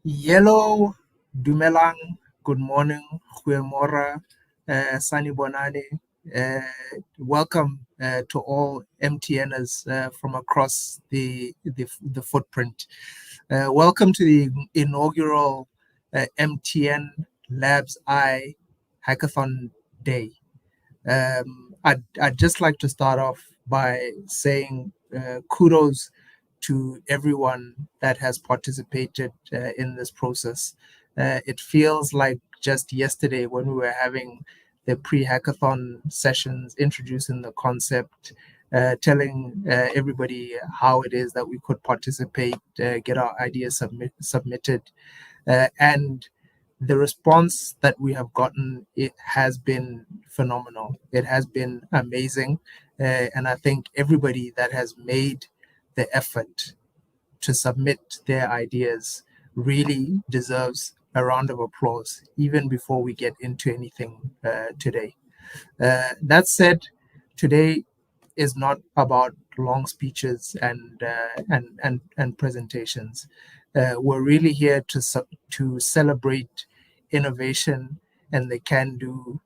Yellow, Dumelang, good morning, Goeiemorgen, Sani Bonani. Welcome to all MTNers from across the footprint. Welcome to the inaugural MTN Labs-i Hackathon Day. I'd just like to start off by saying kudos to everyone that has participated in this process. It feels like just yesterday when we were having the pre-hackathon sessions, introducing the concept, telling everybody how it is that we could participate, get our ideas submitted, and the response that we have gotten, it has been phenomenal. It has been amazing. And I think everybody that has made the effort to submit their ideas really deserves a round of applause, even before we get into anything today. That said, today is not about long speeches and presentations. We're really here to celebrate innovation and the can-do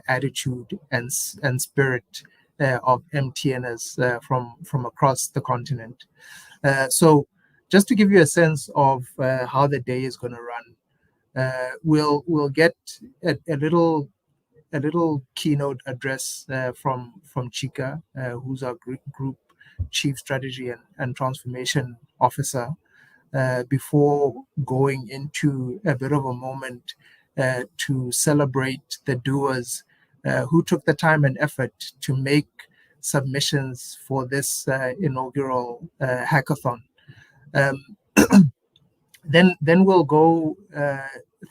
attitude and spirit of MTNers from across the continent. So, just to give you a sense of how the day is going to run, we'll get a little keynote address from Chika, who's our group chief strategy and transformation officer, before going into a bit of a moment to celebrate the doers who took the time and effort to make submissions for this inaugural hackathon. Um, then we'll go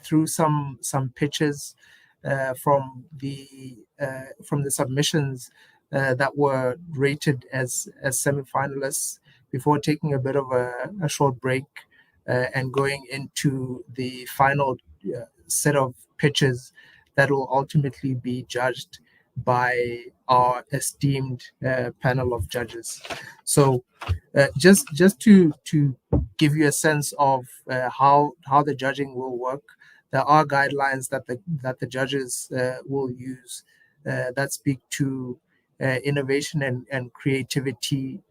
through some pitches from the submissions that were rated as semifinalists before taking a bit of a short break and going into the final set of pitches that will ultimately be judged by our esteemed panel of judges. So just to give you a sense of how the judging will work, there are guidelines that the judges will use that speak to innovation and creativity,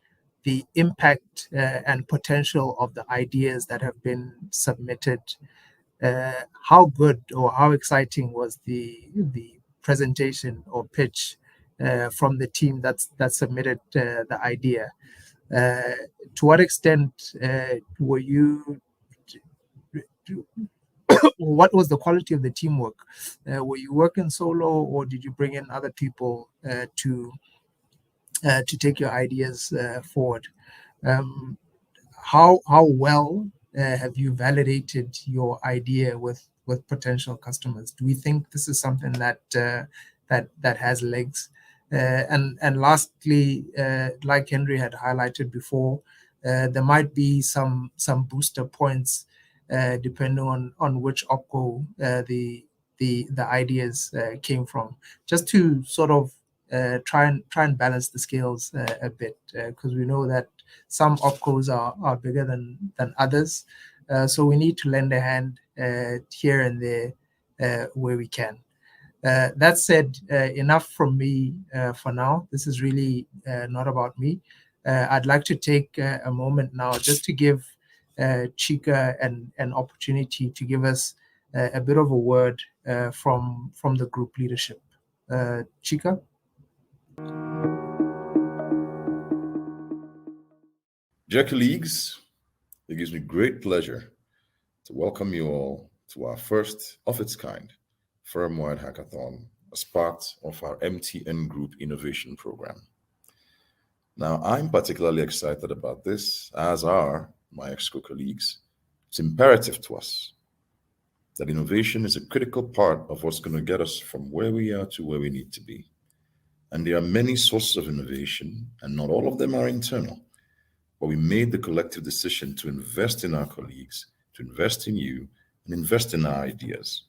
the impact and potential of the ideas that have been submitted. How good or how exciting was the presentation or pitch from the team that submitted the idea? To what extent were you? What was the quality of the teamwork? Were you working solo, or did you bring in other people to take your ideas forward? Um, how well have you validated your idea with potential customers? Do we think this is something that that has legs? And lastly, like Henry had highlighted before, there might be some booster points depending on which opco the ideas came from, just to sort of try and balance the scales a bit, because we know that some opcos are bigger than others, so we need to lend a hand here and there where we can. That said, enough from me for now. This is really not about me. I'd like to take a moment now just to give Chika an opportunity to give us a bit of a word from the group leadership. Chika? Dear colleagues, it gives me great pleasure to welcome you all to our first of its kind firm-wide hackathon as part of our MTN Group Innovation Program. Now, I'm particularly excited about this, as are my EXCO colleagues. It's imperative to us that innovation is a critical part of what's going to get us from where we are to where we need to be. And there are many sources of innovation, and not all of them are internal. But we made the collective decision to invest in our colleagues, to invest in you, and invest in our ideas,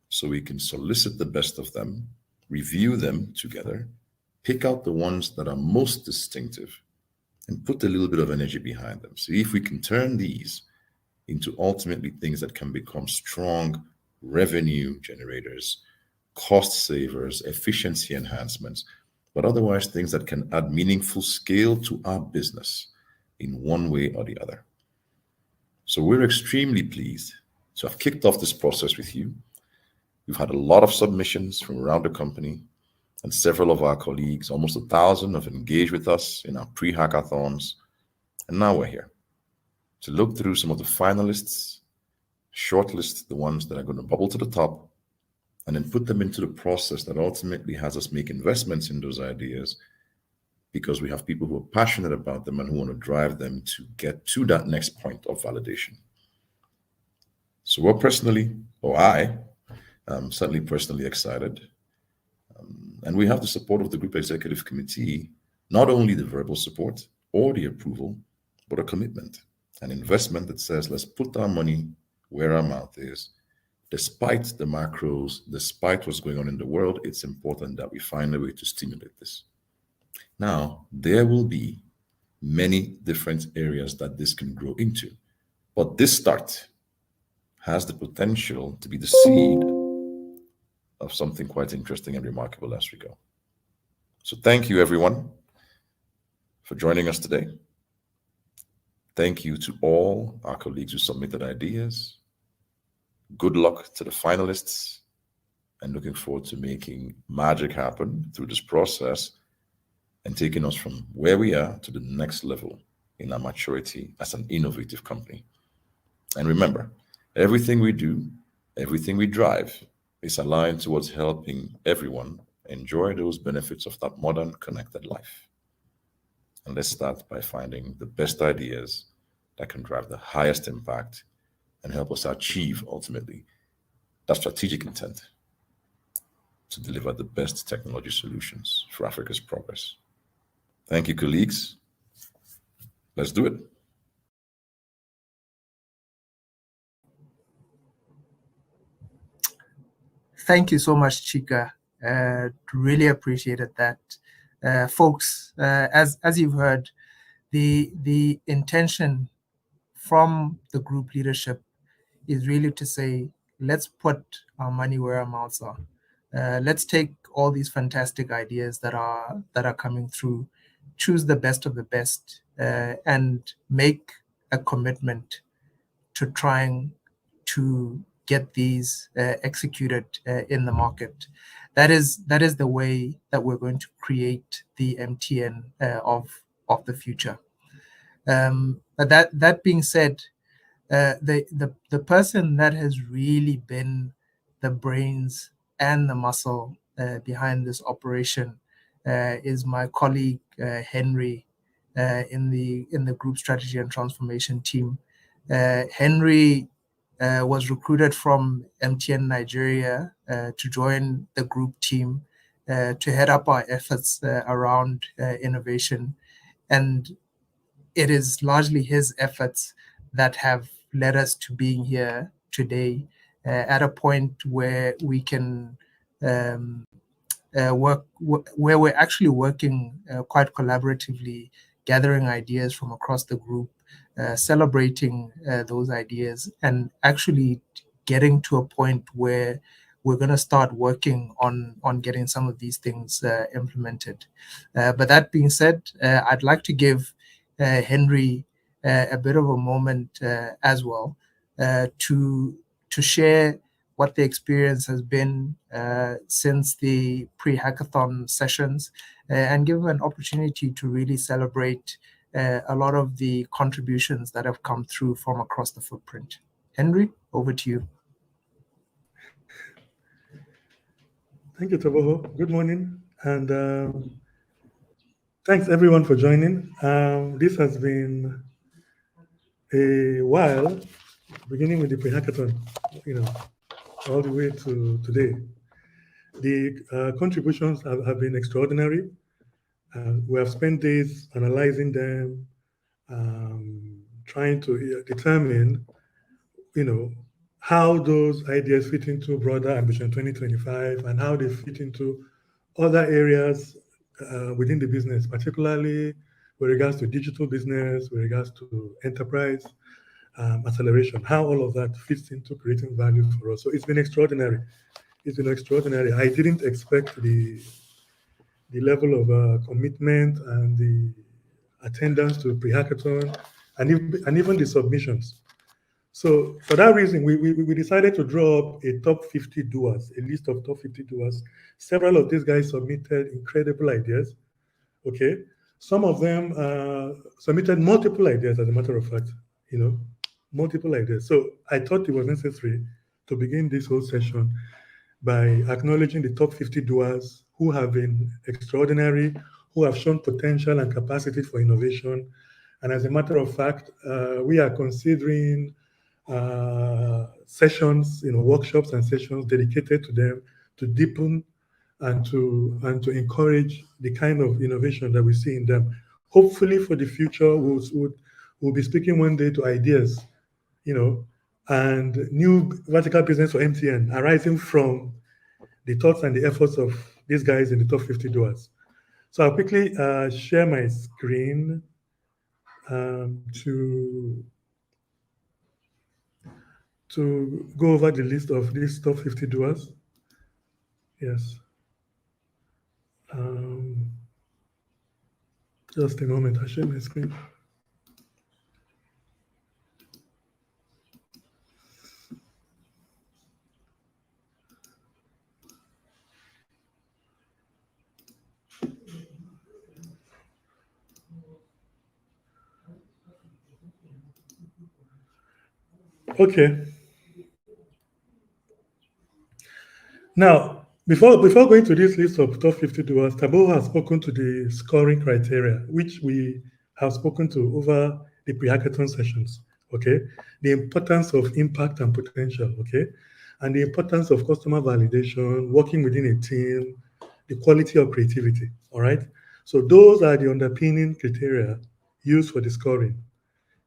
so we can solicit the best of them, review them together, pick out the ones that are most distinctive, and put a little bit of energy behind them. So if we can turn these into ultimately things that can become strong revenue generators, cost savers, efficiency enhancements, but otherwise things that can add meaningful scale to our business in one way or the other. So we're extremely pleased to have kicked off this process with you. We've had a lot of submissions from around the company, and several of our colleagues, almost 1,000, have engaged with us in our pre-hackathons. And now we're here to look through some of the finalists, shortlist the ones that are going to bubble to the top, and then put them into the process that ultimately has us make investments in those ideas, because we have people who are passionate about them and who want to drive them to get to that next point of validation. So I am certainly personally excited. And we have the support of the Group Executive Committee, not only the verbal support or the approval, but a commitment, an investment that says, let's put our money where our mouth is. Despite the macros, despite what's going on in the world, it's important that we find a way to stimulate this. Now, there will be many different areas that this can grow into, but this start has the potential to be the seed of something quite interesting and remarkable as we go. So thank you, everyone, for joining us today. Thank you to all our colleagues who submitted ideas. Good luck to the finalists, and looking forward to making magic happen through this process and taking us from where we are to the next level in our maturity as an innovative company. And remember, everything we do, everything we drive is aligned towards helping everyone enjoy those benefits of that modern connected life. And let's start by finding the best ideas that can drive the highest impact and help us achieve, ultimately, that strategic intent to deliver the best technology solutions for Africa's progress. Thank you, colleagues. Let's do it. Thank you so much, Chika. Really appreciated that. Folks, as you've heard, the intention from the group leadership is really to say, let's put our money where our mouths are. Let's take all these fantastic ideas that are coming through, choose the best of the best, and make a commitment to trying to get these executed in the market. That is the way that we're going to create the MTN of the future. But that being said, the person that has really been the brains and the muscle behind this operation is my colleague Henry in the group strategy and transformation team. Henry was recruited from MTN Nigeria to join the group team to head up our efforts around innovation, and it is largely his efforts that have led us to being here today at a point where we can work, where we're actually working quite collaboratively, gathering ideas from across the group, celebrating those ideas, and actually getting to a point where we're going to start working on getting some of these things implemented. But that being said, I'd like to give Henry a bit of a moment as well to share what the experience has been since the pre-hackathon sessions, and give him an opportunity to really celebrate a lot of the contributions that have come through from across the footprint. Henry, over to you. Thank you, Toboho. Good morning, and thanks everyone for joining. This has been a while, beginning with the pre-hackathon, all the way to today. The contributions have been extraordinary. We have spent days analyzing them, trying to determine, how those ideas fit into broader Ambition 2025 and how they fit into other areas within the business, particularly with regards to digital business, with regards to enterprise, acceleration, how all of that fits into creating value for us. So it's been extraordinary. It's been extraordinary. I didn't expect the level of commitment and the attendance to pre-hackathon and even the submissions. So for that reason, we decided to draw up a top 50 doers, a list of top 50 doers. Several of these guys submitted incredible ideas. Okay. Some of them submitted multiple ideas, as a matter of fact, multiple ideas. So I thought it was necessary to begin this whole session by acknowledging the top 50 doers who have been extraordinary, who have shown potential and capacity for innovation. And as a matter of fact, we are considering sessions, workshops and sessions dedicated to them to deepen and to encourage the kind of innovation that we see in them. Hopefully, for the future, we'll be speaking one day to ideas, and new vertical business for MTN arising from the thoughts and the efforts of these guys in the top 50 doers. So I'll quickly share my screen to go over the list of these top 50 doers. Yes. Just a moment, I'll share my screen. Okay. Now, before going to this list of top 50 doers, Tabo has spoken to the scoring criteria, which we have spoken to over the pre-hackathon sessions, okay? The importance of impact and potential, okay? And the importance of customer validation, working within a team, the quality of creativity, all right? So those are the underpinning criteria used for the scoring.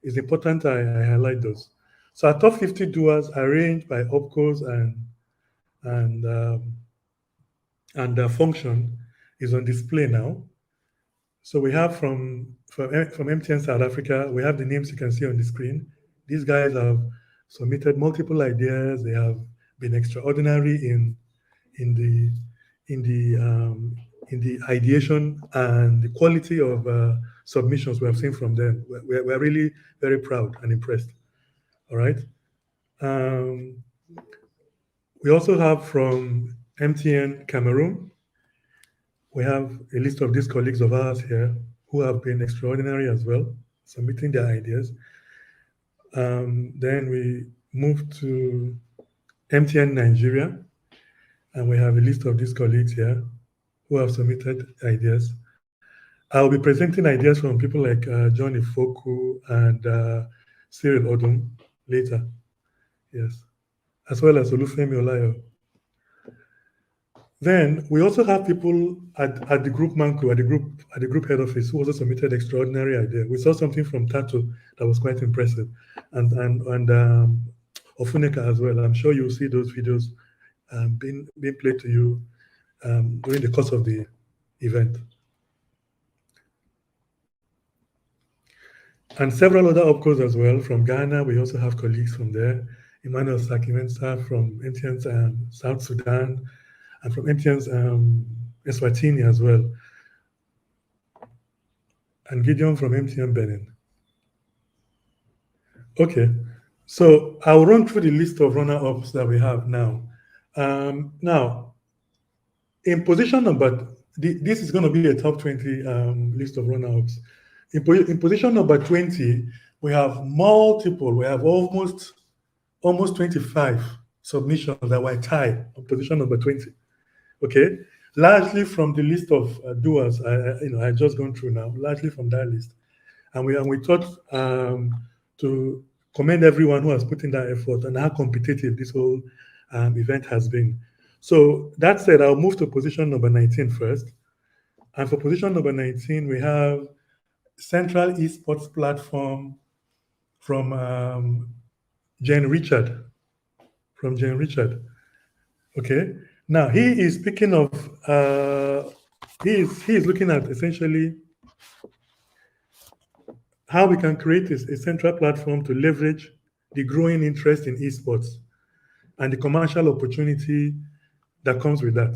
It's important I highlight those. So our top 50 doers are arranged by opcos and the function is on display now. So we have from MTN South Africa, we have the names you can see on the screen. These guys have submitted multiple ideas. They have been extraordinary in the ideation and the quality of submissions we have seen from them. We're really very proud and impressed. All right. We also have from MTN Cameroon, we have a list of these colleagues of ours here who have been extraordinary as well, submitting their ideas. Then we move to MTN Nigeria, and we have a list of these colleagues here who have submitted ideas. I'll be presenting ideas from people like Johnny Foku and Cyril Odum later. Yes, as well as Olufemi Olayo. Then we also have people at the group Manco, at the group head office, who also submitted extraordinary idea. We saw something from Tato that was quite impressive, and Ofuneka as well. I'm sure you'll see those videos being played to you during the course of the event. And several other opcos as well. From Ghana, we also have colleagues from there. Emmanuel Sakimensa from MTN's South Sudan, and from MTN's Eswatini as well. And Gideon from MTN Benin. Okay, so I'll run through the list of runner-ups that we have now. Now, in position number, this is going to be a top 20 list of runner-ups. In position number 20, we have almost 25 submissions that were tied on position number 20. Okay, largely from the list of doers I just gone through now, largely from that list, and we thought to commend everyone who has put in that effort and how competitive this whole event has been. So that said, I'll move to position number 19 first. And for position number 19, we have Central Esports Platform from Jane Richard. From Jane Richard. Okay. Now he is speaking of he is looking at essentially how we can create a central platform to leverage the growing interest in esports and the commercial opportunity that comes with that.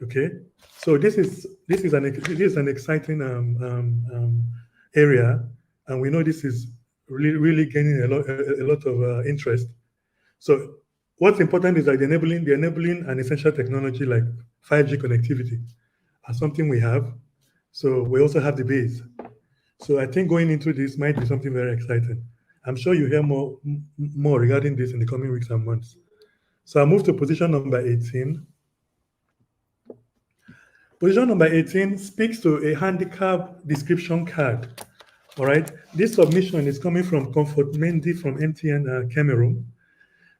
Okay, so this is an exciting area, and we know this is really gaining a lot of interest. So what's important is that the enabling an essential technology like 5G connectivity are something we have. So we also have the base. So I think going into this might be something very exciting. I'm sure you hear more regarding this in the coming weeks and months. So I move to position number 18. Position number 18 speaks to a handicap description card. All right. This submission is coming from Comfort Mendy from MTN Cameroon.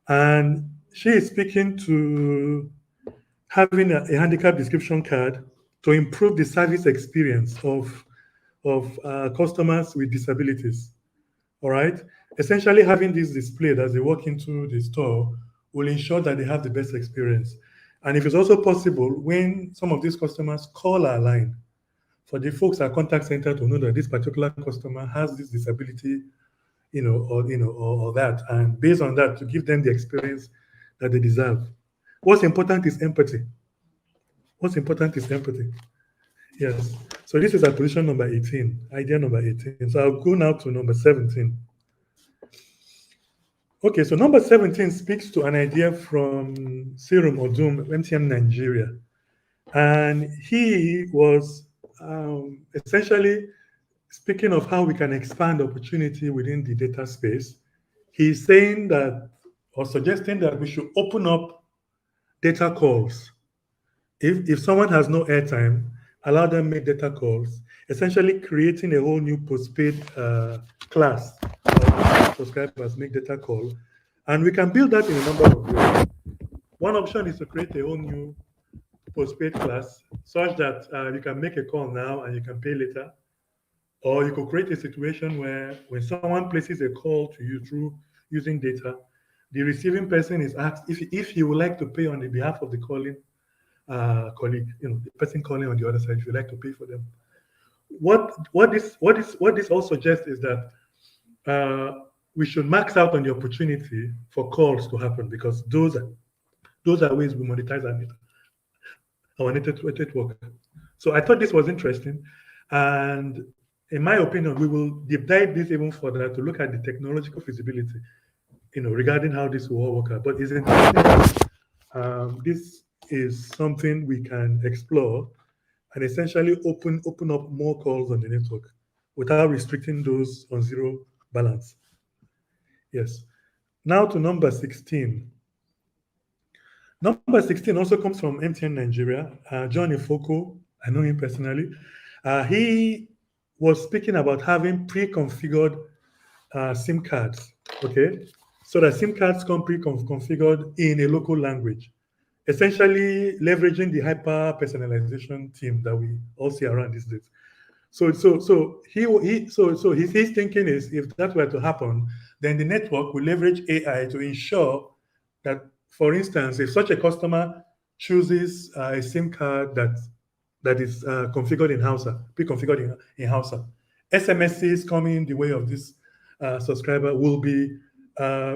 And she is speaking to having a handicap description card to improve the service experience of customers with disabilities. All right. Essentially, having this displayed as they walk into the store will ensure that they have the best experience. And if it's also possible, when some of these customers call our line, for the folks at contact center to know that this particular customer has this disability, or that, and based on that, to give them the experience that they deserve. What's important is empathy. What's important is empathy. Yes. So this is our position number 18, idea number 18. So I'll go now to number 17. Okay, so number 17 speaks to an idea from Serum Odum, MTN Nigeria. And he was essentially speaking of how we can expand opportunity within the data space. He's saying that, or suggesting that we should open up data calls. If someone has no airtime, allow them make data calls, essentially creating a whole new postpaid class of subscribers make data call. And we can build that in a number of ways. One option is to create a whole new postpaid class such that you can make a call now and you can pay later. Or you could create a situation where when someone places a call to you through using data, the receiving person is asked if he would like to pay on the behalf of the calling colleague, the person calling on the other side, if you like to pay for them. What this all suggests is that we should max out on the opportunity for calls to happen, because those are ways we monetize our network. So I thought this was interesting, and in my opinion, we will deep dive this even further to look at the technological feasibility, regarding how this will all work out. But it's interesting. This is something we can explore and essentially open up more calls on the network without restricting those on zero balance. Yes. Now to number 16. Number 16 also comes from MTN Nigeria. John Ifoko, I know him personally. He was speaking about having pre-configured SIM cards, okay? So that SIM cards come pre-configured in a local language, essentially leveraging the hyper-personalization theme that we all see around these days. So his thinking is, if that were to happen, then the network will leverage AI to ensure that, for instance, if such a customer chooses a SIM card that is configured in Hausa, pre-configured in Hausa, SMSs coming the way of this subscriber will be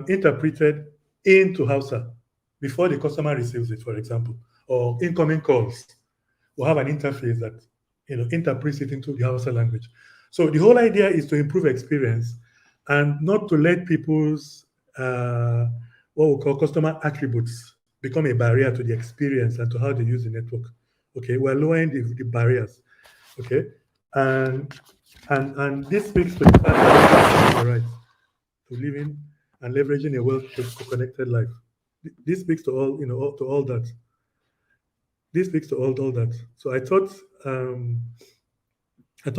interpreted into Hausa before the customer receives it, for example, or incoming calls will have an interface that interprets it into the Hausa language. So the whole idea is to improve experience and not to let people's what we call customer attributes become a barrier to the experience and to how they use the network. Okay, we're lowering the barriers. Okay, and this speaks to the fact that the right to living and leveraging a well-connected life. This speaks to all to all that. This speaks to all that. So I thought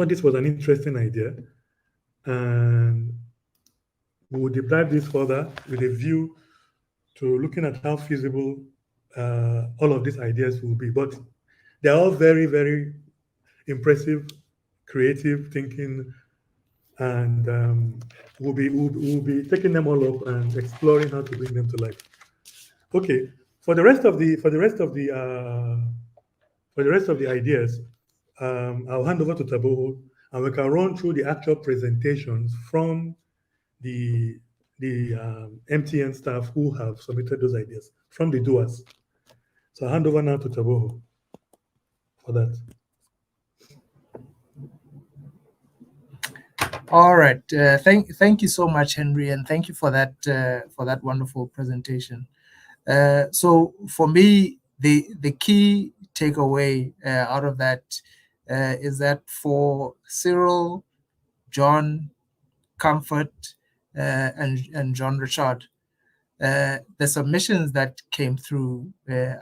this was an interesting idea, and we will deep dive this further with a view to looking at how feasible all of these ideas will be. But they're all very, very impressive, creative thinking, and we'll be taking them all up and exploring how to bring them to life. Okay, for the rest of the ideas, I'll hand over to Tabo and we can run through the actual presentations from the MTN staff who have submitted those ideas, from the doers. So I hand over now to Taboho for that. All right. Thank you so much, Henry, and thank you for that wonderful presentation. So for me, the key takeaway out of that is that for Cyril, John, Comfort, and John Richard, the submissions that came through,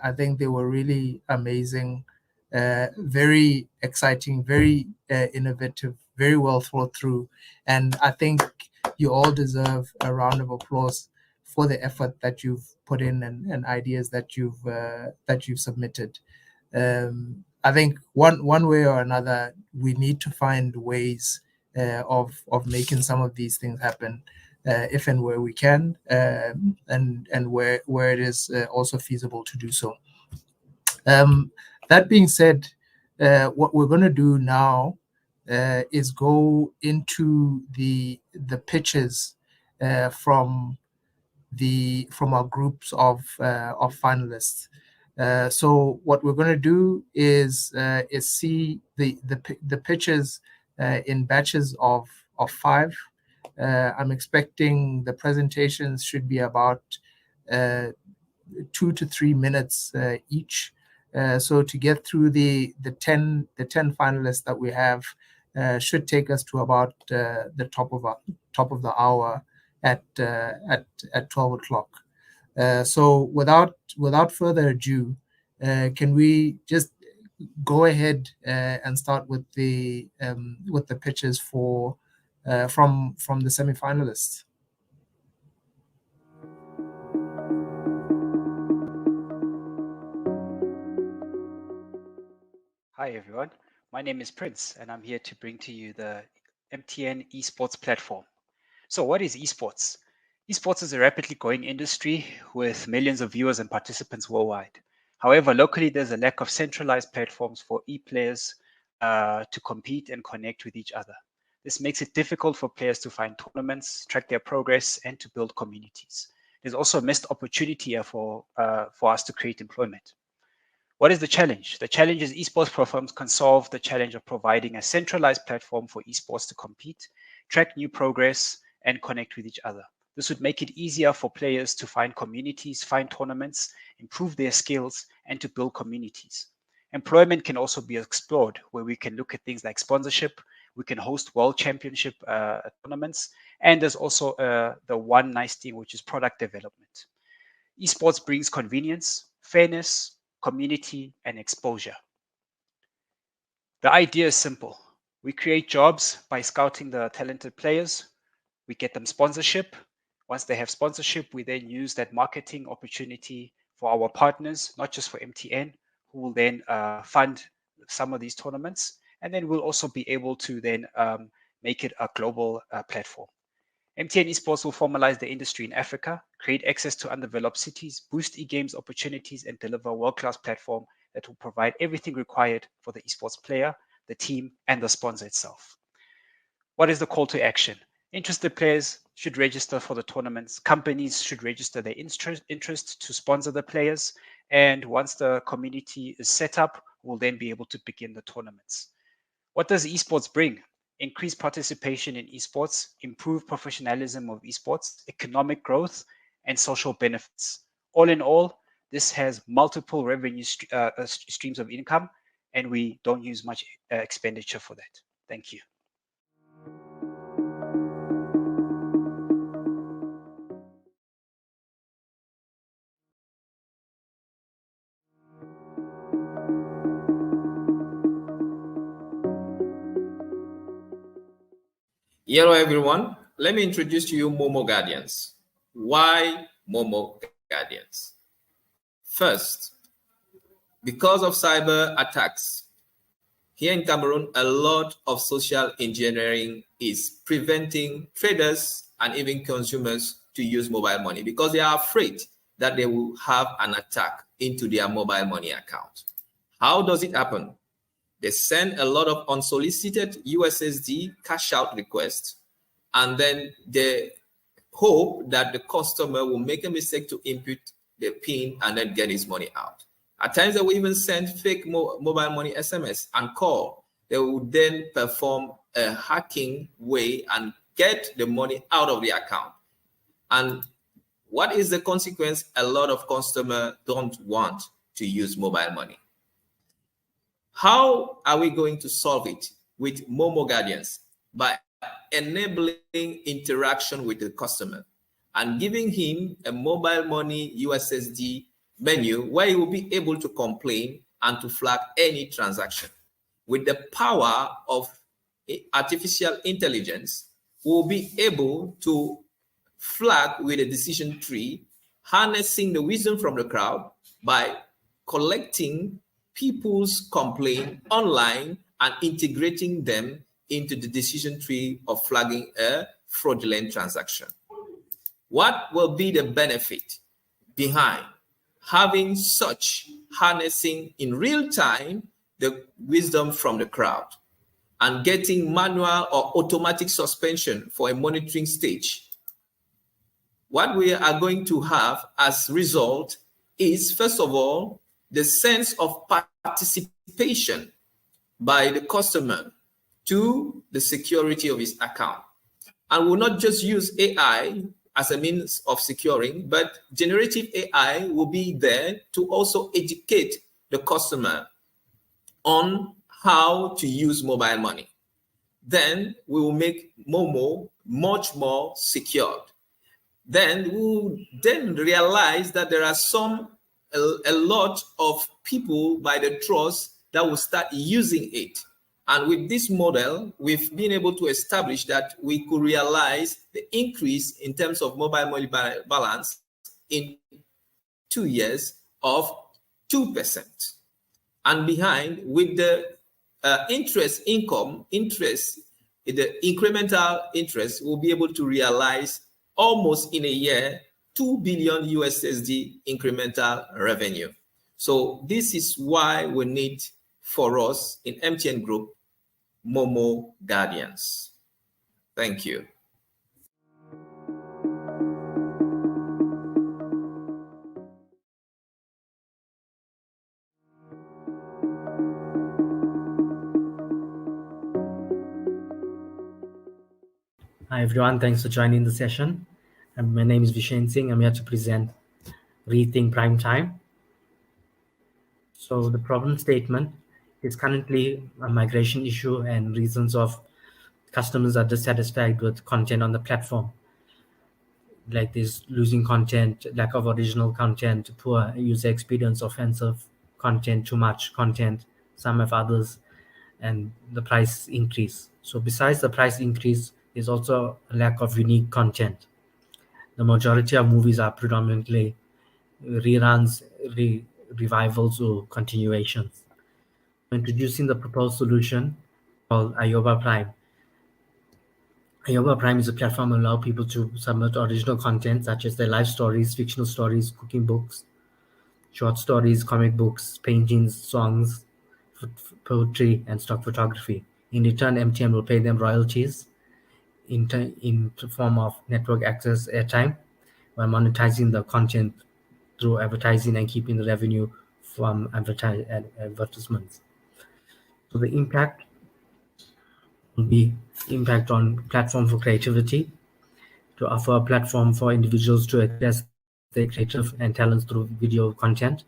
I think they were really amazing, very exciting, very innovative, very well thought through, and I think you all deserve a round of applause for the effort that you've put in and ideas that you've submitted. I think one way or another, we need to find ways of making some of these things happen, if and where we can, and where it is also feasible to do so. That being said, what we're going to do now is go into the pitches from our groups of finalists. So what we're going to do is see the pitches in batches of 5. I'm expecting the presentations should be about 2 to 3 minutes each. So to get through the 10 finalists that we have should take us to about the top of the hour at 12 o'clock. So without further ado, can we just go ahead and start with the pitches for from the semi-finalists? Hi everyone, my name is Prince and I'm here to bring to you the MTN esports platform. So what is esports? Esports is a rapidly growing industry with millions of viewers and participants worldwide. However, locally there's a lack of centralized platforms for e-players to compete and connect with each other. This makes it difficult for players to find tournaments, track their progress, and to build communities. There's also a missed opportunity here for us to create employment. What is the challenge? The challenge is esports platforms can solve the challenge of providing a centralized platform for esports to compete, track new progress, and connect with each other. This would make it easier for players to find communities, find tournaments, improve their skills, and to build communities. Employment can also be explored, where we can look at things like sponsorship, we can host world championship tournaments, and there's also the one nice thing, which is product development. Esports brings convenience, fairness, community, and exposure. The idea is simple. We create jobs by scouting the talented players. We get them sponsorship. Once they have sponsorship, we then use that marketing opportunity for our partners, not just for MTN, who will then fund some of these tournaments. And then we'll also be able to then make it a global platform. MTN Esports will formalize the industry in Africa, create access to undeveloped cities, boost e-games opportunities, and deliver a world-class platform that will provide everything required for the esports player, the team, and the sponsor itself. What is the call to action? Interested players should register for the tournaments. Companies should register their interest to sponsor the players. And once the community is set up, we'll then be able to begin the tournaments. What does esports bring? Increased participation in esports, improved professionalism of esports, economic growth, and social benefits. All in all, this has multiple revenue streams of income, and we don't use much expenditure for that. Thank you. Hello everyone, let me introduce to you Momo Guardians. Why Momo Guardians? First, because of cyber attacks, here in Cameroon, a lot of social engineering is preventing traders and even consumers to use mobile money because they are afraid that they will have an attack into their mobile money account. How does it happen? They send a lot of unsolicited USSD cash out requests, and then they hope that the customer will make a mistake to input the PIN and then get his money out. At times, they will even send fake mobile money SMS and call. They will then perform a hacking way and get the money out of the account. And what is the consequence? A lot of customers don't want to use mobile money. How are we going to solve it? With Momo Guardians, by enabling interaction with the customer and giving him a mobile money USSD menu where he will be able to complain and to flag any transaction. With the power of artificial intelligence, we'll be able to flag with a decision tree, harnessing the wisdom from the crowd by collecting people's complaint online and integrating them into the decision tree of flagging a fraudulent transaction. What will be the benefit behind having such harnessing in real time the wisdom from the crowd and getting manual or automatic suspension for a monitoring stage? What we are going to have as result is, first of all, the sense of participation by the customer to the security of his account. And will not just use AI as a means of securing, but generative AI will be there to also educate the customer on how to use mobile money. Then we will make Momo much more secured. Then we will then realize that there are a lot of people by the trust that will start using it. And with this model, we've been able to establish that we could realize the increase in terms of mobile money balance in 2 years of 2%. And behind, with the the incremental interest, we'll be able to realize almost in a year 2 billion USSD incremental revenue. So this is why we need, for us in MTN Group, Momo Guardians. Thank you. Hi everyone, thanks for joining the session. My name is Vishen Singh. I'm here to present Rethink Prime Time. So the problem statement is currently a migration issue and reasons of customers are dissatisfied with content on the platform. Like this losing content, lack of original content, poor user experience, offensive content, too much content, some have others, and the price increase. So besides the price increase, there's also a lack of unique content. The majority of movies are predominantly reruns, revivals, or continuations. Introducing the proposed solution called Ioba Prime. Ioba Prime is a platform that allows people to submit original content such as their life stories, fictional stories, cooking books, short stories, comic books, paintings, songs, poetry, and stock photography. In return, MTN will pay them royalties in the form of network access airtime by monetizing the content through advertising and keeping the revenue from advertisements. So the impact will be impact on platform for creativity, to offer a platform for individuals to express their creative and talents through video content.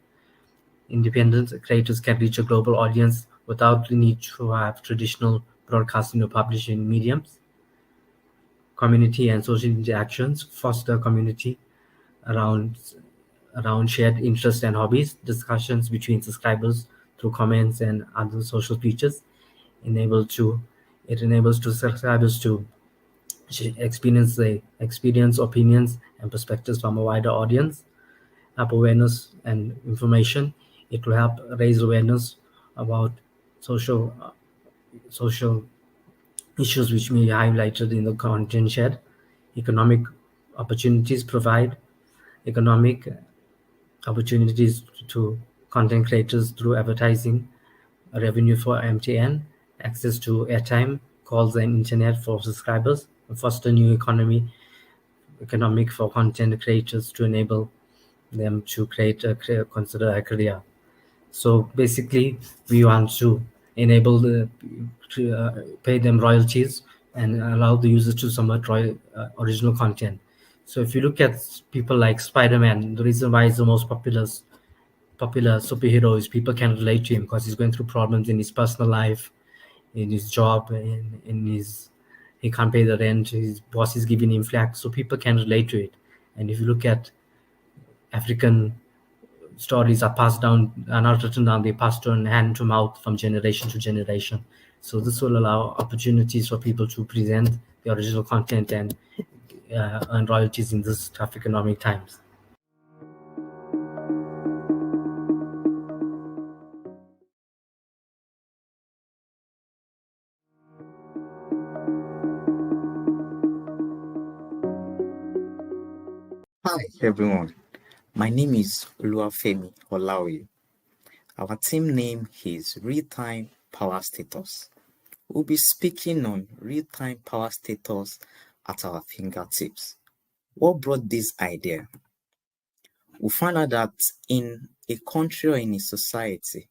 Independent creators can reach a global audience without the need to have traditional broadcasting or publishing mediums. Community and social interactions, foster community around shared interests and hobbies, discussions between subscribers through comments and other social features. It enables subscribers to experience opinions and perspectives from a wider audience, help awareness and information. It will help raise awareness about social issues which may be highlighted in the content shared. Economic opportunities, provide economic opportunities to content creators through advertising revenue for MTN, access to airtime, calls, and internet for subscribers, and foster new economic for content creators to enable them to consider a career. So basically, we want to enable pay them royalties and allow the users to submit original content. So if you look at people like Spider-Man, the reason why he's the most popular superhero is people can relate to him because he's going through problems in his personal life, in his job, in his he can't pay the rent, his boss is giving him flack, so people can relate to it. And if you look at African stories are passed down, are not written down, they passed on hand to mouth from generation to generation. So this will allow opportunities for people to present the original content and earn royalties in this tough economic times. Hi everyone, my name is Oluwafemi Olaoye. Our team name is Real-Time Power Status. We'll be speaking on real-time power status at our fingertips. What brought this idea? We found out that in a country or in a society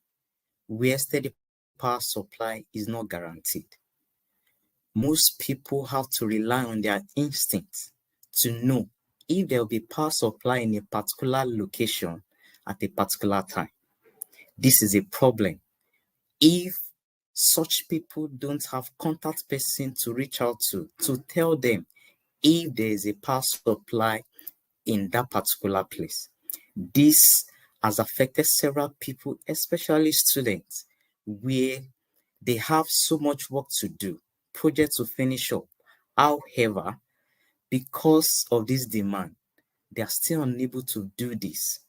where steady power supply is not guaranteed, most people have to rely on their instincts to know if there will be power supply in a particular location at a particular time. This is a problem if such people don't have contact person to reach out to tell them if there is a power supply in that particular place. This has affected several people, especially students, where they have so much work to do, projects to finish up. However, because of this demand, they are still unable to do this.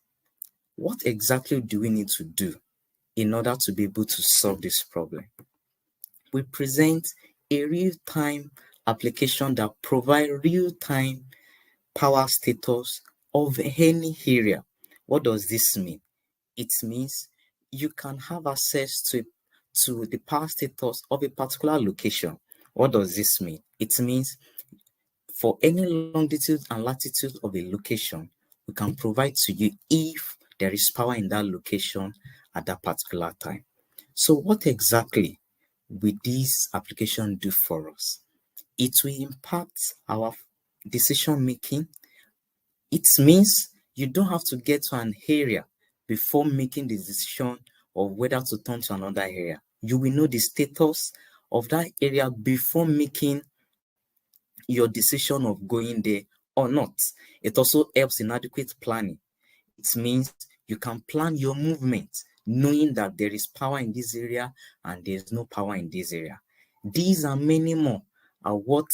What exactly do we need to do in order to be able to solve this problem? We present a real-time application that provides real-time power status of any area. What does this mean? It means you can have access to the power status of a particular location. What does this mean? It means for any longitude and latitude of a location, we can provide to you if there is power in that location at that particular time. So what exactly will this application do for us? It will impact our decision making. It means you don't have to get to an area before making the decision of whether to turn to another area. You will know the status of that area before making your decision of going there or not. It also helps in adequate planning. It means you can plan your movement knowing that there is power in this area and there's no power in this area. These and many more are what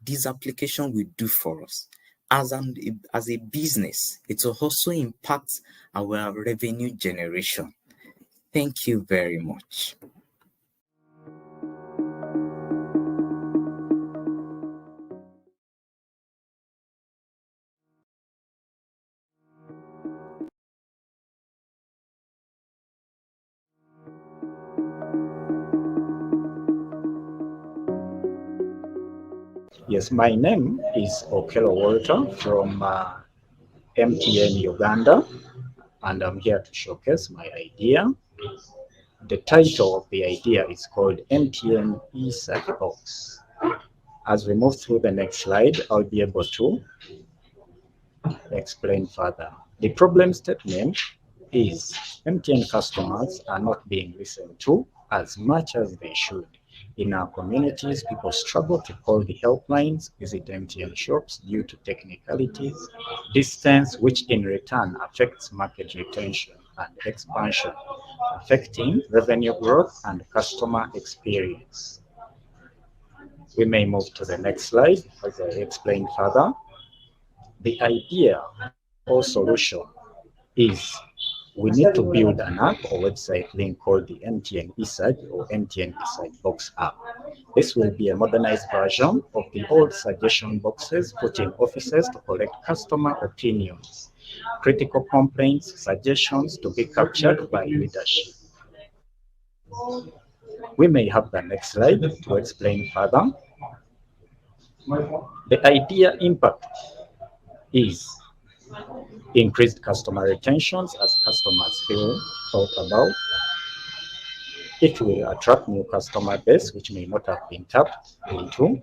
this application will do for us. As a business, it will also impact our revenue generation. Thank you very much. Yes, my name is Okello Walter from MTN Uganda, and I'm here to showcase my idea. The title of the idea is called MTN Search Box. As we move through the next slide, I'll be able to explain further. The problem statement is MTN customers are not being listened to as much as they should. In our communities, people struggle to call the helplines, visit MTN shops due to technicalities, distance, which in return affects market retention and expansion, affecting revenue growth and customer experience. We may move to the next slide as I explain further. The idea or solution is we need to build an app or website link called the MTN eSearch or MTN eSearch Box app. This will be a modernized version of the old suggestion boxes put in offices to collect customer opinions, critical complaints, suggestions to be captured by leadership. We may have the next slide to explain further. The idea impact is increased customer retentions as customers feel thought about. It will attract new customer base which may not have been tapped into.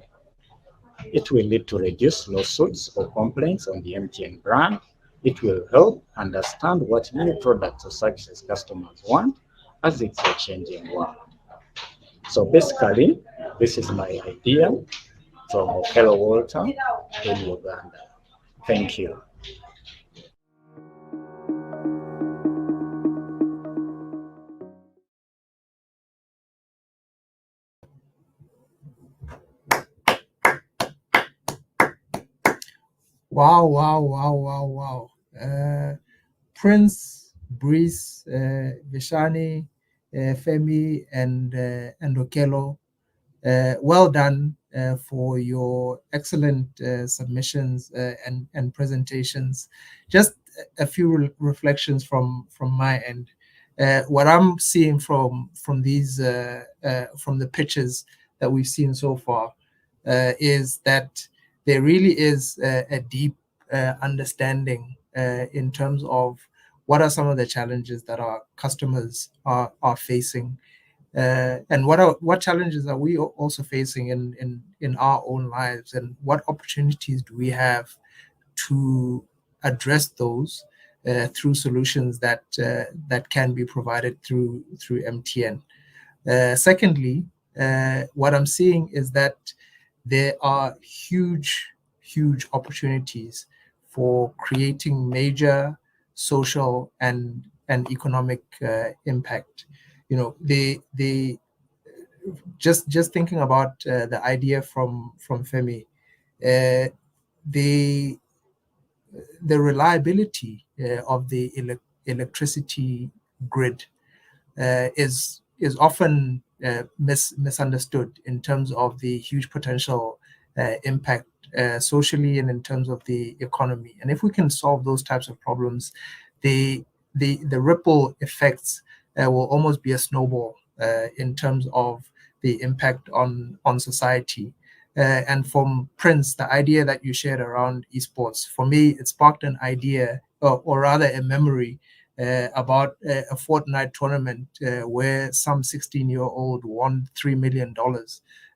It will lead to reduced lawsuits or complaints on the MTN brand. It will help understand what new products or services customers want as it's a changing world. So basically, this is my idea from Okello Walter in Uganda. Thank you. Wow, wow, wow, wow, wow. Prince, Breeze, Vishani, Femi, and Okello, well done for your excellent submissions and presentations. Just a few reflections from my end. What I'm seeing from these from the pitches that we've seen so far is that there really is a deep understanding in terms of what are some of the challenges that our customers are facing, and what challenges are we also facing in our own lives, and what opportunities do we have to address those through solutions that can be provided through MTN. Secondly, what I'm seeing is that there are huge opportunities for creating major social and economic impact. You know, they just thinking about the idea from Femi, the reliability of the electricity grid is often misunderstood in terms of the huge potential impact socially and in terms of the economy. And if we can solve those types of problems, the ripple effects will almost be a snowball in terms of the impact on society. And from Prince, the idea that you shared around esports, for me, it sparked an idea, or rather a memory, about a Fortnite tournament where some 16-year-old won $3 million.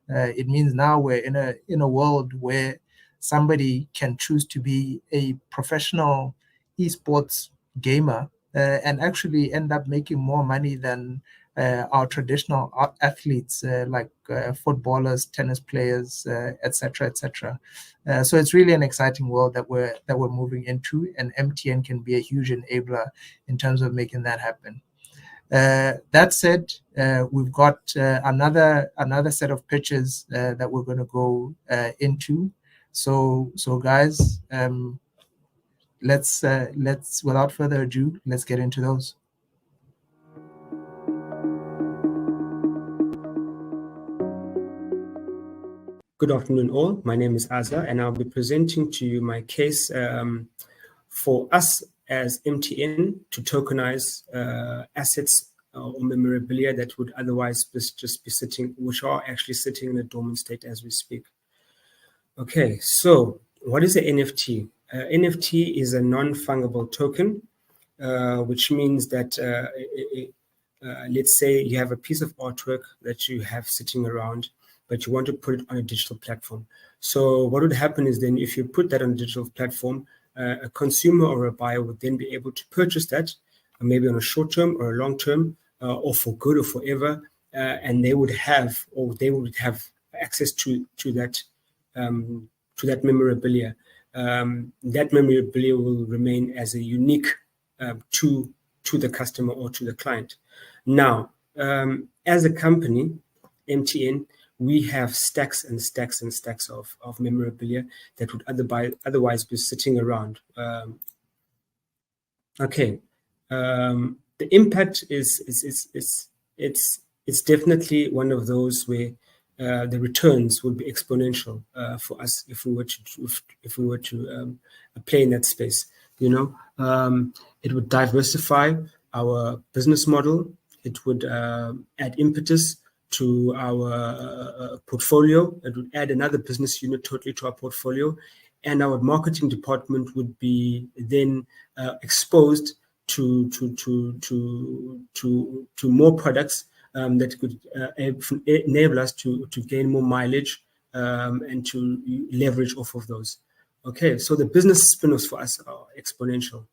It means now we're in a world where somebody can choose to be a professional esports gamer and actually end up making more money than our traditional athletes like footballers, tennis players, etc., etc. So it's really an exciting world that we're moving into, and MTN can be a huge enabler in terms of making that happen. That said, we've got another set of pitches that we're going to go into. So guys, let's without further ado, let's get into those. Good afternoon, all. My name is Azza, and I'll be presenting to you my case for us as MTN to tokenize assets or memorabilia that would otherwise just be sitting, which are actually sitting in a dormant state as we speak. Okay, so what is an NFT? NFT is a non-fungible token, which means that let's say you have a piece of artwork that you have sitting around, but you want to put it on a digital platform. So what would happen is then if you put that on a digital platform, a consumer or a buyer would then be able to purchase that, maybe on a short term or a long term, or for good or forever, and they would have access to that memorabilia. That memorabilia will remain as a unique to the customer or to the client. Now, as a company, MTN, we have stacks and stacks and stacks of memorabilia that would otherwise be sitting around. The impact is definitely one of those where the returns would be exponential for us if we were to play in that space. You know, it would diversify our business model. It would add impetus to our portfolio. It would add another business unit totally to our portfolio, and our marketing department would be then exposed to more products that could enable us to gain more mileage and to leverage off of those. Okay, so the business spin-offs for us are exponential,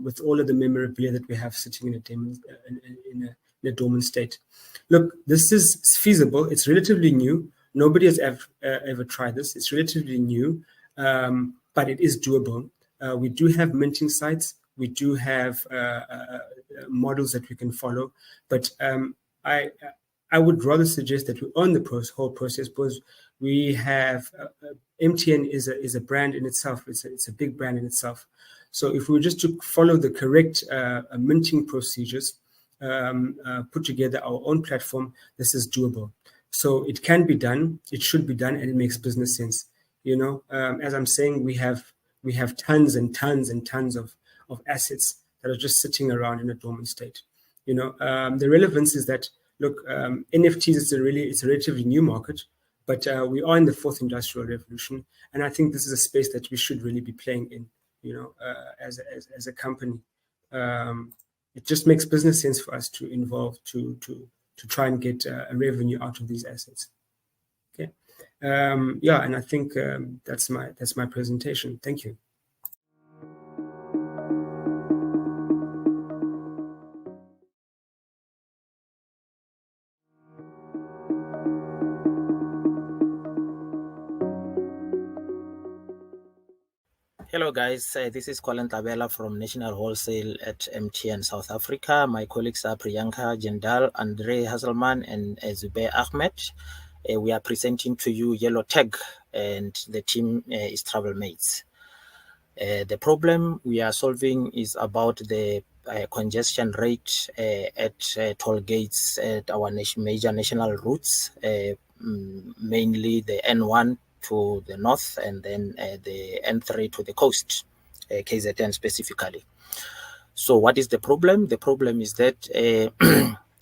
with all of the memorabilia that we have sitting in a dormant state. Look, this is feasible. It's relatively new. Nobody has ever tried this. It's relatively new, but it is doable. We do have minting sites. We do have models that we can follow, but I would rather suggest that we own the whole process, because we have MTN is a brand in itself. It's a big brand in itself. So if we were just to follow the correct minting procedures, put together our own platform, this is doable. So it can be done. It should be done, and it makes business sense. You know, as I'm saying, we have tons and tons and tons of assets that are just sitting around in a dormant state. You know, the relevance is that, look, NFTs it's a relatively new market, but we are in the fourth industrial revolution, and I think this is a space that we should really be playing in. You know, as a company, it just makes business sense for us to involve to try and get a revenue out of these assets. Okay, yeah, and I think that's my presentation. Thank you. Hello guys, this is Colin Tabela from National Wholesale at MTN South Africa. My colleagues are Priyanka Jindal, Andre Hasselman, and Zubair Ahmed. We are presenting to you Yellow Tag, and the team is Travel Mates. The problem we are solving is about the congestion rate at toll gates at our major national routes, mainly the N1 to the north, and then the N3 to the coast, KZN specifically. So what is the problem? The problem is that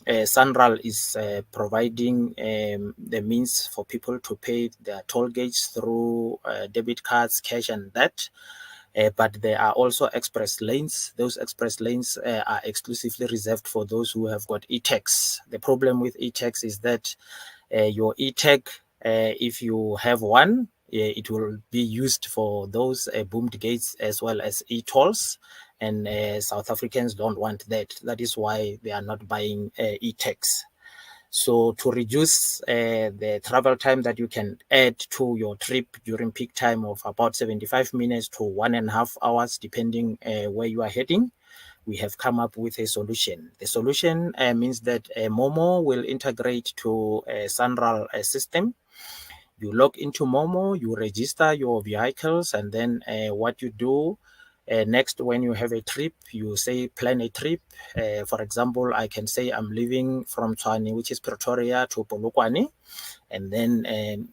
Sanral is providing the means for people to pay their toll gates through debit cards, cash, and that. But there are also express lanes. Those express lanes are exclusively reserved for those who have got e-tags. The problem with e-tags is that your e-tag, if you have one, it will be used for those boomed gates as well as e-tolls, and South Africans don't want that. That is why they are not buying e-tags. So to reduce the travel time that you can add to your trip during peak time of about 75 minutes to 1.5 hours, depending where you are heading, we have come up with a solution. The solution means that Momo will integrate to a Sanral system. You log into Momo, you register your vehicles, and then what you do next, when you have a trip, you say plan a trip. For example, I can say I'm leaving from Tshwane, which is Pretoria, to Polokwane, and then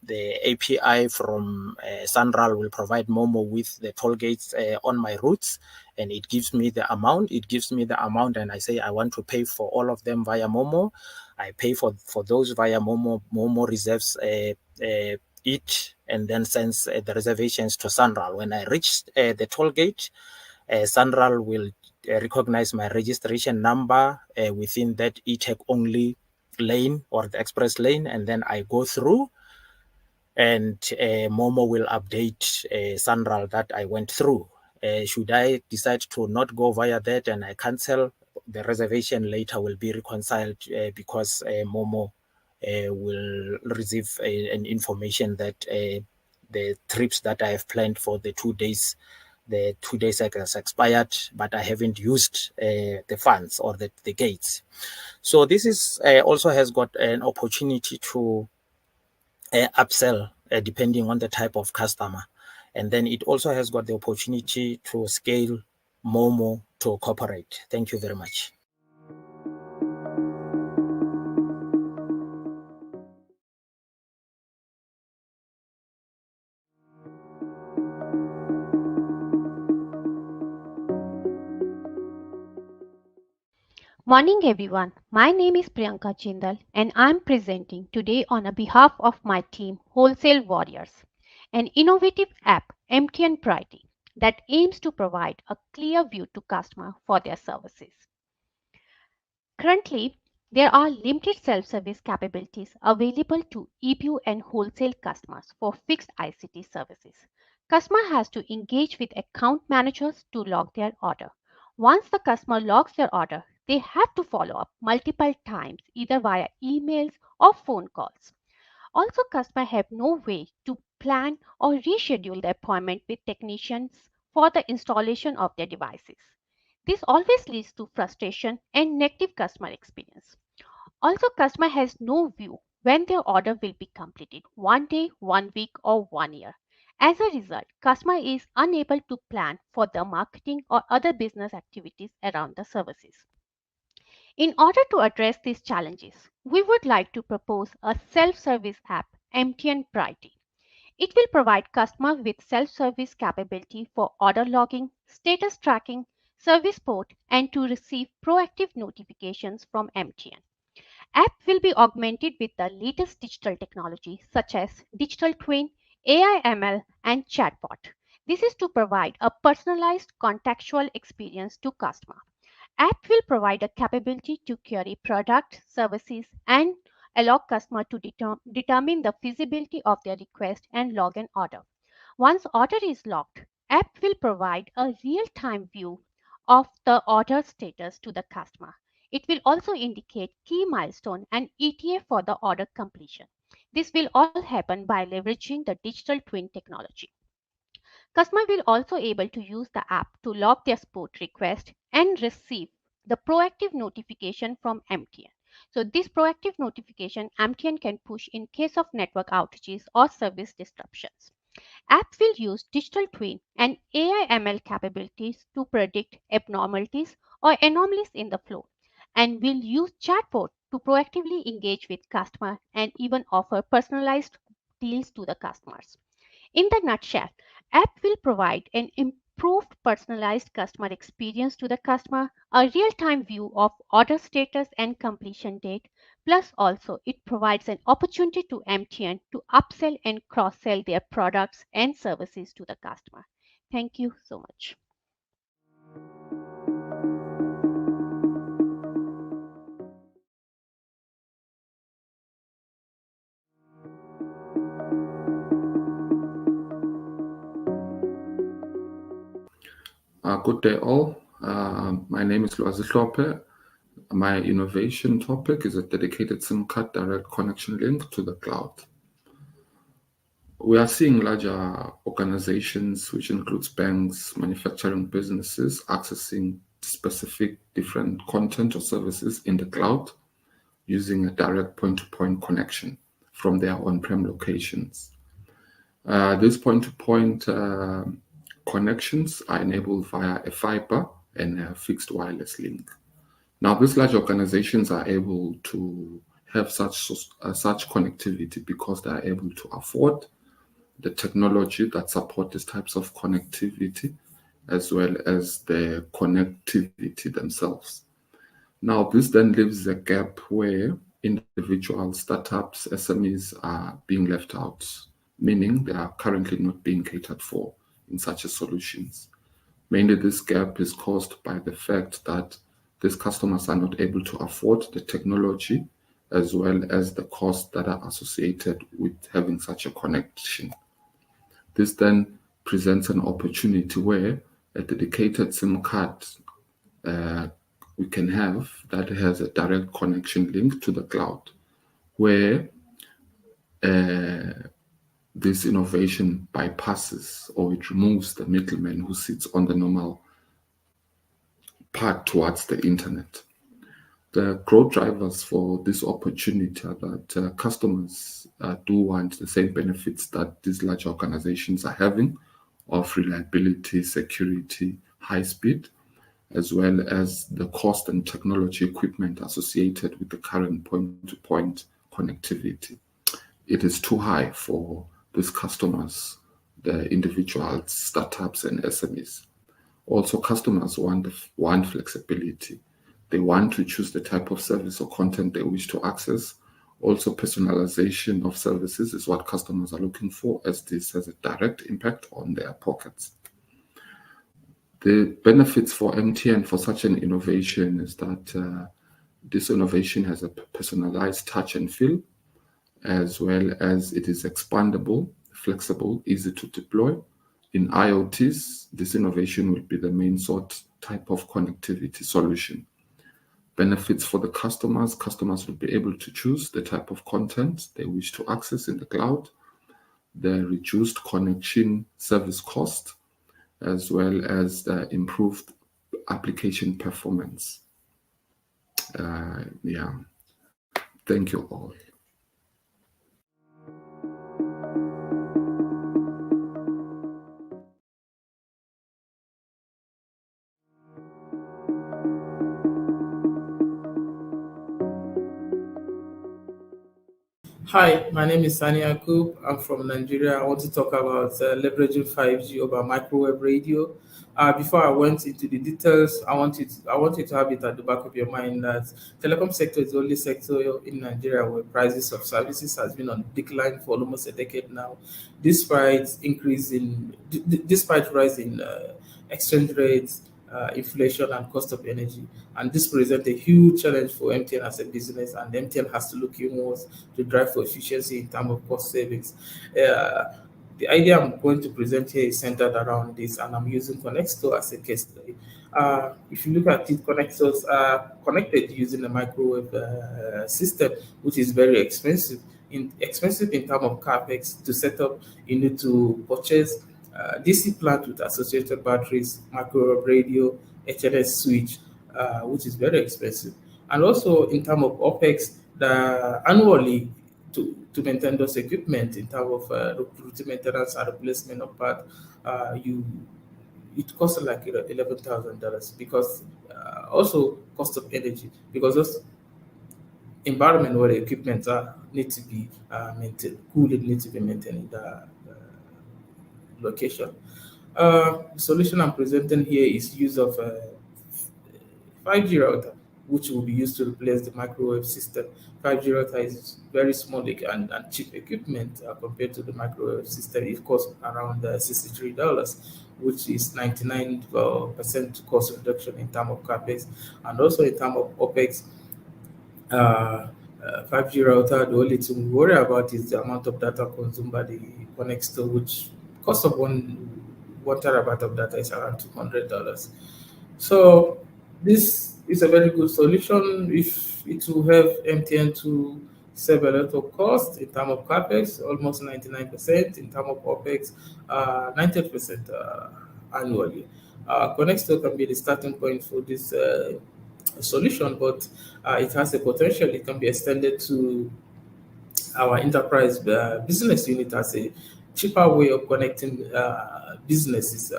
the API from Sanral will provide Momo with the toll gates on my routes, and it gives me the amount. It gives me the amount, and I say I want to pay for all of them via Momo. I pay for those via Momo. Momo reserves it and then sends the reservations to Sanral. When I reach the toll gate, Sanral will recognize my registration number within that e-tag only lane or the express lane, and then I go through, and Momo will update Sanral that I went through. Should I decide to not go via that and I cancel, the reservation later will be reconciled because Momo will receive an information that the trips that I have planned for the 2 days, has expired, but I haven't used the funds or the gates. So this is also has got an opportunity to upsell depending on the type of customer. And then it also has got the opportunity to scale Momo to corporate. Thank you very much. Morning everyone, my name is Priyanka Jindal and I'm presenting today on behalf of my team Wholesale Warriors, an innovative app MTN Priority that aims to provide a clear view to customer for their services. Currently, there are limited self-service capabilities available to EBU and wholesale customers for fixed ICT services. Customer has to engage with account managers to log their order. Once the customer logs their order, they have to follow up multiple times either via emails or phone calls. Also, customers have no way to plan or reschedule their appointment with technicians for the installation of their devices. This always leads to frustration and negative customer experience. Also, customer has no view when their order will be completed, 1 day, 1 week, or 1 year. As a result, customer is unable to plan for the marketing or other business activities around the services. In order to address these challenges, we would like to propose a self-service app, MTN Priority. It will provide customers with self-service capability for order logging, status tracking, service port, and to receive proactive notifications from MTN. App will be augmented with the latest digital technology such as digital twin, AI ML, and chatbot. This is to provide a personalized contextual experience to customer. App will provide a capability to query product, services, and allow customer to determine the feasibility of their request and log an order. Once order is logged, app will provide a real-time view of the order status to the customer. It will also indicate key milestone and ETA for the order completion. This will all happen by leveraging the digital twin technology. Customer will also able to use the app to log their support request and receive the proactive notification from MTN. So this proactive notification MTN can push in case of network outages or service disruptions. App will use digital twin and AI ML capabilities to predict abnormalities or anomalies in the flow and will use chatbot to proactively engage with customer and even offer personalized deals to the customers. In the nutshell, app will provide an improved personalized customer experience to the customer, a real-time view of order status and completion date, plus also it provides an opportunity to MTN to upsell and cross-sell their products and services to the customer. Thank you so much. Good day all. My name is Lwazi Hlophe. My innovation topic is a dedicated SIM card direct connection link to the cloud. We are seeing larger organizations, which includes banks, manufacturing businesses, accessing specific different content or services in the cloud using a direct point-to-point connection from their on-prem locations. These point-to-point connections are enabled via a fiber and a fixed wireless link. Now, these large organizations are able to have such connectivity because they are able to afford the technology that support these types of connectivity, as well as the connectivity themselves. Now, this then leaves a gap where individual startups, SMEs are being left out, meaning they are currently not being catered for in such a solutions. Mainly this gap is caused by the fact that these customers are not able to afford the technology as well as the costs that are associated with having such a connection. This then presents an opportunity where a dedicated SIM card we can have that has a direct connection link to the cloud, where this innovation bypasses or it removes the middleman who sits on the normal path towards the internet. The growth drivers for this opportunity are that customers do want the same benefits that these large organizations are having of reliability, security, high speed, as well as the cost and technology equipment associated with the current point-to-point connectivity. It is too high for these customers, the individuals, startups, and SMEs. Also, customers want flexibility. they want to choose the type of service or content they wish to access. Also, personalization of services is what customers are looking for, as this has a direct impact on their pockets. The benefits for MTN for such an innovation is that this innovation has a personalized touch and feel, as well as it is expandable, flexible, easy to deploy. In IoTs, this innovation will be the main type of connectivity solution. Benefits for the customers will be able to choose the type of content they wish to access in the cloud, the reduced connection service cost, as well as the improved application performance. Yeah, thank you all. Hi, my name is Sani Akub. I'm from Nigeria. I want to talk about leveraging 5G over microwave radio. Before I went into the details, I want you to have it at the back of your mind that telecom sector is the only sector in Nigeria where prices of services has been on decline for almost a decade now, despite rise in exchange rates, inflation and cost of energy. And this presents a huge challenge for MTN as a business, and MTN has to look inwards to drive for efficiency in terms of cost savings. The idea I'm going to present here is centered around this, and I'm using Connexto as a case study. If you look at it, connectors are connected using a microwave system, which is very expensive. Expensive in terms of capex to set up. You need to purchase DC plant with associated batteries, microwave radio, HNS switch, which is very expensive. And also in terms of OPEX, annually to maintain those equipment in terms of routine maintenance and replacement of part, it costs like $11,000 because also cost of energy, because those environment where the equipment need to be maintained, cooling need to be maintained in the location. The solution I'm presenting here is use of a 5G router, which will be used to replace the microwave system. 5G router is very small and cheap equipment compared to the microwave system. It costs around $63, which is 99% cost reduction in terms of capex, and also in terms of OPEX. 5G router, the only thing we worry about is the amount of data consumed by the Connexto, which cost of one terabyte of data is around $200. So this is a very good solution if it will help MTN to save a lot of cost in terms of capex, almost 99%, in terms of OPEX, 90% annually. Connexto can be the starting point for this solution, but it has the potential. It can be extended to our enterprise business unit as a cheaper way of connecting businesses,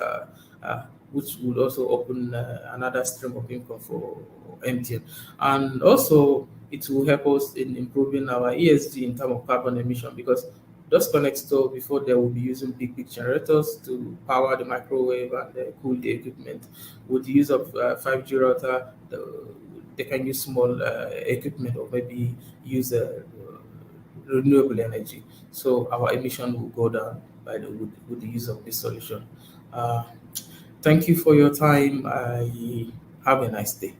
which would also open another stream of income for MTN. And also, it will help us in improving our ESG in terms of carbon emission, because those Connexto, before they will be using big generators to power the microwave and cool the equipment. With the use of 5G router, they can use small equipment or maybe use renewable energy. So our emission will go down with the use of this solution. Thank you for your time. Have a nice day.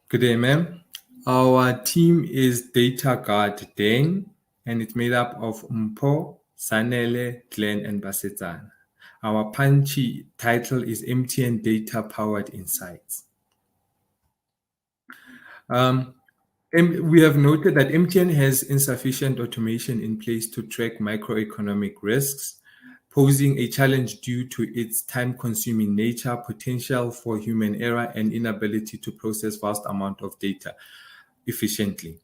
Good day, ma'am. Our team is Data Guard Deng, and it's made up of Mpo, Sanele, Glenn, and Basetan. Our punchy title is MTN Data Powered Insights. We have noted that MTN has insufficient automation in place to track microeconomic risks, posing a challenge due to its time-consuming nature, potential for human error, and inability to process vast amount of data efficiently.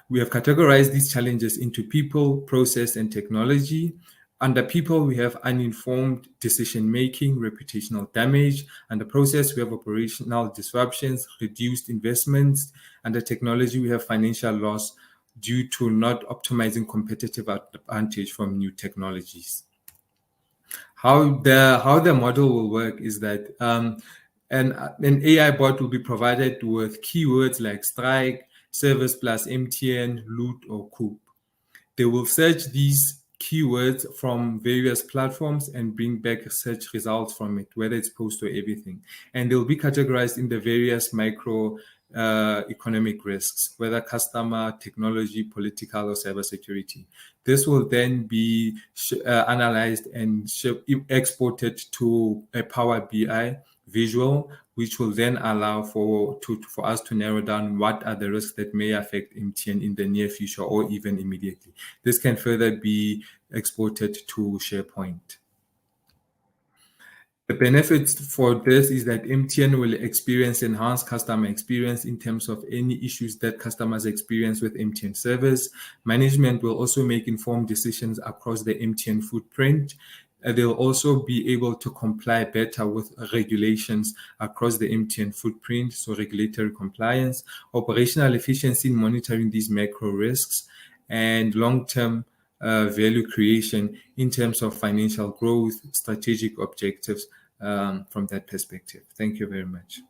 We have categorized these challenges into people, process, and technology. Under people, we have uninformed decision-making, reputational damage. Under process, we have operational disruptions, reduced investments. Under technology, we have financial loss due to not optimizing competitive advantage from new technologies. How the model will work is that an AI bot will be provided with keywords like strike, service plus MTN, loot, or coup. They will search these keywords from various platforms and bring back search results from it, whether it's post or everything. And they'll be categorized in the various micro economic risks, whether customer, technology, political, or cybersecurity. This will then be analyzed and exported to a Power BI visual, which will then allow for us to narrow down what are the risks that may affect MTN in the near future or even immediately. This can further be exported to SharePoint. The benefits for this is that MTN will experience enhanced customer experience in terms of any issues that customers experience with MTN service. Management will also make informed decisions across the MTN footprint. They'll also be able to comply better with regulations across the MTN footprint, so regulatory compliance, operational efficiency in monitoring these macro risks, and long-term value creation in terms of financial growth, strategic objectives from that perspective. Thank you very much.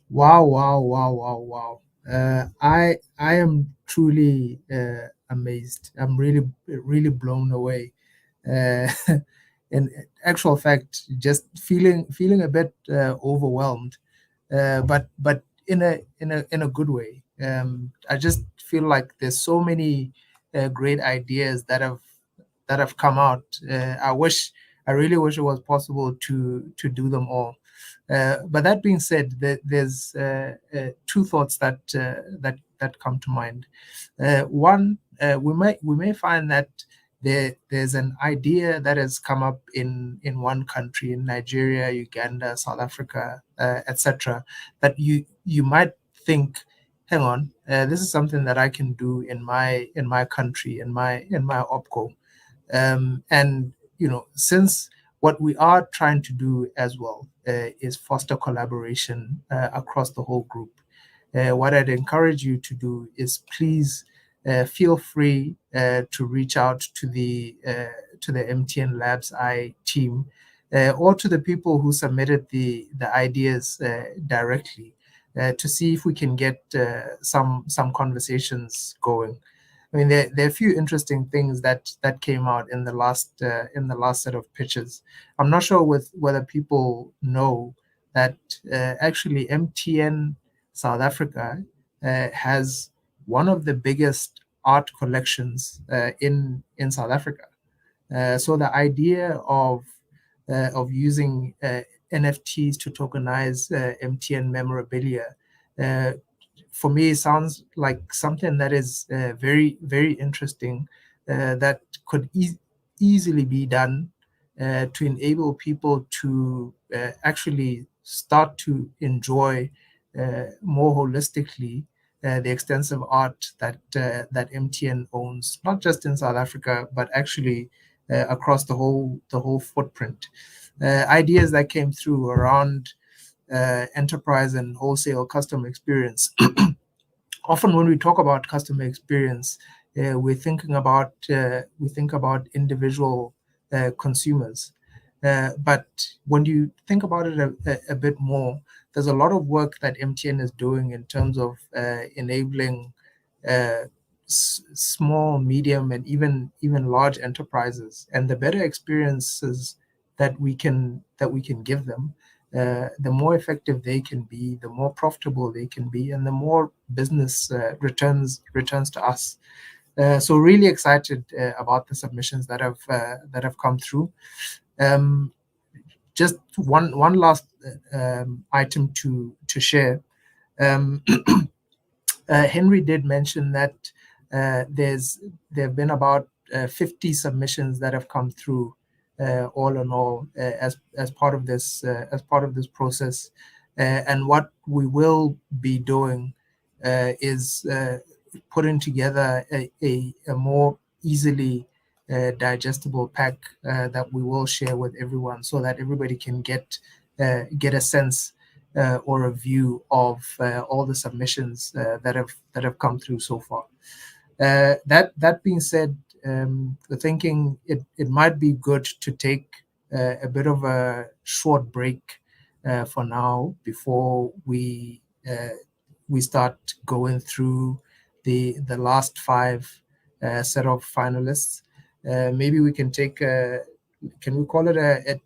Wow. I am truly amazed. I'm really blown away. In actual fact, just feeling a bit overwhelmed, but in a good way. I just feel like there's so many great ideas that have come out. I really wish it was possible to do them all. But that being said, there's two thoughts that come to mind. One, we may find that there's an idea that has come up in one country, in Nigeria, Uganda, South Africa, etc., that you might think, hang on, this is something that I can do in my country, in my opco. And since what we are trying to do as well is foster collaboration across the whole group, what I'd encourage you to do is please feel free to reach out to the MTN Labs-i team or to the people who submitted the ideas directly to see if we can get some conversations going. I mean, there are a few interesting things that came out in the last set of pitches. I'm not sure whether people know that actually MTN South Africa has one of the biggest art collections in South Africa. So the idea of using NFTs to tokenize MTN memorabilia for me sounds like something that is very, very interesting that could easily be done to enable people to actually start to enjoy more holistically the extensive art that MTN owns, not just in South Africa, but actually across the whole footprint. Ideas that came through around enterprise and wholesale customer experience. Often when we talk about customer experience, we think about individual consumers. But when you think about it a bit more, there's a lot of work that MTN is doing in terms of enabling small, medium, and even large enterprises, and the better experiences that we can give them, the more effective they can be, the more profitable they can be, and the more business returns to us. So really excited about the submissions that have come through. Just one last item to share. Henry did mention that there have been about 50 submissions that have come through all in all, as part of this process. And what we will be doing is putting together a more easily digestible pack that we will share with everyone, so that everybody can get a sense or a view of all the submissions that have come through so far. That being said, the thinking it might be good to take a bit of a short break for now before we start going through the last 5 set of finalists. Maybe we can take can we call it a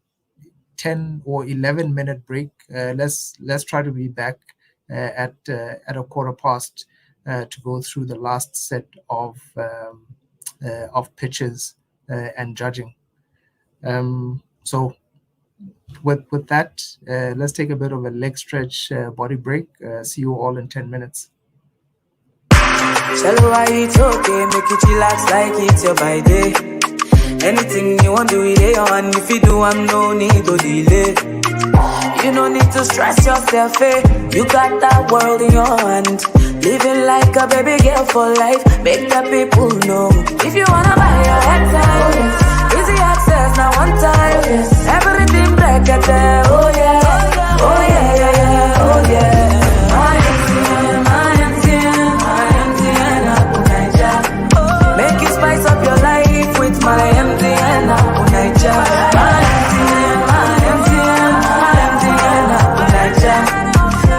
10 or 11 minute break? Let's try to be back at a 1:15 to go through the last set of pitches and judging. So with that, let's take a bit of a leg stretch, body break. See you all in 10 minutes. Tell why it's okay, make it relax like it's your by day. Anything you want to do, on if you do, I'm no need to delay. You no need to stress yourself, you got that world in your hand. Living like a baby girl for life, make the people know. If you wanna buy your headset, easy access, now one time. Everything black at there, oh yeah, oh yeah, yeah, yeah, oh yeah. Make you spice up your life with my MTN Naija.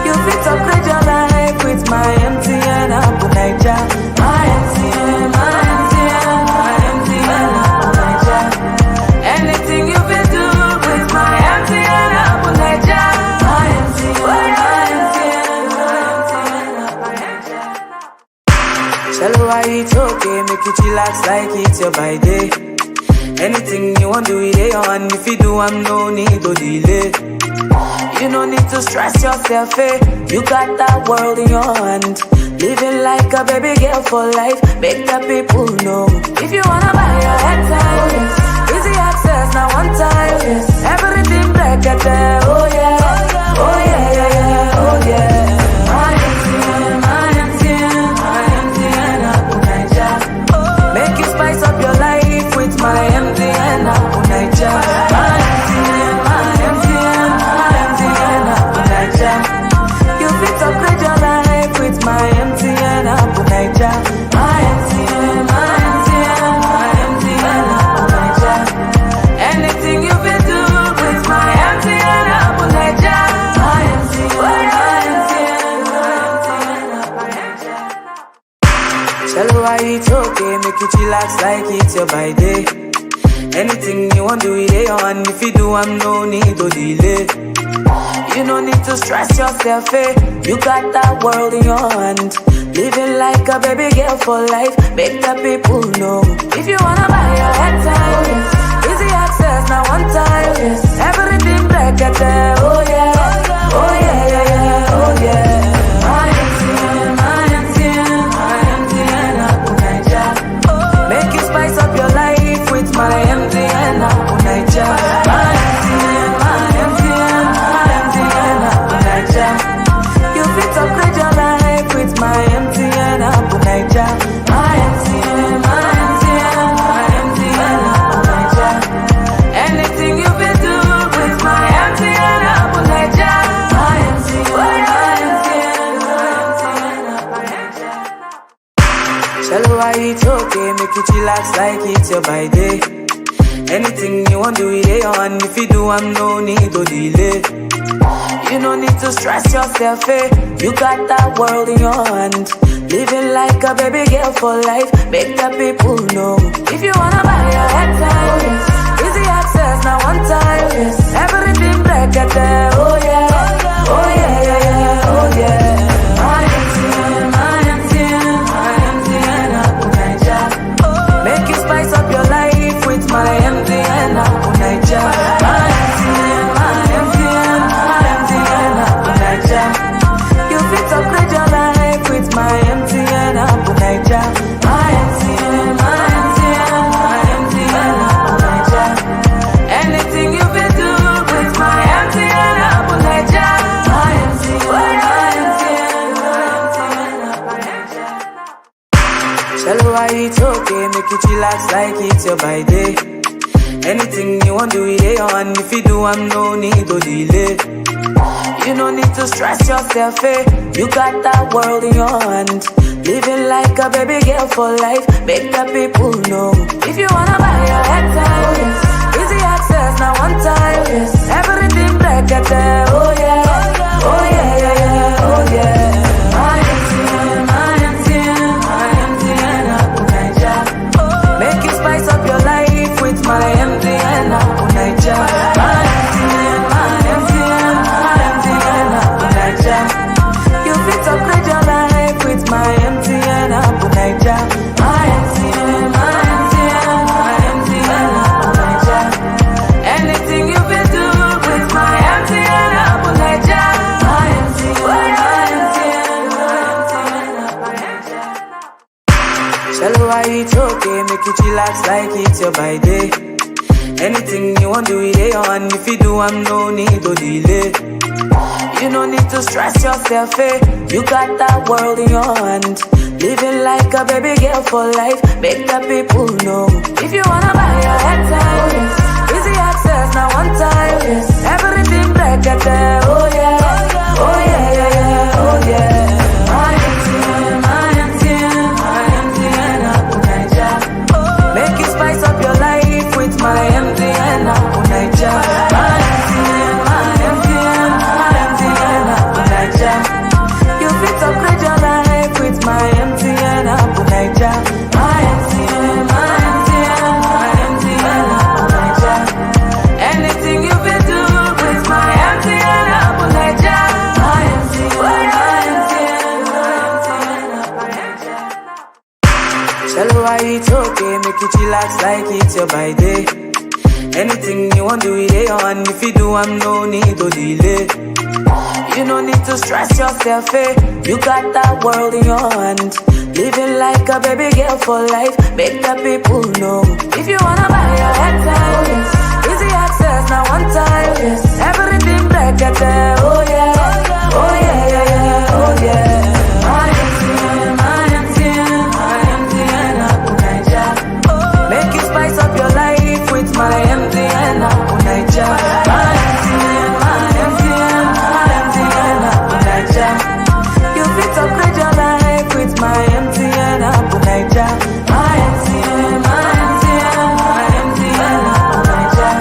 You fit upgrade your life with my MTN Naija. Anything you can do with my MTN Naija. Tell why it's okay, make it relax like it's your by day. Anything you want to do, on if you do, I'm no need to delay. You no need to stress yourself, you got that world in your hand. Living like a baby girl for life, make the people know. If you wanna buy your headset, easy access, now one time. Everything black at there, oh yeah, oh yeah, yeah, yeah, oh yeah. Make you spice up your life with my MTN Naija. You fit upgrade your life with my MTN Naija. Anything you can do with my MTN Naija. Tell why it's okay, make it relax like it's your by day. Anything you want to do, on if you do, I'm no need to delay. You no need to stress yourself, you got that world in your hand. Living like a baby girl for life, make the people know. If you wanna buy your headset, easy access, now one time. Everything black at there, oh yeah, oh yeah, yeah, yeah, oh yeah. Make you spice up your life with my MTN Naija. You fit upgrade your life with my MTN Naija. Anything you can do with my MTN Naija. Tell why it's okay, make it relax like it's your by day. Anything you want to do, on if you do, I'm no need to delay. You no need to stress yourself, you got that world in your hand. Living like a baby girl for life, make the people know. If you wanna buy your headset, easy access, now one time. Everything black at there, oh yeah, oh yeah, yeah, yeah, oh yeah. Make you spice up your life with my MTN Naija. You fit upgrade your life with my MTN Naija. okay, make you chillax like it's your by day. Anything you want do it on. If you do, I'm no need to delay. You no need to stress yourself, eh? You got that world in your hand. Living like a baby girl for life. Make the people know. If you wanna buy your head time, easy access, now one time. Everything back at there, oh yeah. Oh yeah, yeah, yeah, oh yeah. My MTN, Apple Niger. Make you spice up your life with my MTN Apple Niger. My MTN, Apple Niger. You fit upgrade your life with my MTN Apple Niger. My MTN, Apple Niger. Anything you can do with my MTN Apple Niger. My MTN, Apple Niger. Tell you why it's okay, make you chillax like it's your by day. Anything you want do it on. If you do, I'm no need to delay. You no need to stress yourself, eh? You got that world in your hand. Living like a baby girl for life. Make the people know. If you wanna buy your head time, easy access, now one time. Everything back at there, oh yeah. Oh yeah, yeah, yeah, oh yeah. My MTN, Apple Niger. Make you spice up your life with my MTN Apple Niger. My MTN, Apple Niger. You fit upgrade your life with my MTN Apple Niger. My MTN, Apple Niger. Anything you can do with my MTN Apple Niger. My MTN, Apple Niger. Tell you why it's okay, make you chillax like it's your by day. Anything you want do it on. If you do, I'm no need to delay. You no need to stress yourself, eh? You got that world in your hand. Living like a baby girl for life. Make the people know. If you wanna buy your head time, easy access, now one time. Everything back at there, oh yeah. Oh yeah, yeah, yeah, oh yeah. My MTN, Apple Niger. Make you spice up your life with my MTN Apple Niger. My MTN, Apple Niger. You fit upgrade your life with my MTN Apple Niger. My MTN, Apple Niger.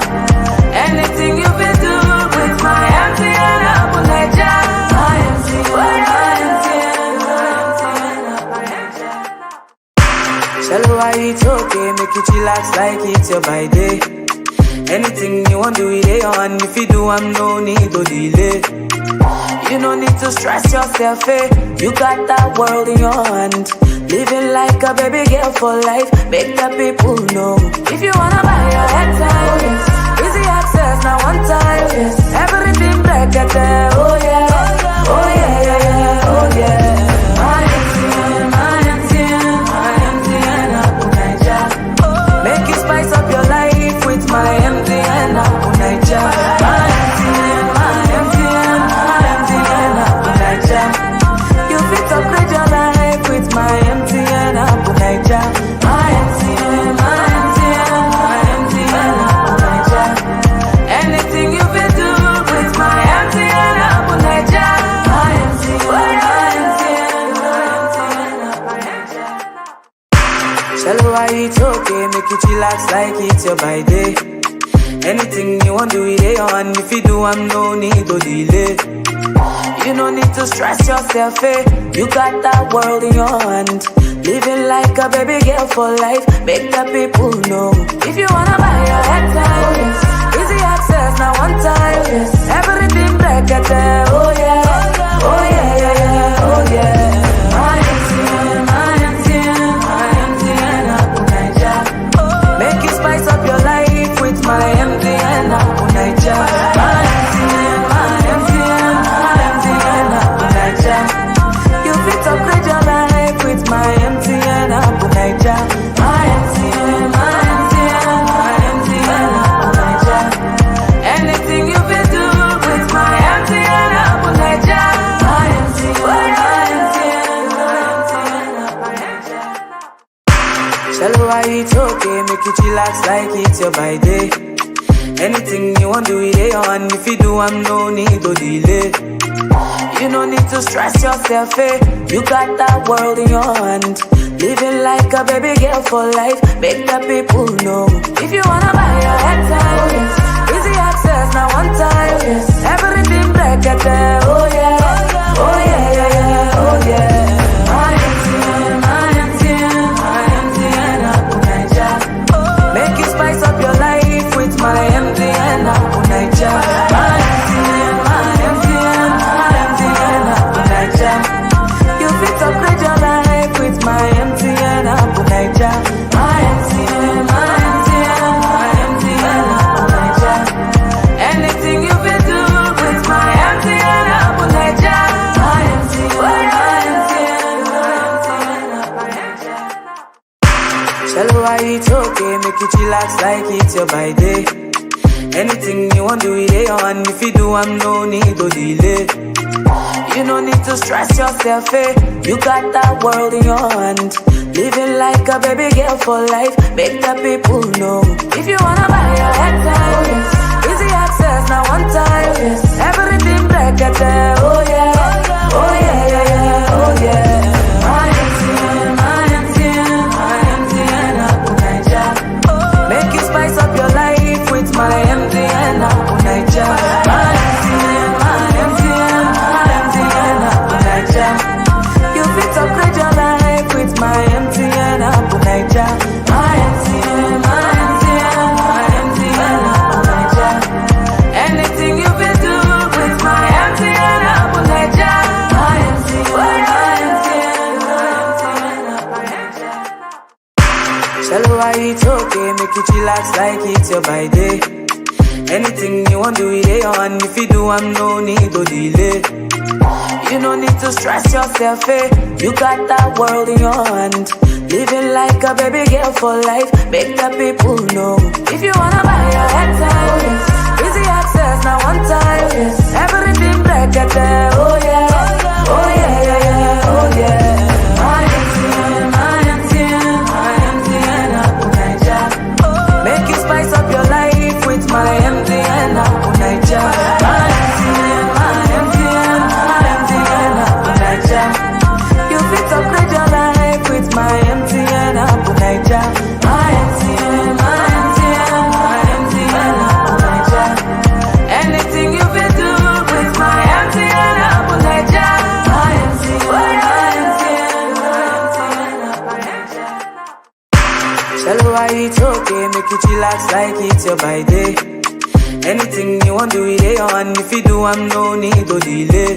Anything you can do with my MTN Apple Niger. My MTN, Apple Niger. Tell you why it's okay, make you chillax like it's your by day. Anything you want do it on. If you do, I'm no need to delay. You no need to stress yourself, eh? You got that world in your hand. Living like a baby girl for life. Make the people know. If you wanna buy your head time, easy access, now one time. Everything back at there, oh yeah. Oh yeah, yeah, yeah, oh yeah. My MTN, Apple Niger. Make you spice up your life with my MTN Apple Niger. My MTN, Apple Niger. You fit upgrade your life with my MTN Apple Niger. My MTN, Apple Niger. Anything you can do with my MTN Apple Niger. My MTN, Apple Niger. Tell you why it's okay, make you chillax like it's your by day. Anything you want do it on. If you do, I'm no need to delay. You no need to stress yourself, eh? You got that world in your hand. Living like a baby girl for life. Make the people know. If you wanna buy your head time, easy access, now one time. Everything back at there, oh yeah. Oh yeah, yeah, yeah, oh yeah. My MTN, Apple Niger. Make you spice up your life with my MTN Apple Niger. My MTN, Apple Niger. You fit upgrade your life with my MTN Apple Niger. My MTN, Apple Niger. Anything you can do with my MTN Apple Niger. My MTN. why it's okay, make you chillax like it's your birthday. Anything you want to do, it on. If you do, I'm no need to delay. You no need to stress yourself, eh? You got that world in your hand. Living like a baby girl for life. Make the people know. If you wanna buy your headset, yes. Easy access, now one time, yes. Everything black at there, oh yeah. Oh yeah, yeah, yeah, oh yeah. My MTN, Abunaja. Make you spice up your life with my MTN, Abunaja. My MTN, Abunaja. You fit upgrade your life with my MTN, Abunaja. My MTN, Abunaja. Anything you fit do with my MTN, Abunaja. My MTN, Shallow, why it's okay, make you chillax like it's your birthday. Anything you want to do, it on. If you do, I'm no need to delay. You no need to stress yourself, eh? You got that world in your hand. Living like a baby girl for life. Make the people know. If you wanna buy your headset, yes. Easy access, now one time, yes. Everything black at there, oh yeah. Oh yeah, yeah, yeah, oh yeah. My MTN, Abunaja. Make you spice up your life with my MTN, Abunaja. My MTN, Abunaja. You fit upgrade your life with my MTN, Abunaja. My MTN, Abunaja. Anything you fit do with my MTN, Abunaja. My MTN, Abunaja. Shallow, why it's okay, make you chillax like it's your birthday. Anything you want to do, it on. If you do, I'm no need to delay. You no need to stress yourself, eh? You got that world in your hand. Living like a baby girl for life. Make the people know. If you wanna buy your headset, yes. Easy access, now one time, yes. Everything black at there, oh yeah. Oh yeah, yeah, yeah, oh yeah. My MTN, Abunaja. Make you spice up your life with my MTN, Abunaja. My MTN, Abunaja. You fit upgrade your life with my MTN, Abunaja. My MTN, Abunaja. Anything you fit do with my MTN, Abunaja. My MTN, Abunaja. Shallow, why it's okay, make you chillax like it's your birthday. Anything you want to do, it on. If you do, I'm no need to delay.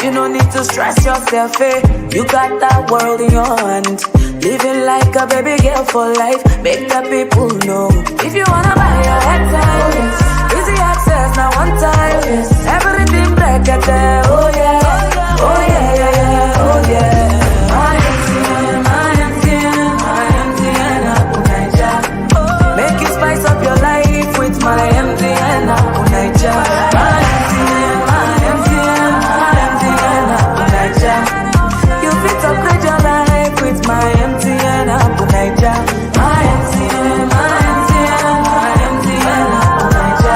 You no need to stress yourself, eh? You got that world in your hand. Living like a baby girl for life. Make the people know. If you wanna buy your headset, yes. Easy access, now one time, yes. Everything black at there, oh yeah. Oh yeah, yeah, yeah, oh yeah. My MTN, Abunaja. Make you spice up your life with my MTN, Abunaja. My MTN, Abunaja. You fit upgrade your life with my MTN, Abunaja. My MTN, Abunaja.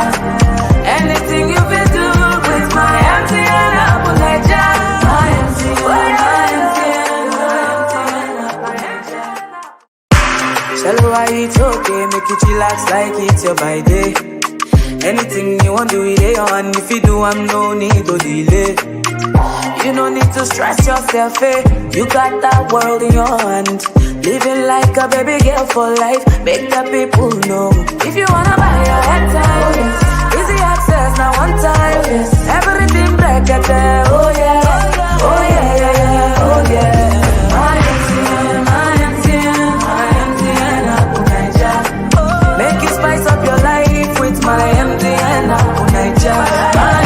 Anything you fit do with my MTN, Abunaja. My MTN, Abunaja. Shallow, why it's okay, make you chillax like it's your birthday. Anything you want to do, it on. If you do, I'm no need to delay. You no need to stress yourself, eh? You got that world in your hand. Living like a baby girl for life. Make the people know. If you wanna buy your headset, yes. Easy access, now one time, yes. Everything black at there, oh yeah. Oh yeah, yeah, yeah, oh yeah. My MTN, Abunaja. Make you spice up your life with my MTN, Abunaja. My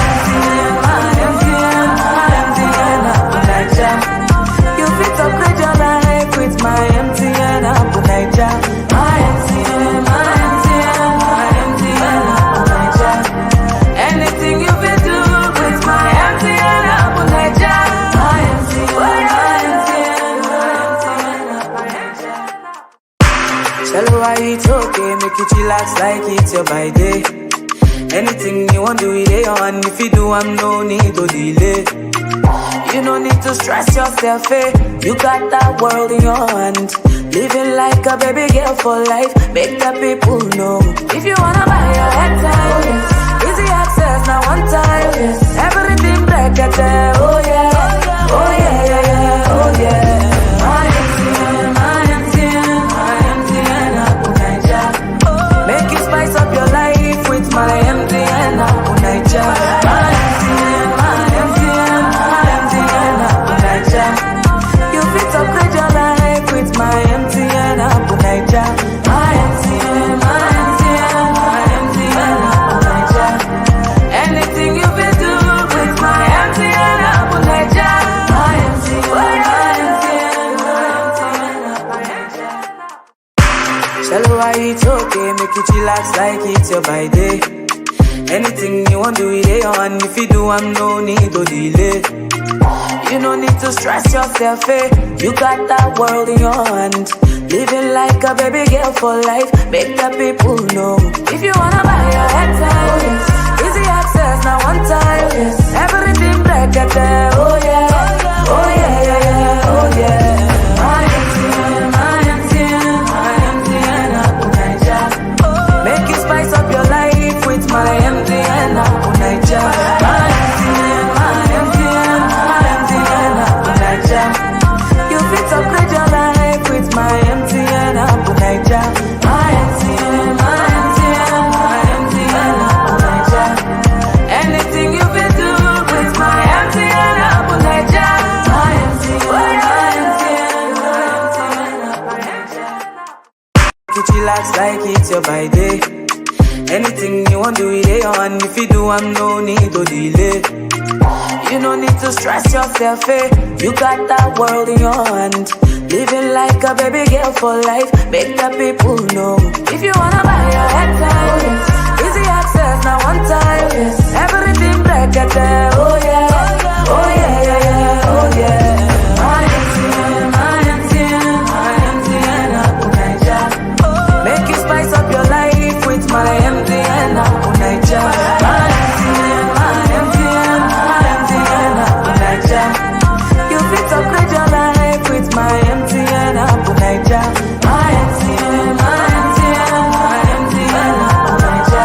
MTN, Abunaja. You fit upgrade your life with my MTN, Abunaja. My MTN, Abunaja. Anything you fit do with my MTN, Abunaja. make you chillax like it's your birthday. Anything you want do it on. If you do, I'm no need to delay. You no need to stress yourself, eh? You got that world in your hand. Living like a baby girl for life. Make the people know. If you wanna buy your headtime, easy access now one time. Everything black at there. Oh yeah, oh yeah, yeah, yeah, oh yeah. My MTN, Abu Naija. Make you spice up your life with my MTN Abu Naija. My MTN, Abu Naija. You fit upgrade your life with my MTN Abu Naija. My MTN, Abu Naija. Anything you fit do with my MTN Abu Naija. My MTN, Abu Naija. Shallow, it's okay, make you chillax like it's your birthday. Anything you want do it on. If you do, I'm no need to delay. You no need to stress yourself, eh? You got that world in your hand. Living like a baby girl for life. Make the people know. If you wanna buy your headtime, easy access now one time. Everything black at there. Oh yeah, oh yeah, yeah, yeah, oh yeah. My MTN, Abu Naija. Make you spice up your life with my MTN Abu Naija. My MTN, Abu Naija. You fit upgrade your life with my MTN Abu Naija. My MTN, Abu Naija. Anything you fit do with my MTN Abu Naija. My MTN, Abu Naija. You chillax like it's your birthday. Anything you want do it on. If you do, I'm no need to delay. You no need to stress yourself, eh? You got that world in your hand. Living like a baby girl for life. Make the people know. If you wanna buy your headtime, easy access now one time. Everything black at there. Oh yeah, oh yeah, yeah, yeah, oh yeah. My MTN, Abu Naija. Make you spice up your life with my MTN Abu Naija. My MTN, Abu Naija. You fit upgrade your life with my MTN Abu Naija. My MTN, Abu Naija.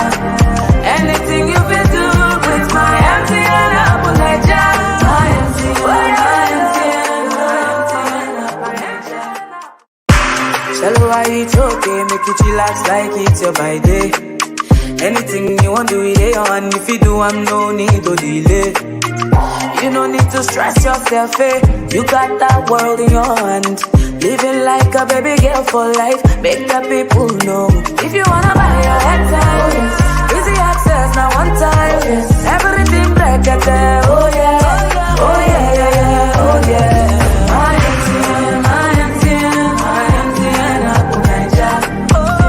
Anything you fit do with my MTN Abu Naija. My MTN, Abu Naija. Shallow, it's okay, make you chillax like it's your birthday. Anything you want do it on. If you do, I'm no need to delay. You no need to stress yourself, eh? You got that world in your hand. Living like a baby girl for life. Make the people know. If you wanna buy your headtime, easy access now one time. Everything black at there. Oh yeah, oh yeah, yeah, yeah, oh yeah. My MTN, Abu Naija.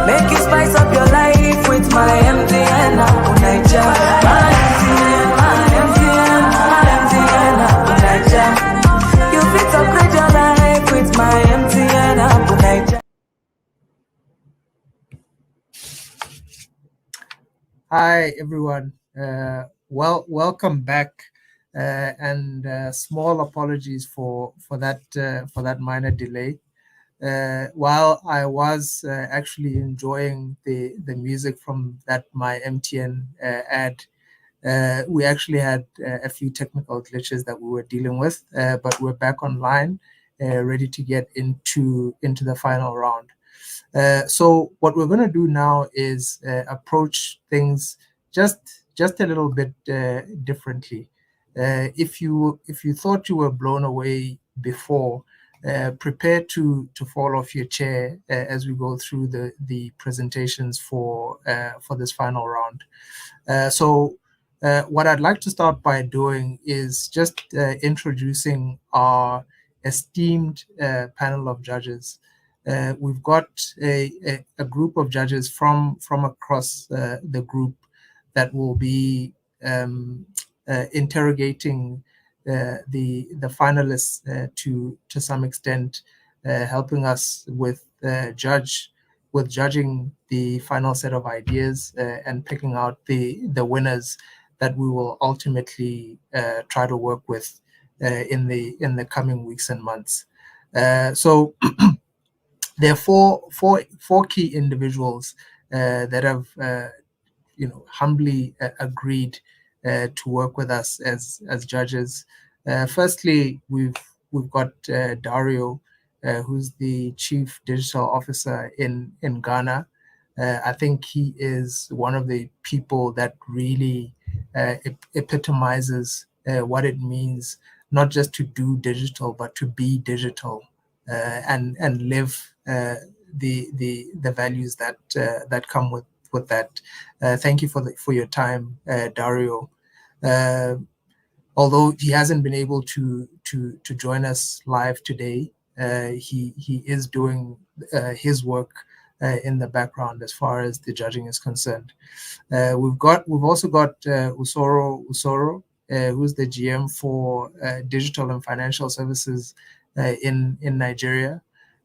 Make you spice up your life with my MTN Abu Naija. My MTN, Abu Naija. You fit upgrade your life with my MTN Abu Naija. Hi everyone. Welcome back, and small apologies for that minor delay. While I was actually enjoying the music from that my MTN ad, we actually had a few technical glitches that we were dealing with, but we're back online, ready to get into the final round. So what we're going to do now is approach things just a little bit differently. If you thought you were blown away before, prepare to fall off your chair as we go through the presentations for this final round. So what I'd like to start by doing is just introducing our esteemed panel of judges. We've got a group of judges from across the group that will be interrogating the finalists to some extent, helping us with judge judging the final set of ideas and picking out the winners that we will ultimately try to work with in the coming weeks and months. So there are four key individuals that have humbly agreed to work with us as judges. Firstly, we've got Dario, who's the Chief Digital Officer in Ghana. I think he is one of the people that really epitomizes what it means not just to do digital, but to be digital and live the values that that come with that. Thank you for your time, Dario. Although he hasn't been able to join us live today, he is doing his work in the background as far as the judging is concerned. We've also got Usoro, who's the GM for digital and financial services in Nigeria.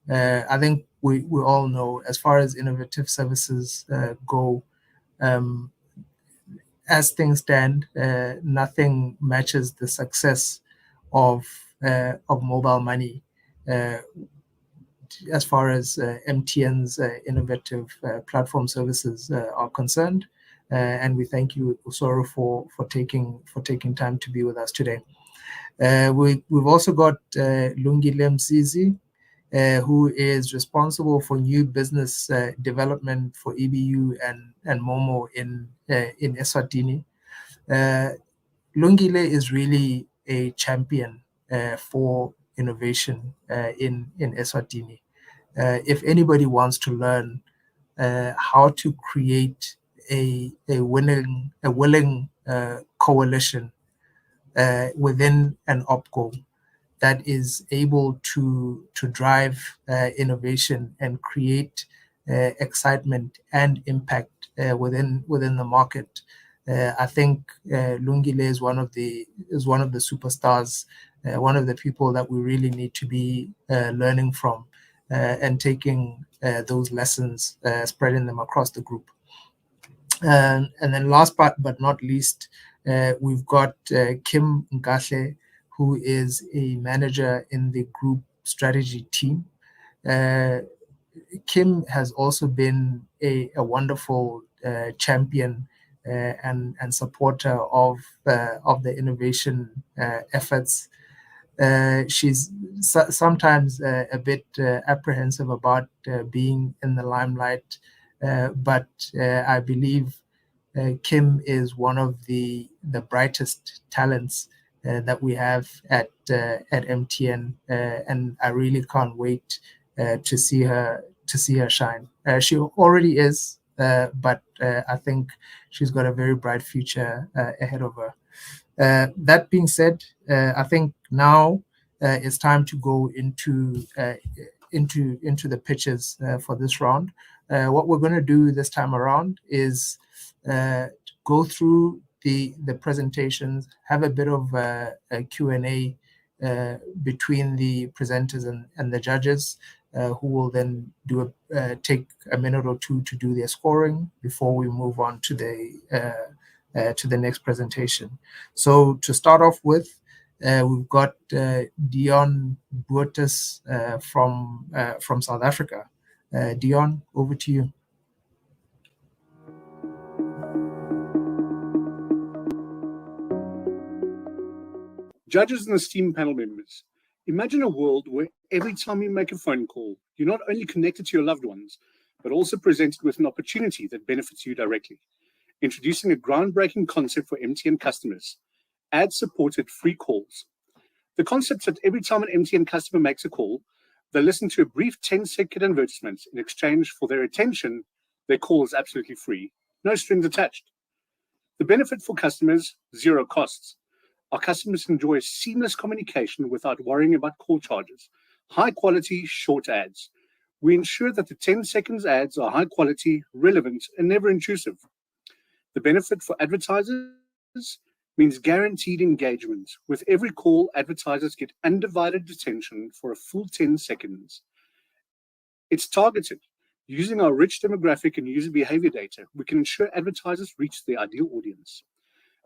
I think we all know, as far as innovative services go, as things stand, nothing matches the success of mobile money as far as MTN's innovative platform services are concerned. And we thank you, Usoro, for taking time to be with us today. We've also got Lungile Mzizi, who is responsible for new business development for EBU and Momo in Eswatini. Lungile is really a champion for innovation in Eswatini. If anybody wants to learn how to create a willing coalition within an OPCO that is able to drive innovation and create excitement and impact within the market, I think Lungile is one of the superstars, one of the people that we really need to be learning from and taking those lessons, spreading them across the group. And then last but not least, we've got Kim Nkahle, who is a manager in the group strategy team. Kim has also been a wonderful champion and supporter of the innovation efforts. She's sometimes a bit apprehensive about being in the limelight, but I believe Kim is one of the brightest talents that we have at MTN, and I really can't wait to see her shine. She already is, but I think she's got a very bright future ahead of her. That being said, I think now it's time to go into the pitches for this round. What we're going to do this time around is go through the presentations, have a bit of a Q&A between the presenters and the judges, who will then take a minute or two to do their scoring before we move on to the next presentation. So to start off with, we've got Dion Buertes from South Africa. Dion, over to you. Judges and esteemed panel members, imagine a world where every time you make a phone call, you're not only connected to your loved ones, but also presented with an opportunity that benefits you directly. Introducing a groundbreaking concept for MTN customers, ad-supported free calls. The concept that every time an MTN customer makes a call, they listen to a brief 10-second advertisement in exchange for their attention. Their call is absolutely free, no strings attached. The benefit for customers, zero costs. Our customers enjoy seamless communication without worrying about call charges. High quality, short ads. We ensure that the 10 seconds ads are high quality, relevant, and never intrusive. The benefit for advertisers means guaranteed engagement. With every call, advertisers get undivided attention for a full 10 seconds. It's targeted. Using our rich demographic and user behavior data, we can ensure advertisers reach their ideal audience.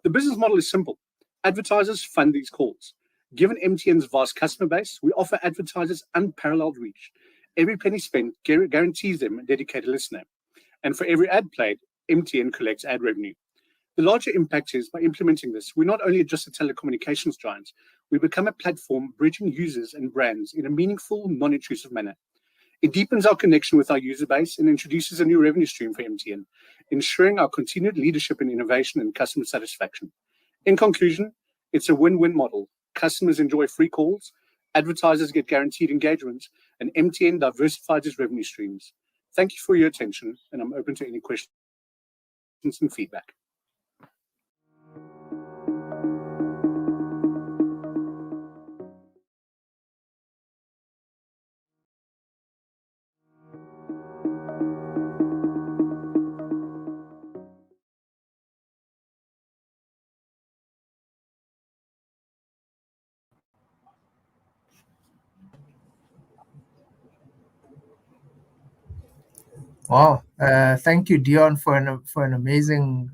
The business model is simple. Advertisers fund these calls. Given MTN's vast customer base, we offer advertisers unparalleled reach. Every penny spent guarantees them a dedicated listener. And for every ad played, MTN collects ad revenue. The larger impact is by implementing this, we're not only just a telecommunications giant, we become a platform bridging users and brands in a meaningful, non-intrusive manner. It deepens our connection with our user base and introduces a new revenue stream for MTN, ensuring our continued leadership in innovation and customer satisfaction. In conclusion, it's a win-win model. Customers enjoy free calls, advertisers get guaranteed engagement, and MTN diversifies its revenue streams. Thank you for your attention, and I'm open to any questions and feedback. Wow, thank you, Dion, for an amazing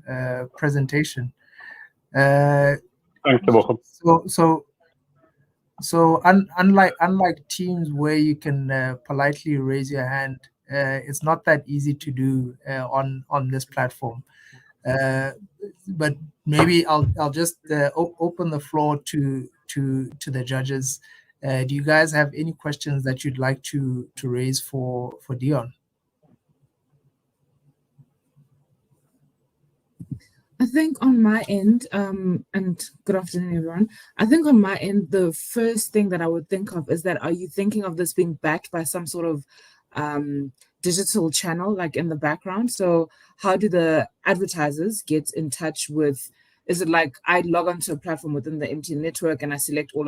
presentation. Thanks, Tebogo. So unlike Teams where you can politely raise your hand, it's not that easy to do on this platform. But maybe I'll just open the floor to the judges. Do you guys have any questions that you'd like to raise for Dion? I think on my end, and good afternoon, everyone. I think on my end, the first thing that I would think of is that, are you thinking of this being backed by some sort of digital channel, like in the background? So how do the advertisers get in touch with, is it like I log onto a platform within the MTN network and I select all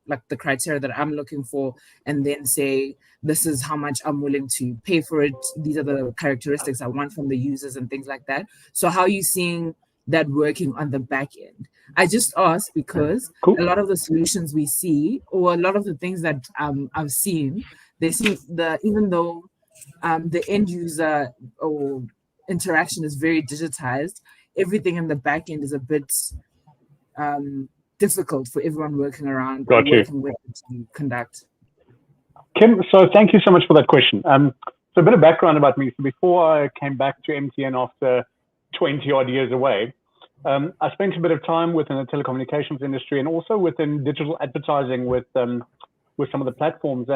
like the criteria that I'm looking for, and then say, this is how much I'm willing to pay for it. These are the characteristics I want from the users and things like that. So how are you seeing that working on the back end? I just asked because a lot of the solutions we see, or a lot of the things that I've seen, they seem even though the end user or interaction is very digitized, everything in the back end is a bit difficult for everyone working around or working with it to conduct. Kim, so thank you so much for that question. So a bit of background about me. So before I came back to MTN after 20 odd years away, I spent a bit of time within the telecommunications industry and also within digital advertising with some of the platforms.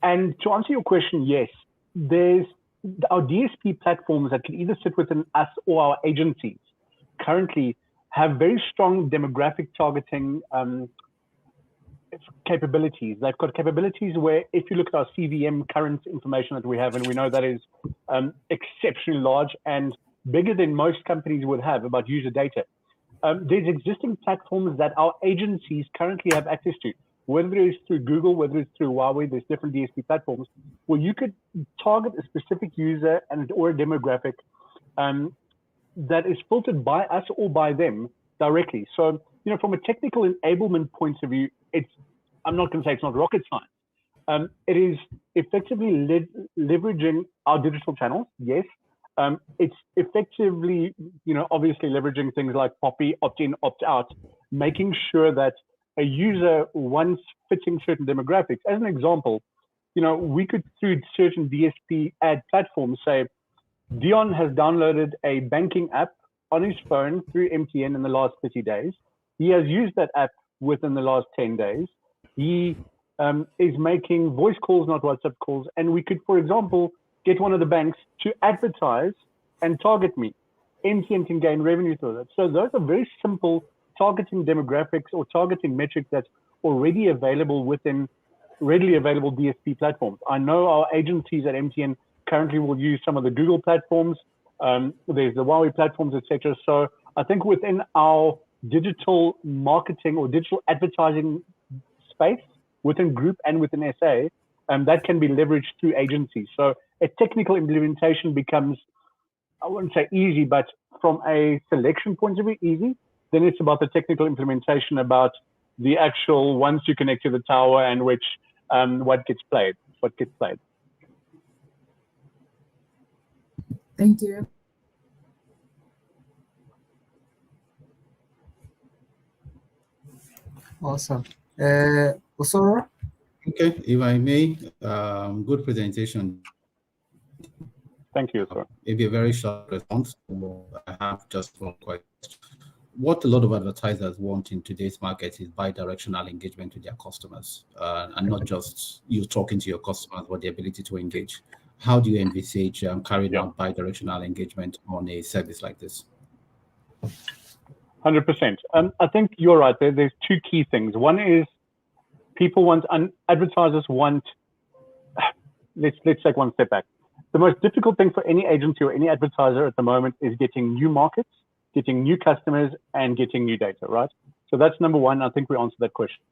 And to answer your question, yes, there's our DSP platforms that can either sit within us or our agencies currently have very strong demographic targeting capabilities. They've got capabilities where if you look at our CVM current information that we have, and we know that is exceptionally large and bigger than most companies would have about user data. There's existing platforms that our agencies currently have access to, whether it's through Google, whether it's through Huawei, there's different DSP platforms where you could target a specific user or a demographic that is filtered by us or by them directly. So, from a technical enablement point of view, I'm not going to say it's not rocket science. It is effectively leveraging our digital channels, yes. It's effectively, obviously leveraging things like POPI, opt-in, opt-out, making sure that a user, once fitting certain demographics, as an example, we could, through certain DSP ad platforms, say, Dion has downloaded a banking app on his phone through MTN in the last 30 days. He has used that app within the last 10 days. He is making voice calls, not WhatsApp calls. And we could, for example, get one of the banks to advertise and target me. MTN can gain revenue through that. So those are very simple targeting demographics or targeting metrics that's already available within readily available DSP platforms. I know our agencies at MTN currently will use some of the Google platforms. There's the Huawei platforms, etc. So I think within our digital marketing or digital advertising space, within group and within SA, that can be leveraged through agencies. So a technical implementation becomes, I wouldn't say easy, but from a selection point of view, easy. Then it's about the technical implementation, about the actual, once you connect to the tower and what gets played. Thank you. Awesome. Osoro? Okay, if I may, good presentation. Thank you, sir. Maybe a very short response. I have just one question. What a lot of advertisers want in today's market is bi-directional engagement with their customers, and not just you talking to your customers, but the ability to engage. How do you envisage carrying out bi-directional engagement on a service like this? 100%. I think you're right. There's two key things. One is people want, and advertisers want, let's take one step back. The most difficult thing for any agency or any advertiser at the moment is getting new markets, getting new customers, and getting new data, right? So that's number one. I think we answered that question.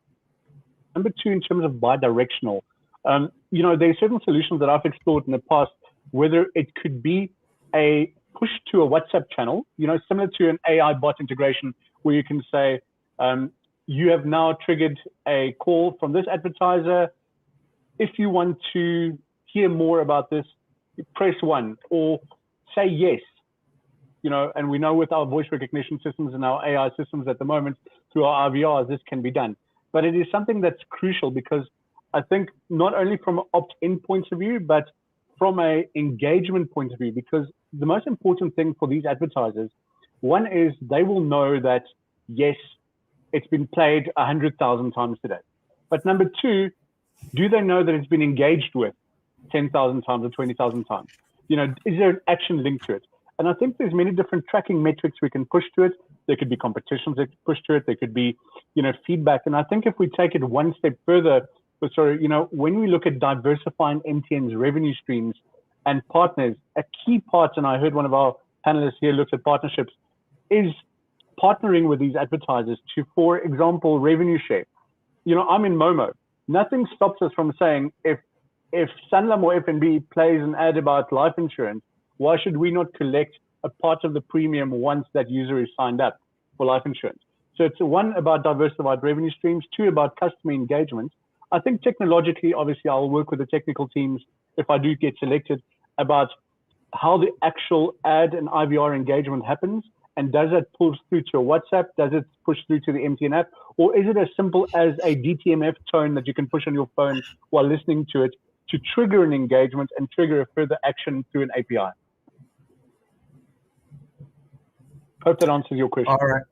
Number two, in terms of bi-directional, you know, there are certain solutions that I've explored in the past, whether it could be a push to a WhatsApp channel, you know, similar to an AI bot integration, where you can say, you have now triggered a call from this advertiser. If you want to hear more about this, press 1 or say yes. You know, and we know with our voice recognition systems and our AI systems at the moment through our IVRs, this can be done. But it is something that's crucial, because I think not only from an opt-in point of view, but from an engagement point of view, because the most important thing for these advertisers, one is they will know that, yes, it's been played 100,000 times today. But number two, do they know that it's been engaged with 10,000 times or 20,000 times? You know, is there an action linked to it? And I think there's many different tracking metrics we can push to it. There could be competitions that push to it. There could be, you know, feedback. And I think if we take it one step further, you know, when we look at diversifying MTN's revenue streams and partners, a key part, and I heard one of our panelists here looked at partnerships, is partnering with these advertisers to, for example, revenue share. You know, I'm in Momo. Nothing stops us from saying, if Sanlam or FNB plays an ad about life insurance, why should we not collect a part of the premium once that user is signed up for life insurance? So it's one, about diversified revenue streams, two, about customer engagement. I think technologically, obviously, I'll work with the technical teams if I do get selected about how the actual ad and IVR engagement happens. And does it pull through to a WhatsApp? Does it push through to the MTN app? Or is it as simple as a DTMF tone that you can push on your phone while listening to it to trigger an engagement and trigger a further action through an API? Hope that answers your question. All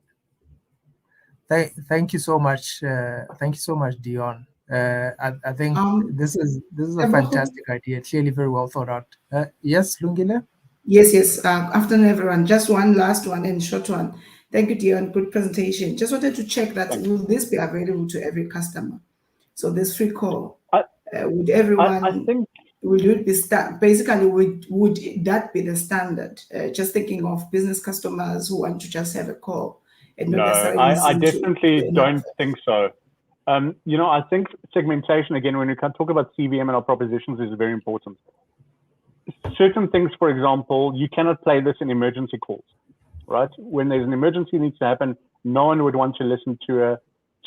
right. Thank you so much. Thank you so much, Dion. I think this is a fantastic idea. Clearly very well thought out. Yes, Lungile? Yes. Afternoon, everyone. Just one last one and short one. Thank you, Dion. Good presentation. Just wanted to check that will this be available to every customer? So this free call, would everyone? I think. Would it be basically would that be the standard? Just thinking of business customers who want to just have a call and not necessarily I definitely don't think so. You know, I think segmentation, again, when we can talk about CVM and our propositions, is very important. Certain things, for example, you cannot play this in emergency calls, right? When there's an emergency needs to happen, no one would want to listen to a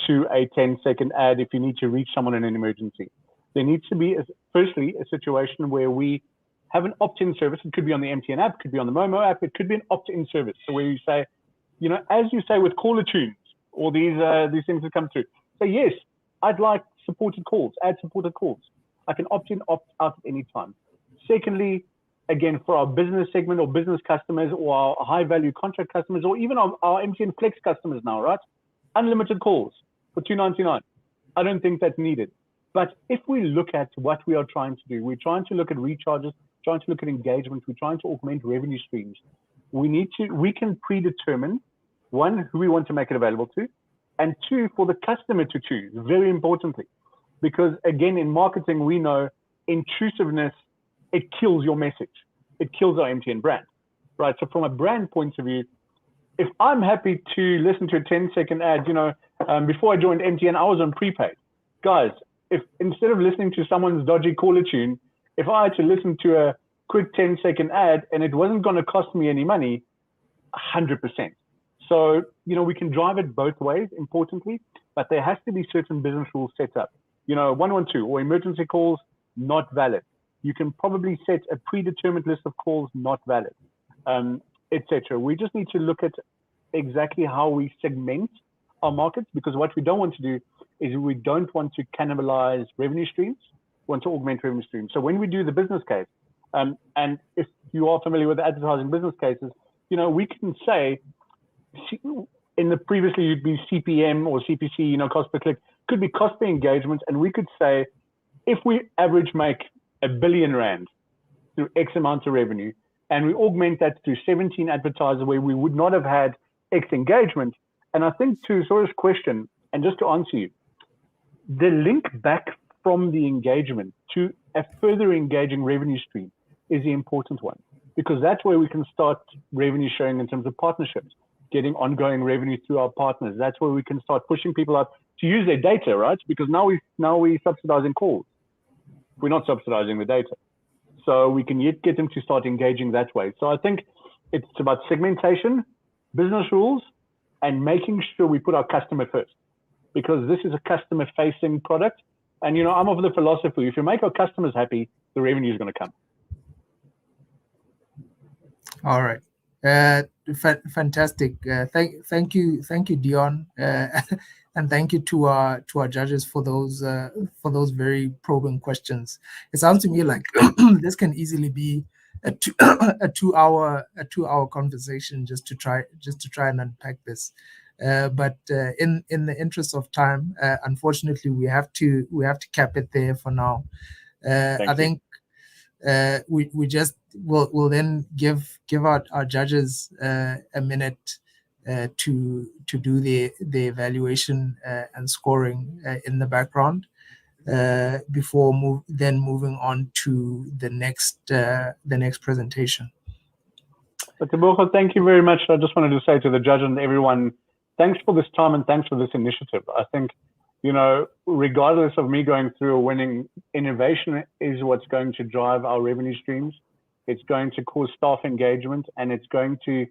10-second ad if you need to reach someone in an emergency. There needs to be, firstly, a situation where we have an opt-in service. It could be on the MTN app, could be on the Momo app, it could be an opt-in service. So where you say, you know, as you say with caller tunes, or these things that come through, say, yes, I'd like supported calls, add supported calls. I can opt in, opt out at any time. Secondly, again, for our business segment or business customers or our high-value contract customers, or even our MTN Flex customers now, right? Unlimited calls for $2.99. I don't think that's needed. But if we look at what we are trying to do, we're trying to look at recharges, trying to look at engagement, we're trying to augment revenue streams. We can predetermine, one, who we want to make it available to, and two, for the customer to choose, very importantly. Because again, in marketing, we know intrusiveness, it kills your message. It kills our MTN brand, right? So from a brand point of view, if I'm happy to listen to a 10-second ad, you know, before I joined MTN, I was on prepaid. Guys, if instead of listening to someone's dodgy caller tune, if I had to listen to a quick 10-second ad and it wasn't going to cost me any money, 100%. So, you know, we can drive it both ways, importantly, but there has to be certain business rules set up. You know, 112 or emergency calls, not valid. you can probably set a predetermined list of calls not valid, etc. We just need to look at exactly how we segment our markets, because what we don't want to do is we don't want to cannibalize revenue streams, we want to augment revenue streams. So when we do the business case, and if you are familiar with the advertising business cases, you know, we can say, in the previously you'd be CPM or CPC, you know, cost per click, could be cost per engagement, and we could say, if we average make R1 billion through X amount of revenue, and we augment that through 17 advertisers where we would not have had X engagement. And I think to Sora's question, and just to answer you, the link back from the engagement to a further engaging revenue stream is the important one, because that's where we can start revenue sharing in terms of partnerships, getting ongoing revenue through our partners. That's where we can start pushing people out to use their data, right? Because now we're subsidizing calls. We're not subsidizing the data. So we can yet get them to start engaging that way. So I think it's about segmentation, business rules, and making sure we put our customer first, because this is a customer facing product. And, you know, I'm of the philosophy, if you make our customers happy, the revenue is going to come. All right. Fantastic. Thank you, Dion, and thank you to our judges for those very probing questions. It sounds to me like this can easily be a two hour conversation just to try and unpack this. But in the interest of time, unfortunately, we have to cap it there for now. I think we just will then give our judges a minute to do the evaluation and scoring in the background before moving on to the next presentation. But Tebogo, thank you very much. I just wanted to say to the judge and everyone, thanks for this time and thanks for this initiative. I think, you know, regardless of me going through or winning, innovation is what's going to drive our revenue streams. It's going to cause staff engagement, and it's going to,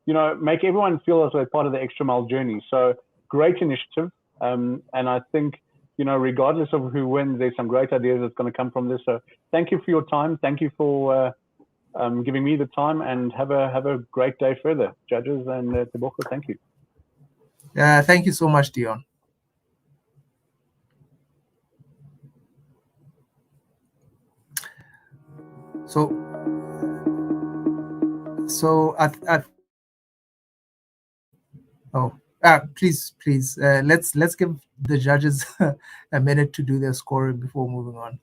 you know, make everyone feel as though they're part of the extra mile journey. So great initiative. And I think, you know, regardless of who wins, there's some great ideas that's going to come from this. So thank you for your time. Thank you for giving me the time, and have a great day further, judges, and Tebogo, thank you. Thank you so much, Dion. Please, let's give the judges a minute to do their scoring before moving on.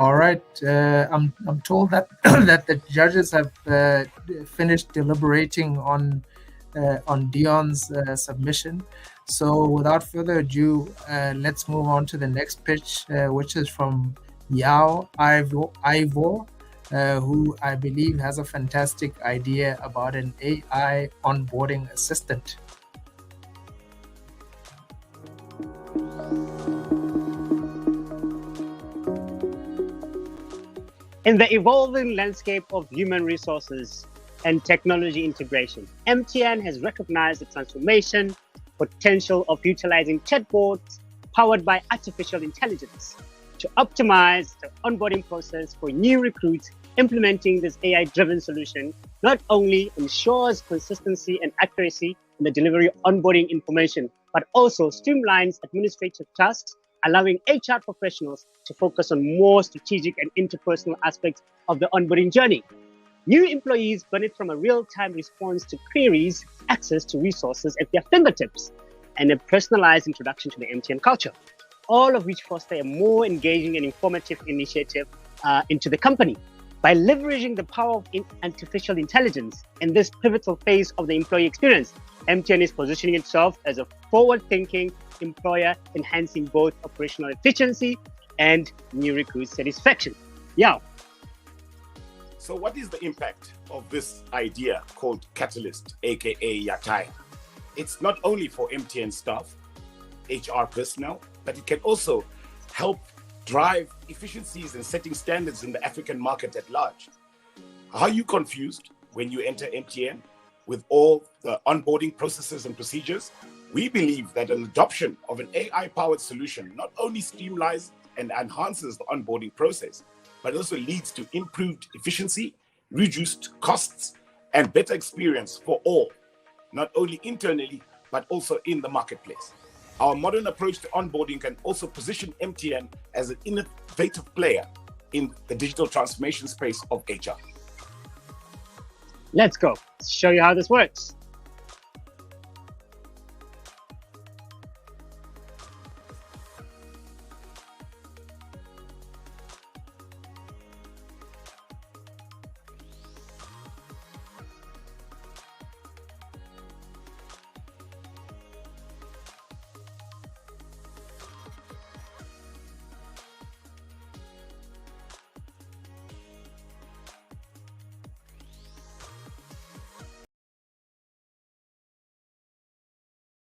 All right. I'm told that that the judges have finished deliberating on Dion's submission. So without further ado, let's move on to the next pitch, which is from Yao Ivor, who I believe has a fantastic idea about an AI onboarding assistant. In the evolving landscape of human resources and technology integration, MTN has recognized the transformation potential of utilizing chatbots powered by artificial intelligence to optimize the onboarding process for new recruits. Implementing this AI-driven solution not only ensures consistency and accuracy in the delivery of onboarding information, but also streamlines administrative tasks, allowing HR professionals to focus on more strategic and interpersonal aspects of the onboarding journey. New employees benefit from a real-time response to queries, access to resources at their fingertips, and a personalized introduction to the MTN culture, all of which foster a more engaging and informative initiative into the company. By leveraging the power of artificial intelligence in this pivotal phase of the employee experience, MTN is positioning itself as a forward-thinking employer, enhancing both operational efficiency and new recruit satisfaction. Yeah. So what is the impact of this idea called Catalyst, aka Yatai? It's not only for MTN staff, HR personnel, but it can also help drive efficiencies and setting standards in the African market at large. Are you confused when you enter MTN with all the onboarding processes and procedures? We believe that an adoption of an AI-powered solution not only streamlines and enhances the onboarding process, but also leads to improved efficiency, reduced costs, and better experience for all, not only internally, but also in the marketplace. Our modern approach to onboarding can also position MTN as an innovative player in the digital transformation space of HR. Let's go. Let's show you how this works.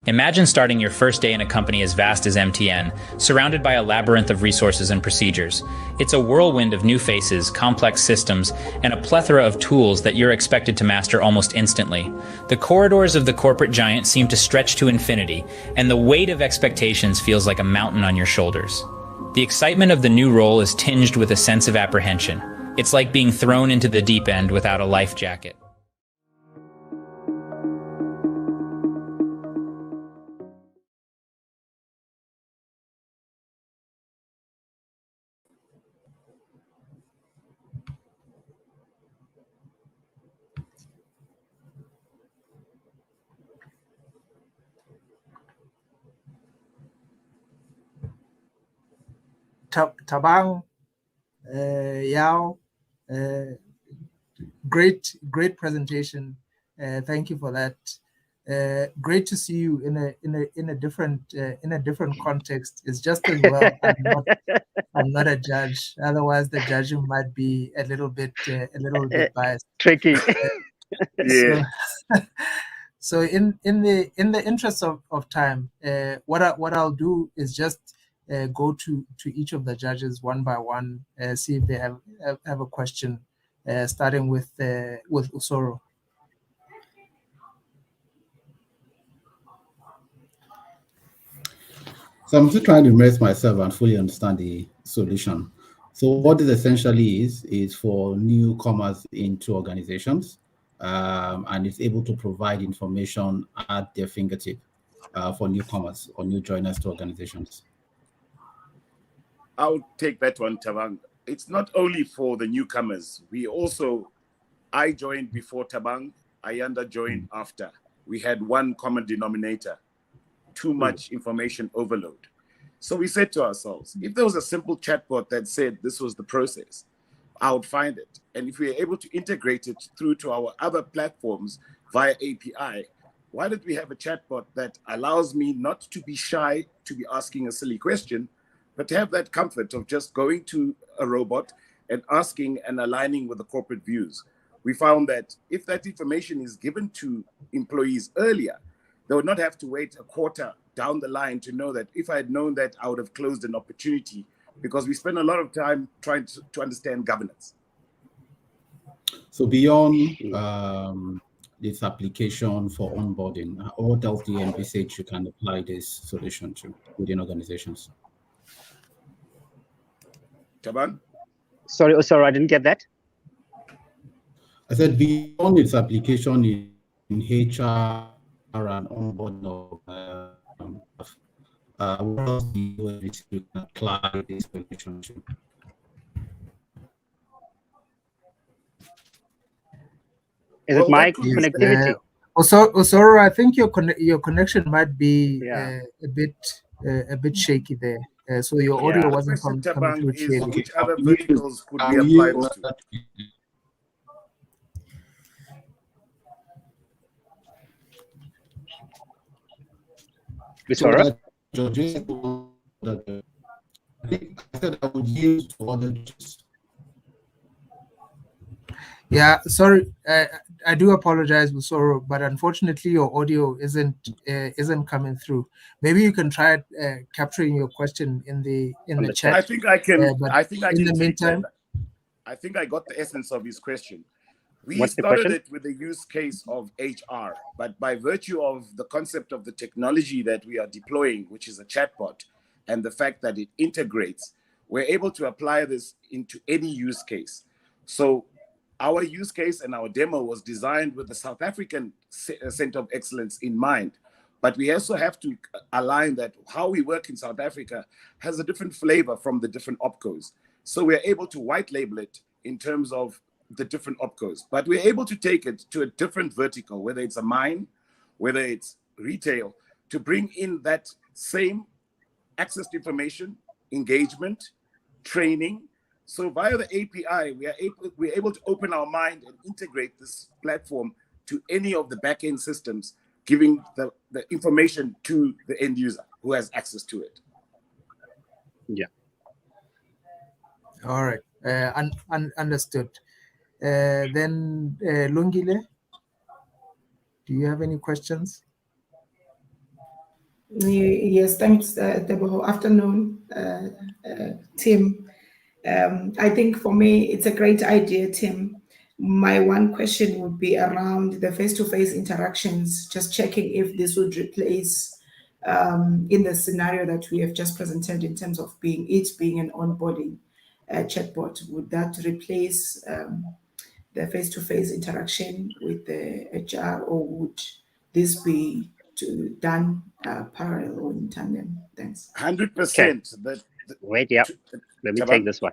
Imagine starting your first day in a company as vast as MTN, surrounded by a labyrinth of resources and procedures. It's a whirlwind of new faces, complex systems, and a plethora of tools that you're expected to master almost instantly. The corridors of the corporate giant seem to stretch to infinity, and the weight of expectations feels like a mountain on your shoulders. The excitement of the new role is tinged with a sense of apprehension. It's like being thrown into the deep end without a life jacket. Tabang, Yao, great presentation. Thank you for that. Great to see you in a different context. It's just as well I'm not a judge. Otherwise, the judging might be a little bit biased. Tricky. So, so in the interest of time, what I'll do is just go to each of the judges one by one, see if they have a question, starting with Usoro. So I'm still trying to immerse myself and fully understand the solution. So what this essentially is for newcomers into organizations, and it's able to provide information at their fingertip for newcomers or new joiners to organizations. I'll take that one, Tabang. It's not only for the newcomers. I joined before Tabang, Ayanda joined after. We had one common denominator, too much information overload. So we said to ourselves, if there was a simple chatbot that said this was the process, I would find it. And if we are able to integrate it through to our other platforms via API, why don't we have a chatbot that allows me not to be shy to be asking a silly question, but to have that comfort of just going to a robot and asking and aligning with the corporate views? We found that if that information is given to employees earlier, they would not have to wait a quarter down the line to know that if I had known that, I would have closed an opportunity, because we spend a lot of time trying to understand governance. So beyond this application for onboarding, what else do you envisage you can apply this solution to within organizations? Taban? Sorry, I didn't get that. I said beyond its application in HR and onboarding, what else do you envisage you can apply this solution to? Is it my connectivity? Osoro, I think your connection might be a bit shaky there. So your audio wasn't coming through clearly. Which other verticals could we apply this to? I said I would use other. Yeah, sorry, I do apologize, Usoro, but unfortunately your audio isn't coming through. Maybe you can try capturing your question in the chat. I think I can. But I think I in can. the meantime, I think I got the essence of his question. We What's the started question? it with the use case of HR, but by virtue of the concept of the technology that we are deploying, which is a chatbot, and the fact that it integrates, we're able to apply this into any use case. So our use case and our demo was designed with the South African Center of Excellence in mind. But we also have to align that how we work in South Africa has a different flavor from the different opcos. So we're able to white label it in terms of the different opcos, but we're able to take it to a different vertical, whether it's a mine, whether it's retail, to bring in that same access to information, engagement, training. So via the API, we're able to open our mind and integrate this platform to any of the back-end systems, giving the information to the end user who has access to it. Yeah. all right, understood. Then Lungile, do you have any questions? Yes, thanks, Debo. Afternoon, Tim. I think for me, it's a great idea, Tim. My one question would be around the face-to-face interactions, just checking if this would replace, in the scenario that we have just presented in terms of being an onboarding chatbot, would that replace the face-to-face interaction with the HR, or would this be done parallel or in tandem? Thanks. 100%. Wait, yeah. Let me take this one.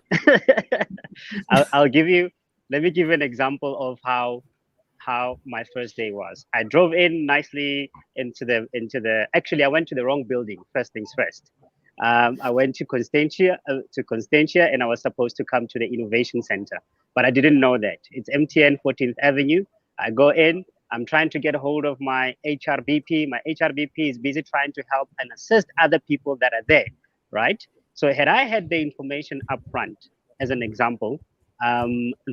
Let me give you an example of how my first day was. I drove in nicely actually I went to the wrong building, first things first. I went to Constantia, and I was supposed to come to the Innovation Center, but I didn't know that. It's MTN 14th Avenue. I go in, I'm trying to get a hold of my HRBP. My HRBP is busy trying to help and assist other people that are there, right? So had I had the information up front, as an example,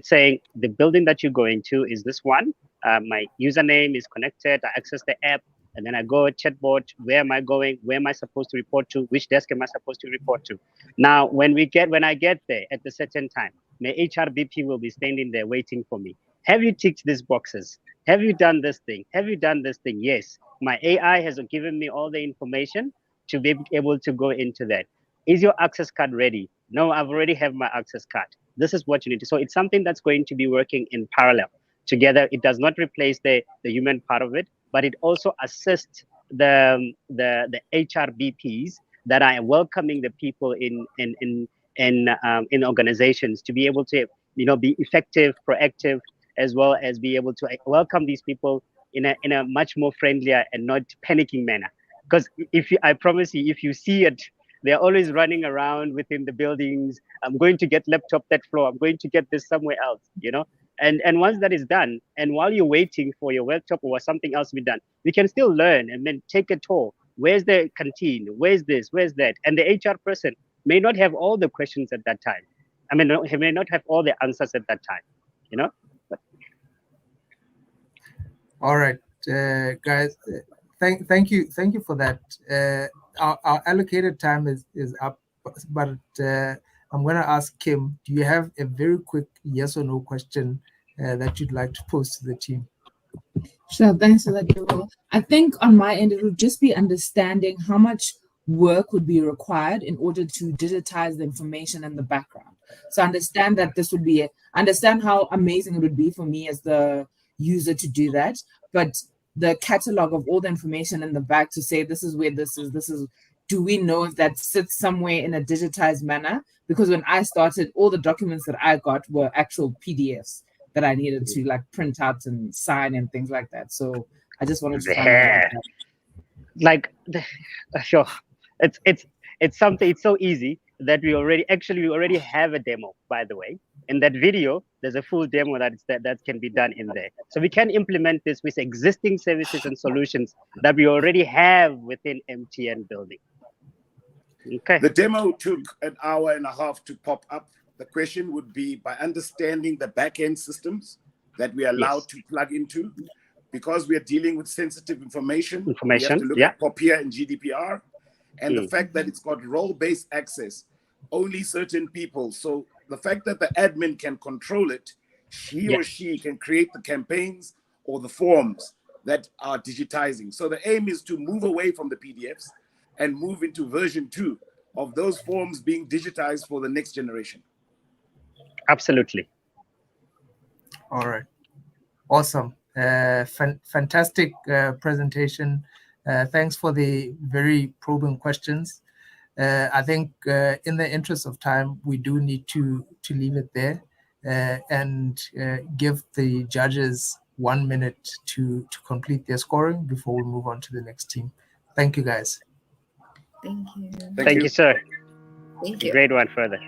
saying the building that you're going to is this one, my username is connected, I access the app, and then I go chatbot, where am I going? Where am I supposed to report to? Which desk am I supposed to report to? Now, when I get there at a certain time, my HRBP will be standing there waiting for me. Have you ticked these boxes? Have you done this thing? Have you done this thing? Yes. My AI has given me all the information to be able to go into that. Is your access card ready? No, I've already have my access card. This is what you need to. So it's something that's going to be working in parallel together. It does not replace the human part of it, but it also assists the HRBPs that are welcoming the people in organizations to be able to be effective, proactive, as well as be able to welcome these people in a much more friendlier and not panicking manner. Because I promise you, if you see it, they're always running around within the buildings. I'm going to get laptop that floor. I'm going to get this somewhere else, And once that is done, and while you're waiting for your laptop or something else to be done, we can still learn and then take a tour. Where's the canteen? Where's this? Where's that? And the HR person may not have all the questions at that time. I mean, he may not have all the answers at that time, But... All right, guys. Thank you for that. Our allocated time is up, but I'm going to ask Kim, do you have a very quick yes or no question that you'd like to pose to the team? Sure, thanks for that, Gabriel. I think on my end, it would just be understanding how much work would be required in order to digitize the information in the background. So understand that understand how amazing it would be for me as the user to do that, but the catalog of all the information in the back to say, this is where this is, do we know if that sits somewhere in a digitized manner? Because when I started, all the documents that I got were actual PDFs that I needed to print out and sign and things like that. So I just wanted to find out. Sure. It's something, it's so easy that we already have a demo, by the way. In that video, there's a full demo that can be done in there. So we can implement this with existing services and solutions that we already have within MTN building. Okay. The demo took an hour and a half to pop up. The question would be, by understanding the back-end systems that we are allowed to plug into, because we are dealing with sensitive information, we have to look at POPIA and GDPR, and the fact that it's got role-based access, only certain people. So the fact that the admin can control it, he or she can create the campaigns or the forms that are digitizing. So the aim is to move away from the PDFs and move into version 2 of those forms being digitized for the next generation. Absolutely. All right. Awesome. Fantastic presentation. Thanks for the very probing questions. I think in the interest of time, we do need to leave it there and give the judges 1 minute to complete their scoring before we move on to the next team. Thank you, guys. Thank you. Thank you, sir. Thank you. Great one further.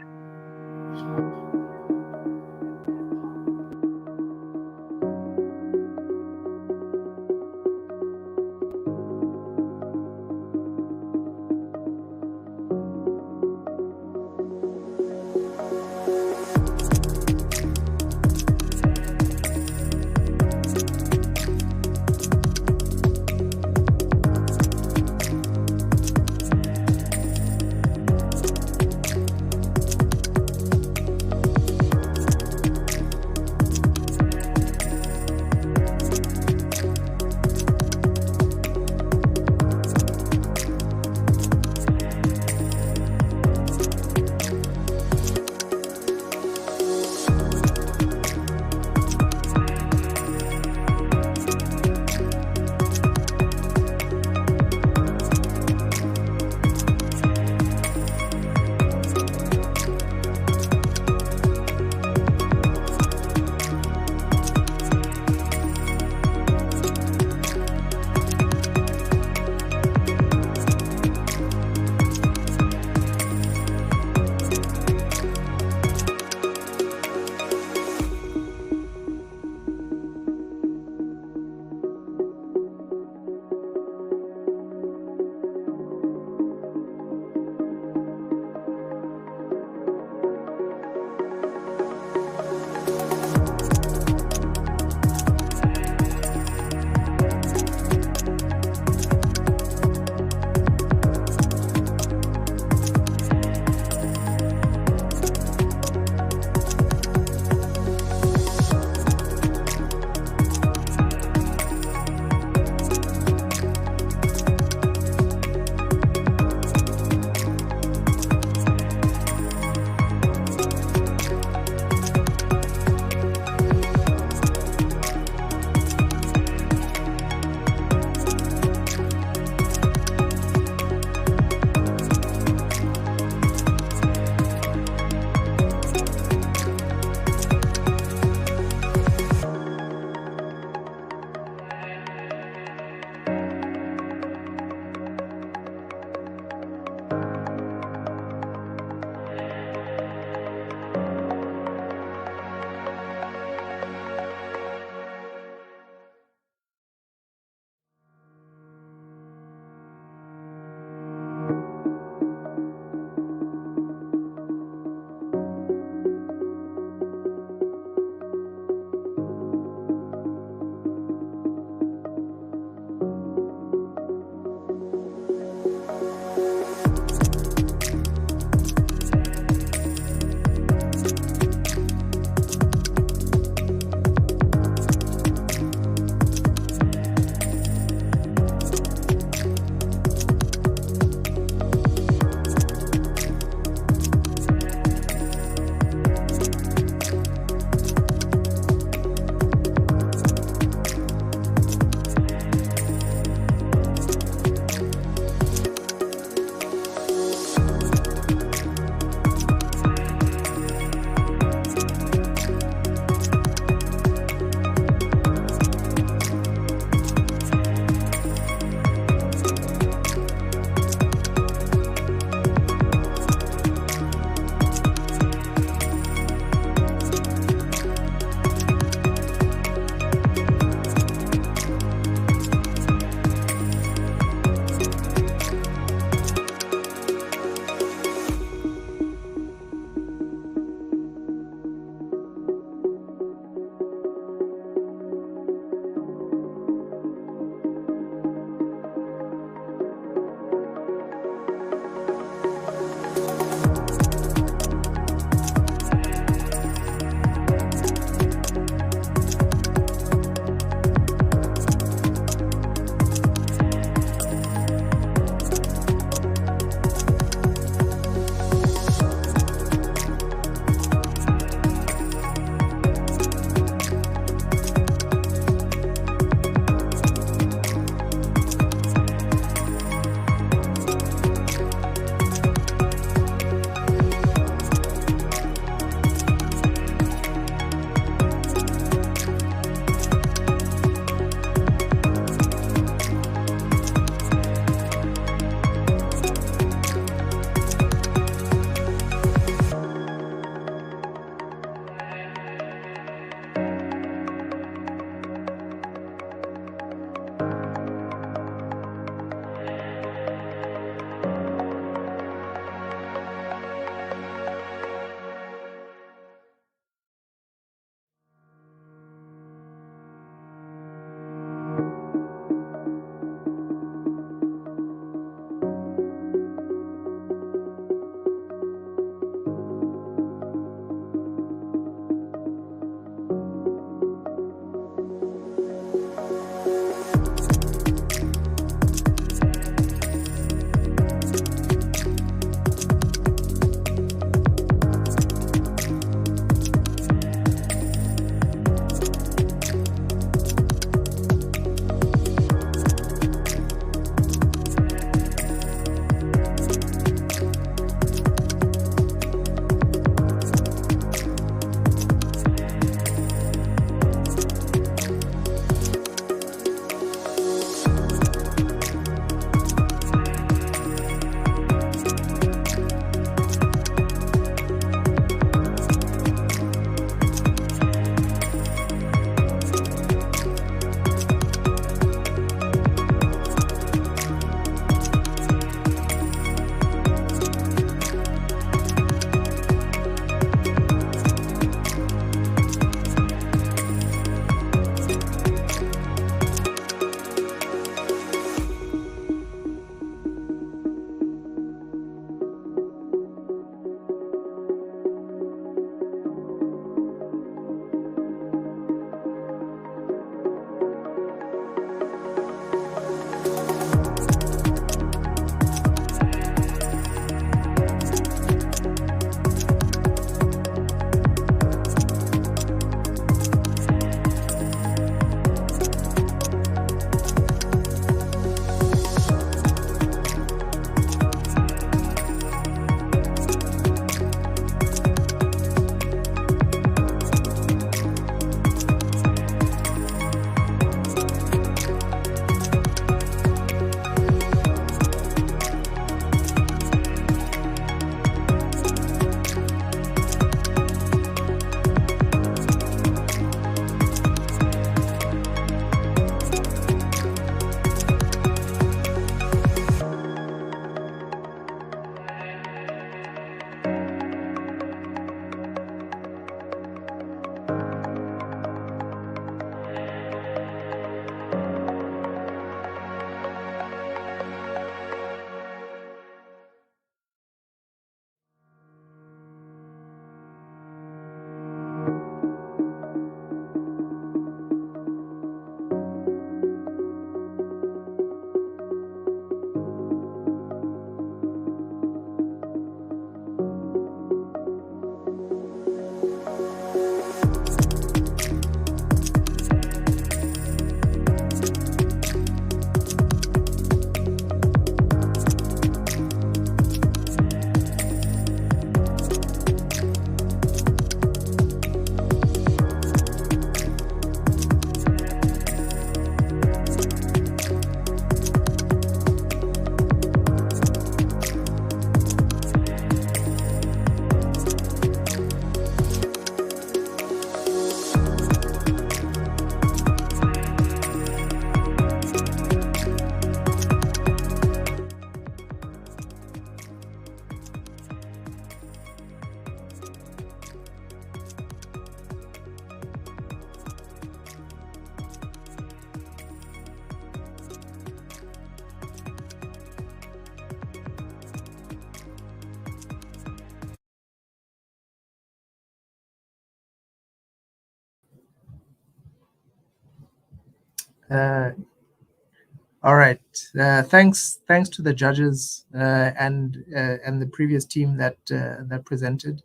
All right. Thanks to the judges and the previous team that presented.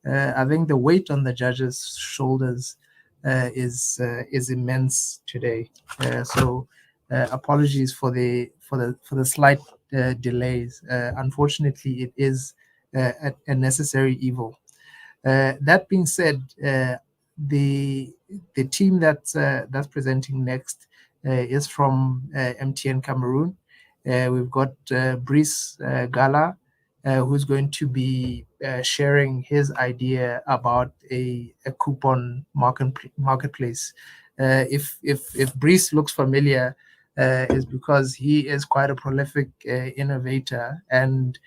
I think the weight on the judges' shoulders is immense today. So apologies for the slight delays. Unfortunately, it is a necessary evil. That being said, the team that's presenting next is from MTN Cameroon. We've got Brice Gala, who's going to be sharing his idea about a coupon marketplace. If Brice looks familiar, is because he is quite a prolific innovator and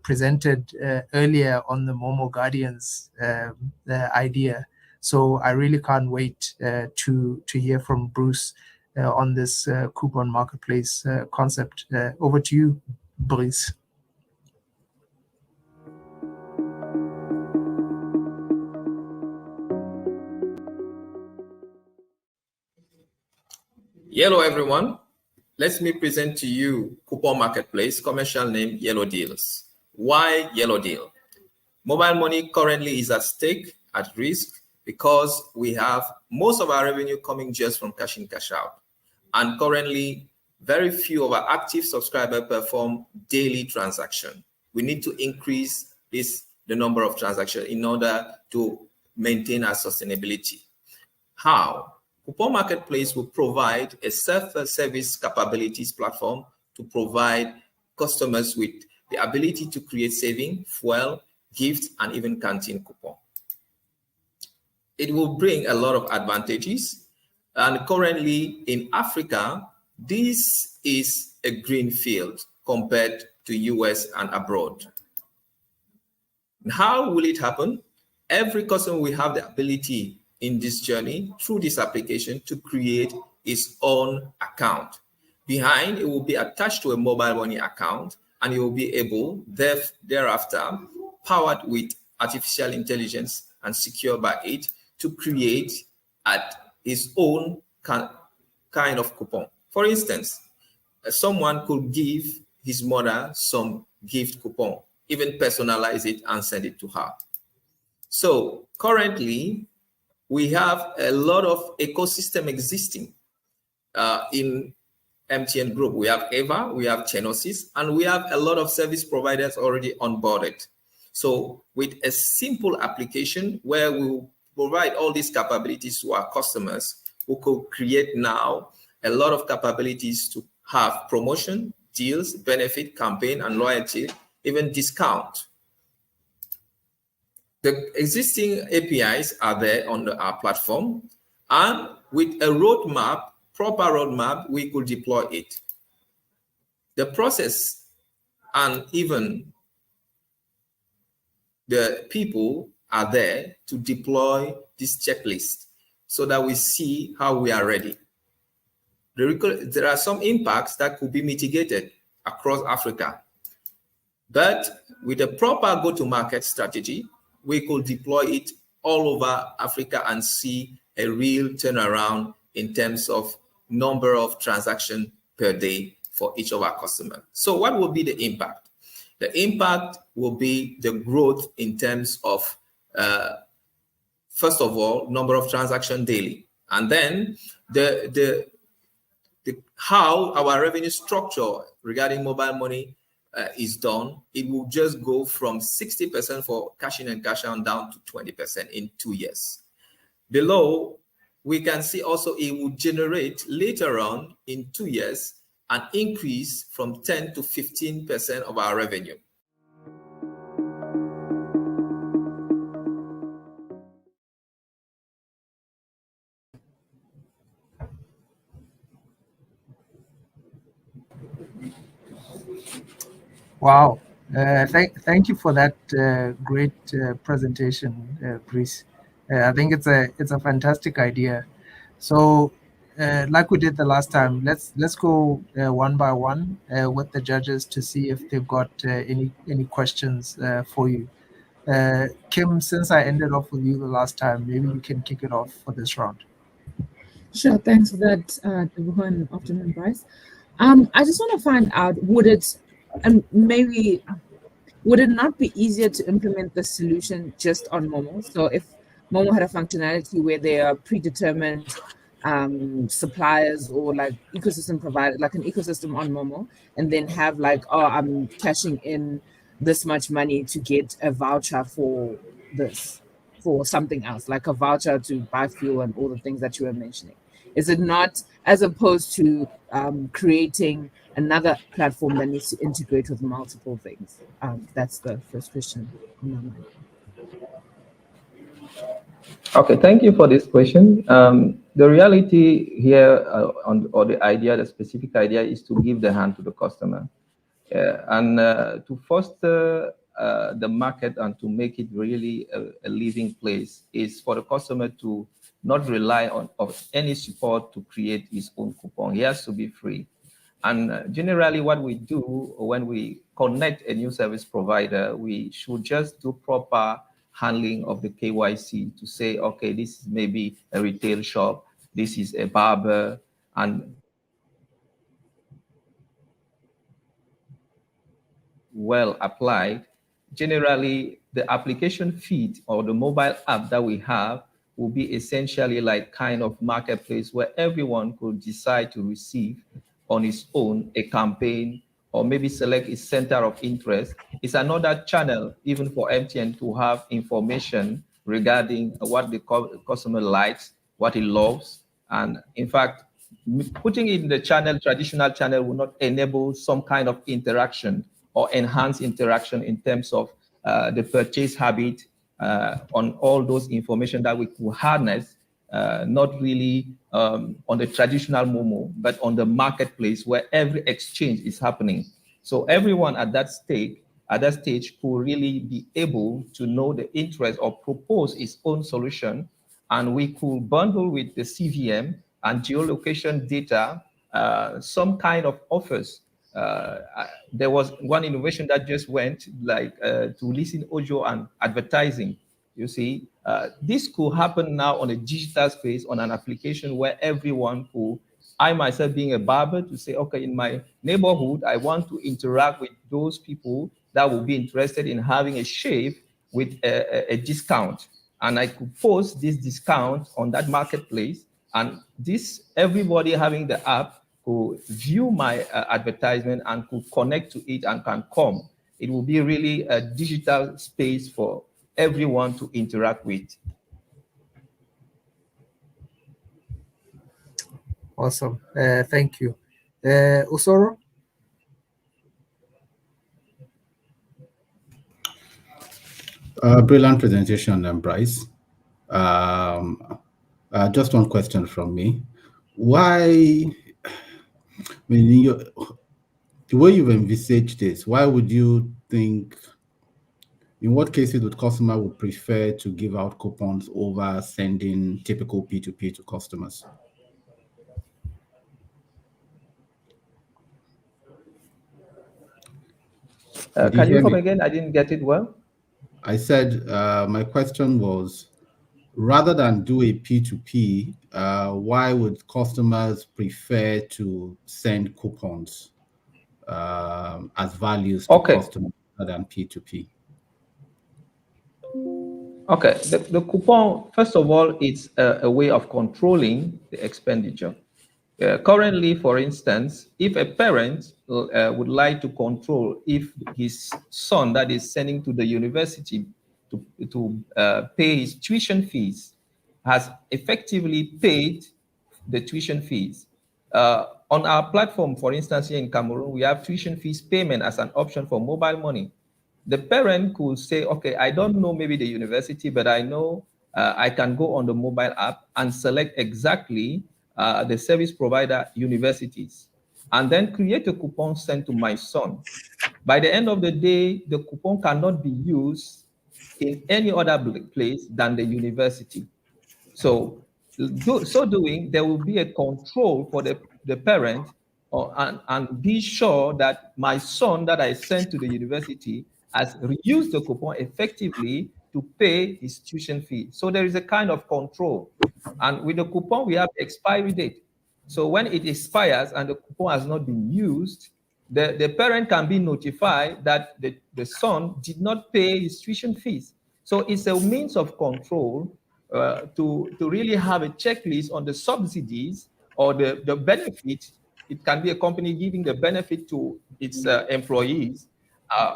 presented earlier on the Momo Guardians idea. So I really can't wait to hear from Bruce on this coupon marketplace concept. Over to you, Brice. Hello everyone. Let me present to you coupon marketplace, commercial name Yellow Deals. Why Yellow Deal? Mobile money currently is at stake, at risk, because we have most of our revenue coming just from cash in, cash out. And currently, very few of our active subscribers perform daily transaction. We need to increase the number of transactions in order to maintain our sustainability. How? Coupon Marketplace will provide a self-service capabilities platform to provide customers with the ability to create saving, fuel, gifts, and even canteen coupon. It will bring a lot of advantages. And currently in Africa, this is a green field compared to US and abroad. How will it happen? Every customer will have the ability in this journey through this application to create its own account. Behind, it will be attached to a mobile money account, and you will be able thereafter, powered with artificial intelligence and secured by it, to create at his own kind of coupon. For instance, someone could give his mother some gift coupon, even personalize it and send it to her. So currently, we have a lot of ecosystem existing in MTN Group. We have Eva, we have Genosis, and we have a lot of service providers already onboarded. So with a simple application where we will provide all these capabilities to our customers, we could create now a lot of capabilities to have promotion, deals, benefit, campaign, and loyalty, even discount. The existing APIs are there on our platform, and with a roadmap, proper roadmap, we could deploy it. The process and even the people are there to deploy this checklist so that we see how we are ready. There are some impacts that could be mitigated across Africa, but with a proper go-to-market strategy, we could deploy it all over Africa and see a real turnaround in terms of number of transactions per day for each of our customers. So what will be the impact? The impact will be the growth in terms of, first of all, number of transactions daily, and then how our revenue structure regarding mobile money is done. It will just go from 60% for cash in and cash out down to 20% in 2 years. Below, we can see also it will generate later on in 2 years an increase from 10 to 15% of our revenue. Wow. Thank you for that great presentation, Brice. I think it's a fantastic idea. So, like we did the last time, let's go one by one with the judges to see if they've got any questions for you. Kim, since I ended off with you the last time, maybe you can kick it off for this round. Sure, thanks for that, Deborah, and afternoon, Bryce. I just want to find out, would it, and maybe, would it not be easier to implement the solution just on Momo? So if Momo had a functionality where there are predetermined suppliers or like ecosystem provided, like an ecosystem on Momo, and then have like, oh, I'm cashing in this much money to get a voucher for this, for something else, like a voucher to buy fuel and all the things that you were mentioning. Is it not, as opposed to creating another platform that needs to integrate with multiple things? That's the first question on my mind. Okay, thank you for this question. The reality here or the idea, the specific idea is to give the hand to the customer and to foster the market and to make it really a living place is for the customer to not rely on any support to create his own coupon. He has to be free. And generally what we do when we connect a new service provider, we should just do proper handling of the KYC to say, okay, this is maybe a retail shop, this is a barber, and well applied, generally the application feed or the mobile app that we have will be essentially like kind of marketplace where everyone could decide to receive on his own a campaign or maybe select its center of interest. It's another channel even for MTN to have information regarding what the customer likes, what he loves. And in fact, putting it in the channel, traditional channel, will not enable some kind of interaction or enhance interaction in terms of the purchase habit on all those information that we could harness, not really on the traditional Momo, but on the marketplace where every exchange is happening. So everyone at that stage could really be able to know the interest or propose its own solution. And we could bundle with the CVM and geolocation data some kind of offers. There was one innovation that just went like to listen audio and advertising. You see, this could happen now on a digital space on an application where everyone could, I myself being a barber, to say, okay, in my neighborhood, I want to interact with those people that will be interested in having a shave with a discount. And I could post this discount on that marketplace, and this everybody having the app could view my advertisement and could connect to it and can come. It will be really a digital space for everyone to interact with. Awesome. Thank you. Usoro? Brilliant presentation, Bryce. Just one question from me. Why, the way you've envisaged this, why would you think, in what cases would customer would prefer to give out coupons over sending typical P2P to customers? Can you come again? I didn't get it well. I said, my question was, rather than do a P2P, why would customers prefer to send coupons as values to customers rather than P2P? Okay, the coupon, first of all, it's a way of controlling the expenditure. Currently, for instance, if a parent would like to control if his son that is sending to the university to pay his tuition fees has effectively paid the tuition fees. On our platform, for instance, here in Cameroon, we have tuition fees payment as an option for mobile money. The parent could say, okay, I don't know maybe the university, but I know I can go on the mobile app and select exactly the service provider universities, and then create a coupon sent to my son. By the end of the day, the coupon cannot be used in any other place than the university. So doing, there will be a control for the parent and be sure that my son that I sent to the university has reused the coupon effectively to to pay his tuition fee. So there is a kind of control. And with the coupon, we have expiry date. So when it expires and the coupon has not been used, the parent can be notified that the son did not pay his tuition fees. So it's a means of control to really have a checklist on the subsidies or the benefit. It can be a company giving the benefit to its employees,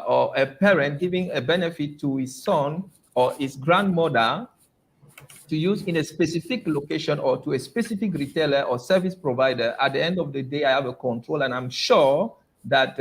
or a parent giving a benefit to his son or his grandmother to use in a specific location or to a specific retailer or service provider. At the end of the day, I have a control, and I'm sure that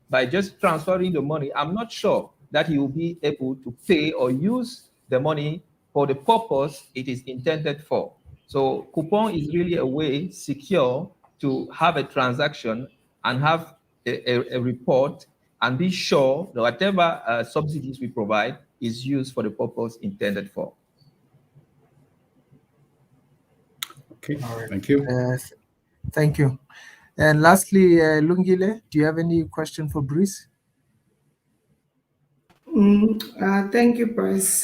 by just transferring the money, I'm not sure that he will be able to pay or use the money for the purpose it is intended for. So coupon is really a way secure to have a transaction and have a report and be sure that whatever subsidies we provide is used for the purpose intended for. Okay, right. thank you. Thank you. And lastly, Lungile, do you have any question for Brice? Thank you, Bryce.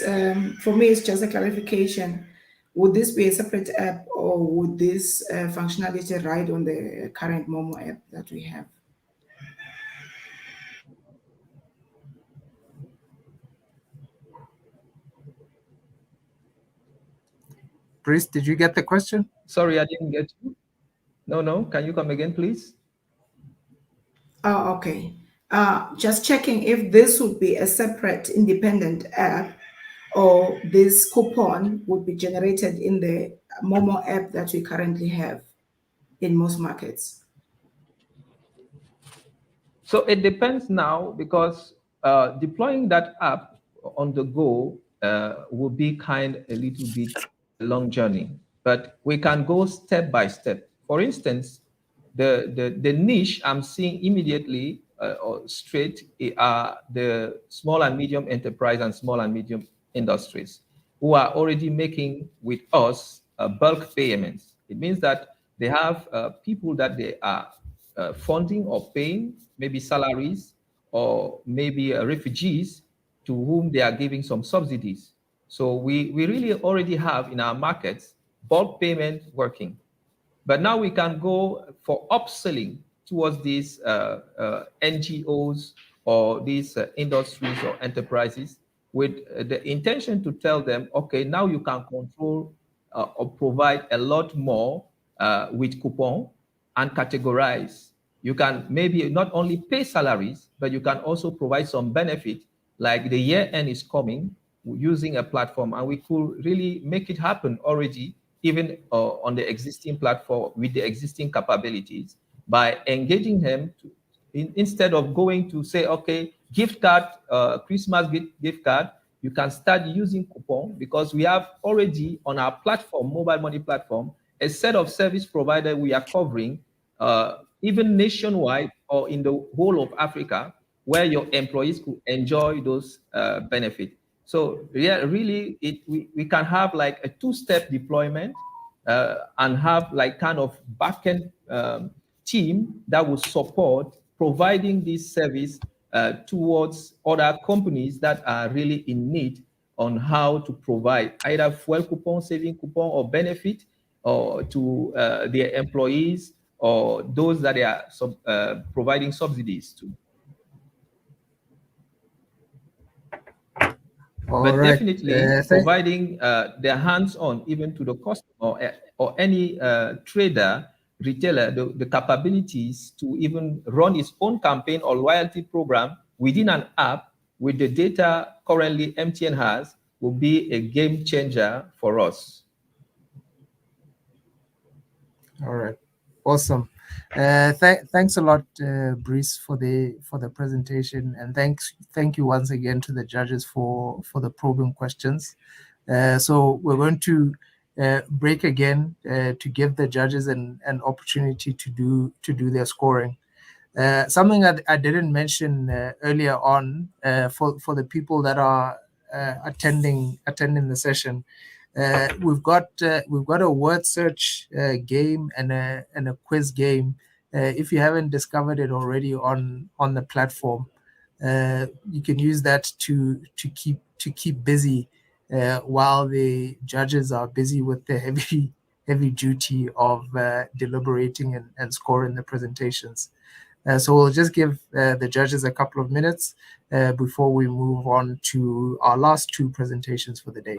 For me, it's just a clarification. Would this be a separate app, or would this functionality ride on the current Momo app that we have? Brice, did you get the question? Sorry, I didn't get you. No. Can you come again, please? Oh, okay. Just checking if this would be a separate independent app, or this coupon would be generated in the Momo app that we currently have in most markets. So it depends now, because deploying that app on the go will be a little bit long journey, but we can go step by step. For instance, the niche I'm seeing immediately or straight are the small and medium enterprise and small and medium industries who are already making with us bulk payments. It means that they have people that they are funding or paying, maybe salaries or maybe refugees to whom they are giving some subsidies. So we really already have in our markets bulk payment working. But now we can go for upselling towards these NGOs or these industries or enterprises with the intention to tell them, okay, now you can control or provide a lot more with coupon and categorize. You can maybe not only pay salaries, but you can also provide some benefit, like the year end is coming using a platform, and we could really make it happen already, even on the existing platform with the existing capabilities, by engaging him instead of going to say, okay, gift card, Christmas gift card, you can start using coupon, because we have already on our platform, mobile money platform, a set of service provider we are covering, even nationwide or in the whole of Africa, where your employees could enjoy those benefits. So yeah, really, we can have like a two-step deployment and have like kind of backend team that will support providing this service towards other companies that are really in need on how to provide either fuel coupon, saving coupon, or benefit or to their employees or those that they are providing subsidies to. But definitely providing their hands-on even to the customer or any trader, retailer, the capabilities to even run his own campaign or loyalty program within an app with the data currently MTN has will be a game changer for us. All right, awesome. Thanks a lot, Brice, for the presentation, and thank you once again to the judges for the probing questions. So we're going to break again to give the judges an opportunity to do their scoring. Something that I didn't mention earlier on for the people that are attending the session. We've got a word search game and a quiz game. If you haven't discovered it already on the platform, you can use that to keep busy while the judges are busy with the heavy duty of deliberating and scoring the presentations. So we'll just give the judges a couple of minutes before we move on to our last two presentations for the day.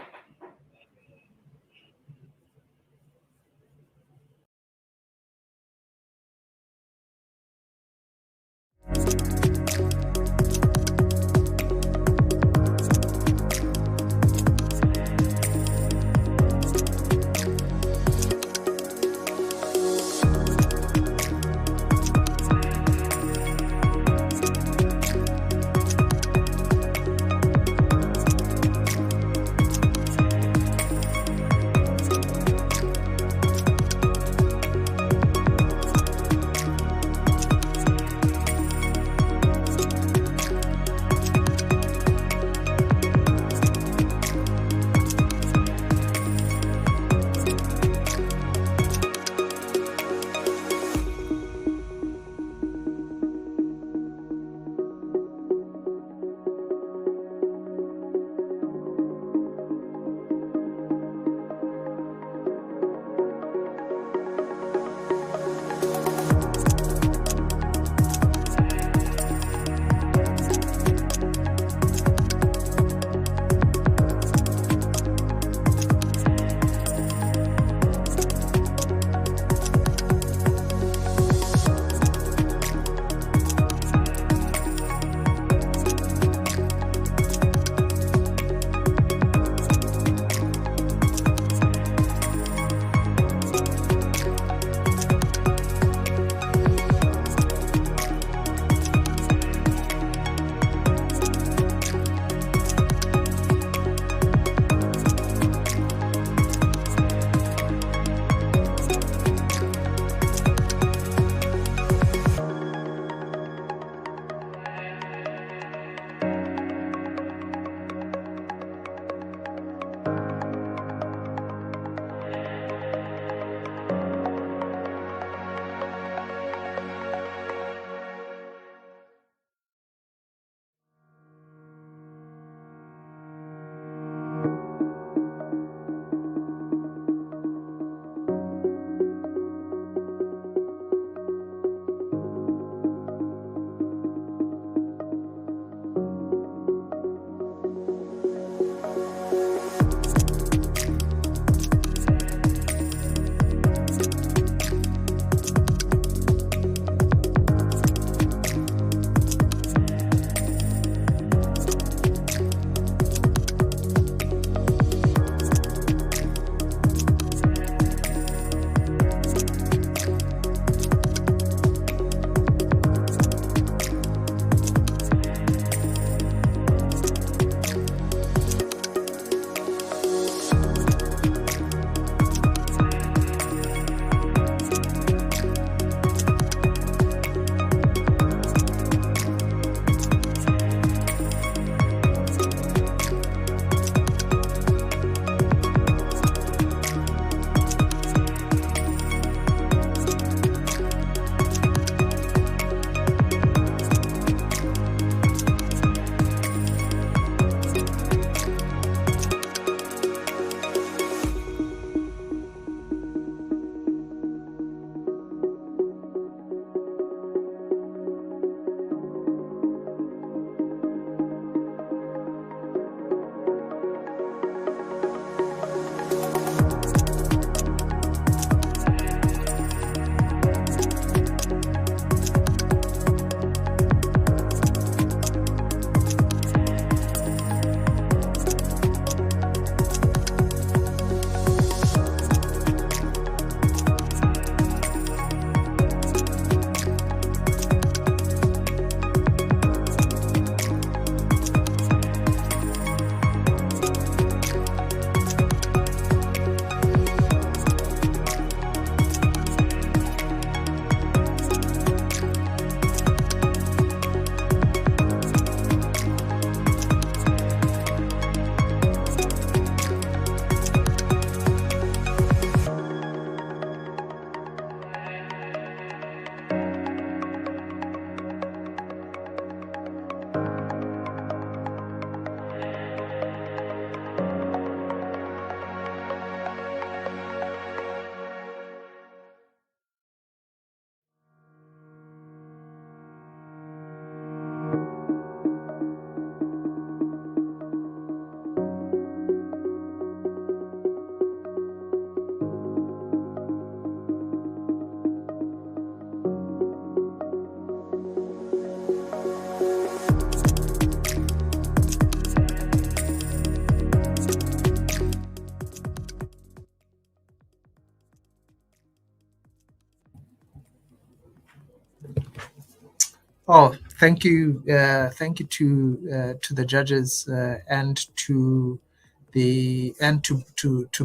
Oh, thank you to the judges and to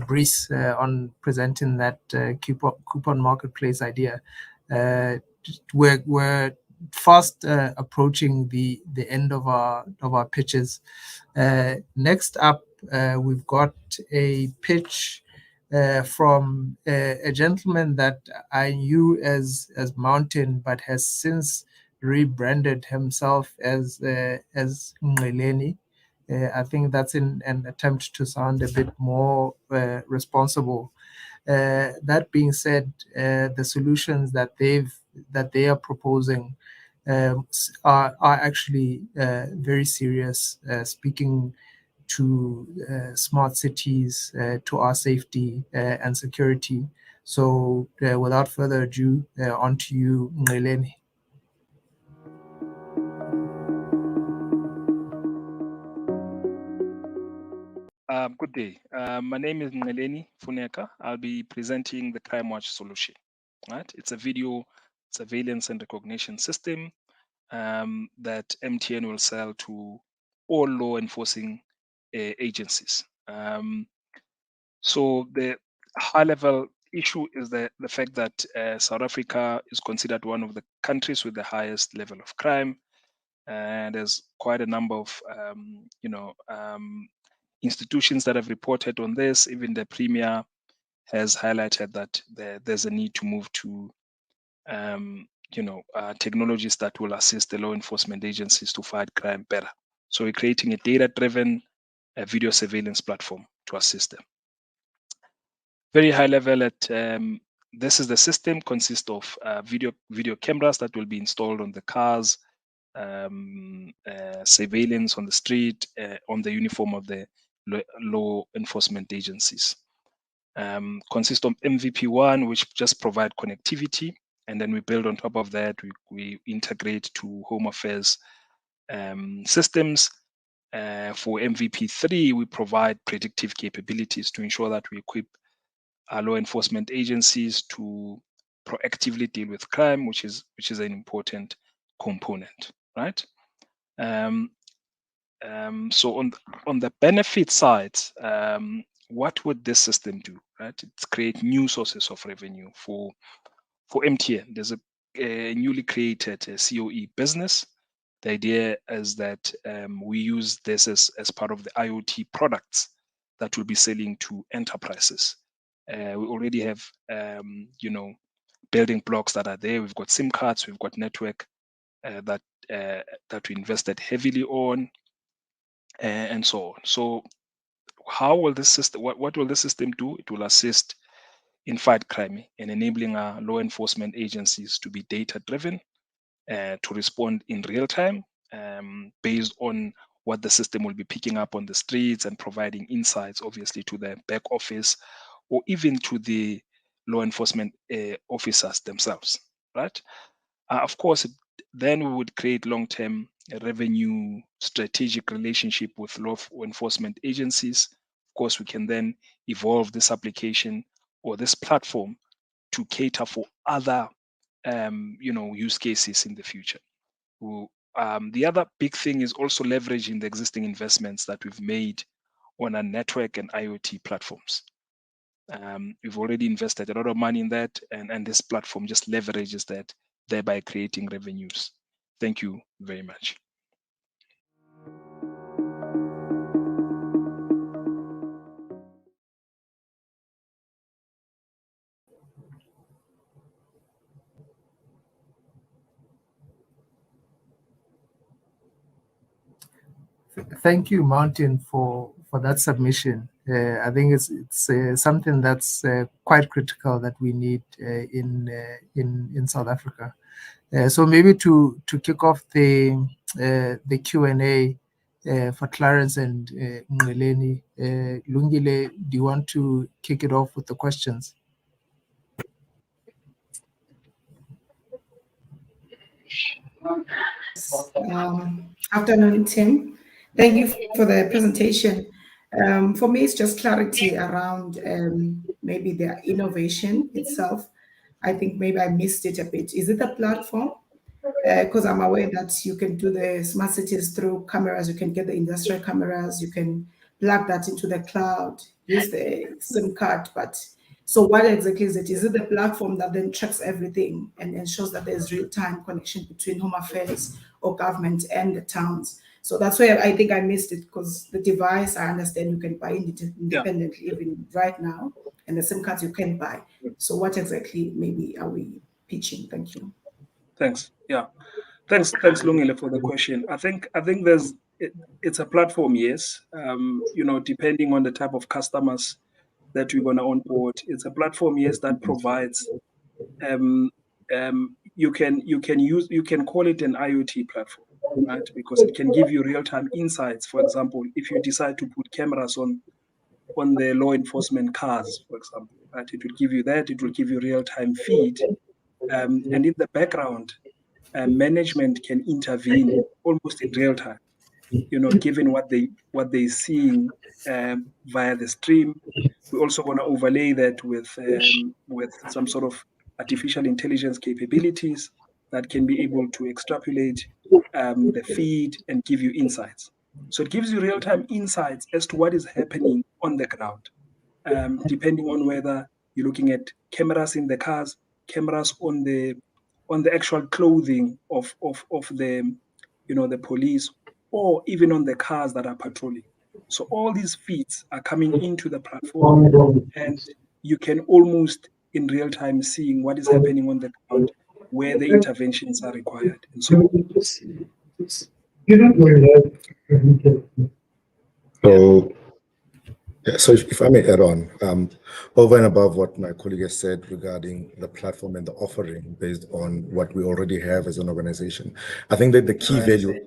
Breeze on presenting that coupon marketplace idea. We're fast approaching the end of our pitches. Next up, we've got a pitch from a gentleman that I knew as Mountain, but has since rebranded himself as Ngeleni. I think that's in an attempt to sound a bit more responsible. That being said, the solutions that they are proposing are actually very serious, speaking to smart cities, to our safety and security. So without further ado, on to you, Ngeleni. Good day. My name is Ngeleni Funeka. I'll be presenting the Crime Watch solution. Right? It's a video surveillance and recognition system that MTN will sell to all law enforcing agencies. So the high level issue is the fact that South Africa is considered one of the countries with the highest level of crime. And there's quite a number of institutions that have reported on this. Even the Premier has highlighted that there's a need to move to technologies that will assist the law enforcement agencies to fight crime better. So we're creating a data-driven video surveillance platform to assist them. Very high level this is the system, consists of video cameras that will be installed on the cars, surveillance on the street, on the uniform of the law enforcement agencies. Consists of MVP1, which just provide connectivity, and then we build on top of that. We integrate to Home Affairs systems. For MVP3, we provide predictive capabilities to ensure that we equip our law enforcement agencies to proactively deal with crime, which is an important component, right? So on the benefit side, what would this system do, right? It's create new sources of revenue for MTN. There's a newly created COE business. The idea is that we use this as part of the IoT products that we'll be selling to enterprises. We already have, building blocks that are there. We've got SIM cards, we've got network that we invested heavily on, and so on. So, how will this system? What will this system do? It will assist in fight crime and enabling our law enforcement agencies to be data-driven, to respond in real time, based on what the system will be picking up on the streets and providing insights, obviously, to the back office or even to the law enforcement officers themselves, right? Of course, then we would create long-term revenue strategic relationship with law enforcement agencies. Of course, we can then evolve this application or this platform to cater for other, use cases in the future. The other big thing is also leveraging the existing investments that we've made on our network and IoT platforms. We've already invested a lot of money in that, and this platform just leverages that, thereby creating revenues. Thank you very much. Thank you, Mountain, for that submission. I think it's something that's quite critical that we need in South Africa. So maybe to kick off the Q&A for Clarence and Ngeleni, Lungile, do you want to kick it off with the questions? Afternoon, Tim. Thank you for the presentation. For me, it's just clarity around maybe the innovation itself. I think maybe I missed it a bit. Is it a platform? because I'm aware that you can do the smart cities through cameras. You can get the industrial cameras. You can plug that into the cloud, use the SIM card. But so what exactly is it? Is it the platform that then tracks everything and ensures that there's real-time connection between Home Affairs or government and the towns? So that's where I think I missed it, because the device, I understand you can buy independently even right now, and the SIM cards you can buy. So what exactly maybe are we pitching? Thank you. Thanks. Yeah. Thanks, Lungile, for the question. I think it's a platform, yes. Depending on the type of customers that we're gonna onboard, it's a platform, yes, that provides. You can call it an IoT platform, right? Because it can give you real-time insights. For example, if you decide to put cameras on the law enforcement cars, for example, right? It will give you that. It will give you real-time feed, and in the background, management can intervene almost in real time. Given what they're seeing via the stream. We also want to overlay that with some sort of artificial intelligence capabilities that can be able to extrapolate the feed and give you insights. So it gives you real-time insights as to what is happening on the ground, depending on whether you're looking at cameras in the cars, cameras on the actual clothing of the the police, or even on the cars that are patrolling. So all these feeds are coming into the platform, and you can almost in real time seeing what is happening on the ground, where the interventions are required, and so on. So, so if I may add on, over and above what my colleague has said regarding the platform and the offering based on what we already have as an organization, I think that the key value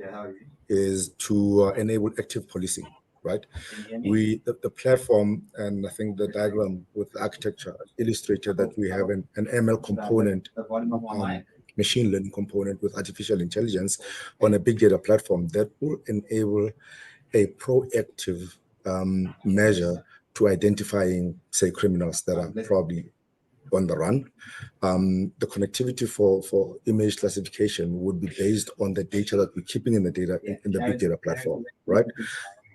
is to enable active policing, right? The platform, and I think the diagram with the architecture illustrated that we have an ML component, machine learning component with artificial intelligence on a big data platform that will enable a proactive measure to identifying, say, criminals that are probably on the run. The connectivity for image classification would be based on the data that we're keeping in the big data platform, right?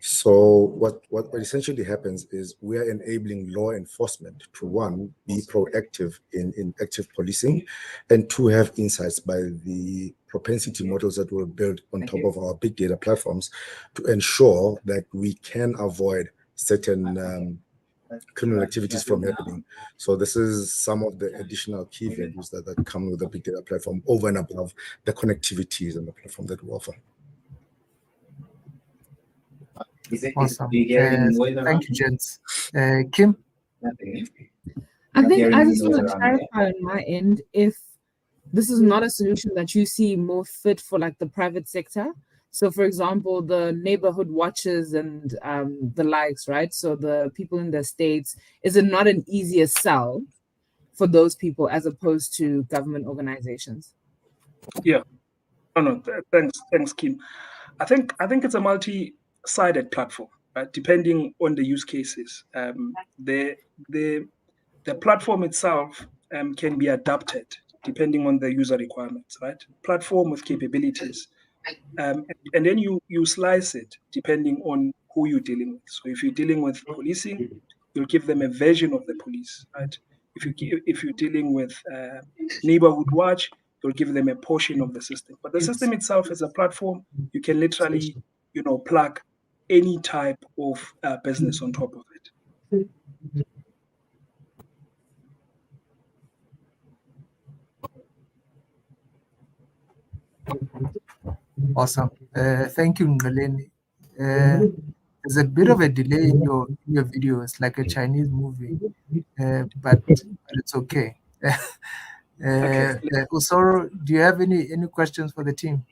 So what essentially happens is we are enabling law enforcement to, one, be proactive in active policing, and two, have insights by the propensity models that were built on top of our big data platforms to ensure that we can avoid certain criminal activities from happening. So this is some of the additional key values that come with the big data platform over and above the connectivities and the platform that we offer. Awesome. Thank you, gents. Kim? I think I just want to clarify on my end if this is not a solution that you see more fit for like the private sector. So, for example, the neighborhood watches and the likes, right? So the people in the States, is it not an easier sell for those people as opposed to government organizations? Yeah. No, thanks, Kim. I think it's a multi-sided platform, right? Depending on the use cases. The platform itself can be adapted depending on the user requirements, right? Platform with capabilities. And then you slice it depending on who you're dealing with. So if you're dealing with policing, you'll give them a version of the police, right? If you're dealing with neighborhood watch, you'll give them a portion of the system. But the system itself is a platform. You can literally, plug any type of business on top of it. Awesome. Thank you, Ngaleni. There's a bit of a delay in your video. It's like a Chinese movie, but it's okay. Usoro, do you have any questions for the team?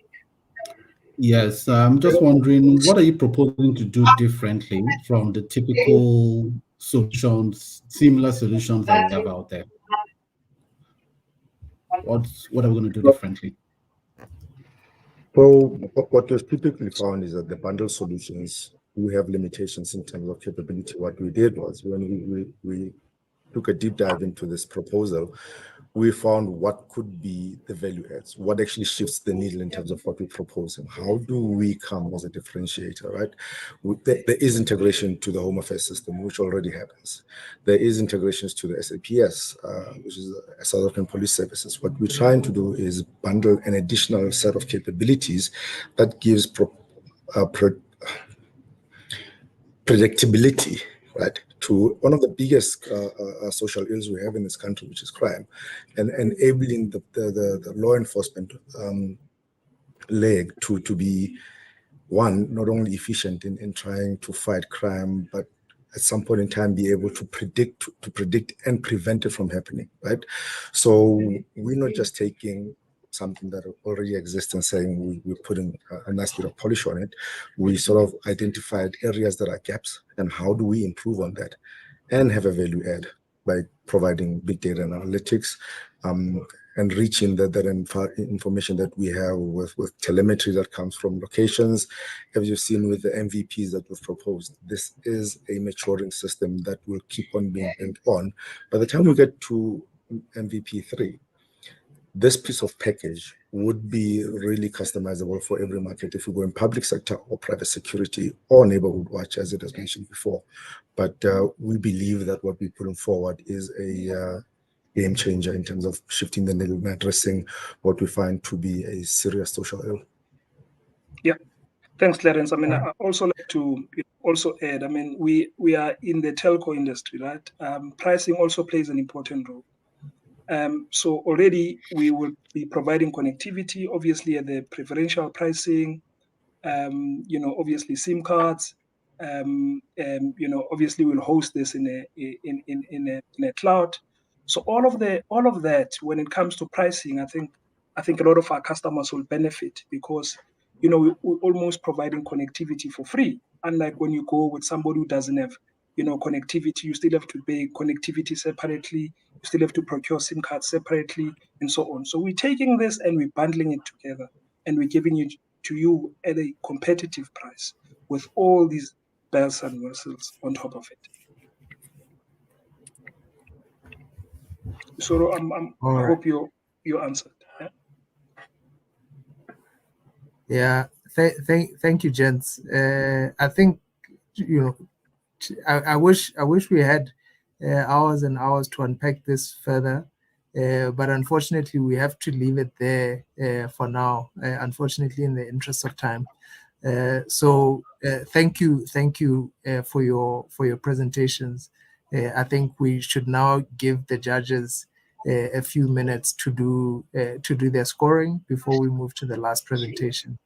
Yes, I'm just wondering, what are you proposing to do differently from the typical solutions, similar solutions that we have out there? What are we going to do differently? Well, what we've typically found is that the bundle solutions, we have limitations in terms of capability. What we did was when we took a deep dive into this proposal, we found what could be the value adds, what actually shifts the needle in terms of what we propose, and how do we come as a differentiator, right? There is integration to the Home Affairs system, which already happens. There is integrations to the SAPS, which is South African Police Services. What we're trying to do is bundle an additional set of capabilities that gives predictability, right, to one of the biggest social ills we have in this country, which is crime, and enabling the law enforcement leg to be, one, not only efficient in trying to fight crime, but at some point in time be able to predict and prevent it from happening, right? So we're not just taking something that already exists and saying we're putting a nice bit of polish on it. We sort of identified areas that are gaps and how do we improve on that and have a value add by providing big data and analytics, and reaching that information that we have with telemetry that comes from locations. As you've seen with the MVPs that we've proposed, this is a maturing system that will keep on being built on. By the time we get to MVP 3, this piece of package would be really customizable for every market if we go in public sector or private security or neighborhood watch, as it has mentioned before. But we believe that what we're putting forward is a game changer in terms of shifting the needle and addressing what we find to be a serious social ill. Yeah, thanks, Clarence. I mean, I also like to also add, I mean, we are in the telco industry, right? Pricing also plays an important role. So already we will be providing connectivity, obviously at the preferential pricing, obviously SIM cards, obviously we'll host this in a cloud. So all of that, when it comes to pricing, I think a lot of our customers will benefit because, we're almost providing connectivity for free. Unlike when you go with somebody who doesn't have, connectivity, you still have to pay connectivity separately, you still have to procure SIM cards separately, and so on. So we're taking this and we're bundling it together, and we're giving it to you at a competitive price with all these bells and whistles on top of it. So I hope you answered. Yeah, thank you, gents. I think I wish we had hours and hours to unpack this further, but unfortunately we have to leave it there for now. Unfortunately, in the interest of time. So thank you for your presentations. I think we should now give the judges a few minutes to do their scoring before we move to the last presentation.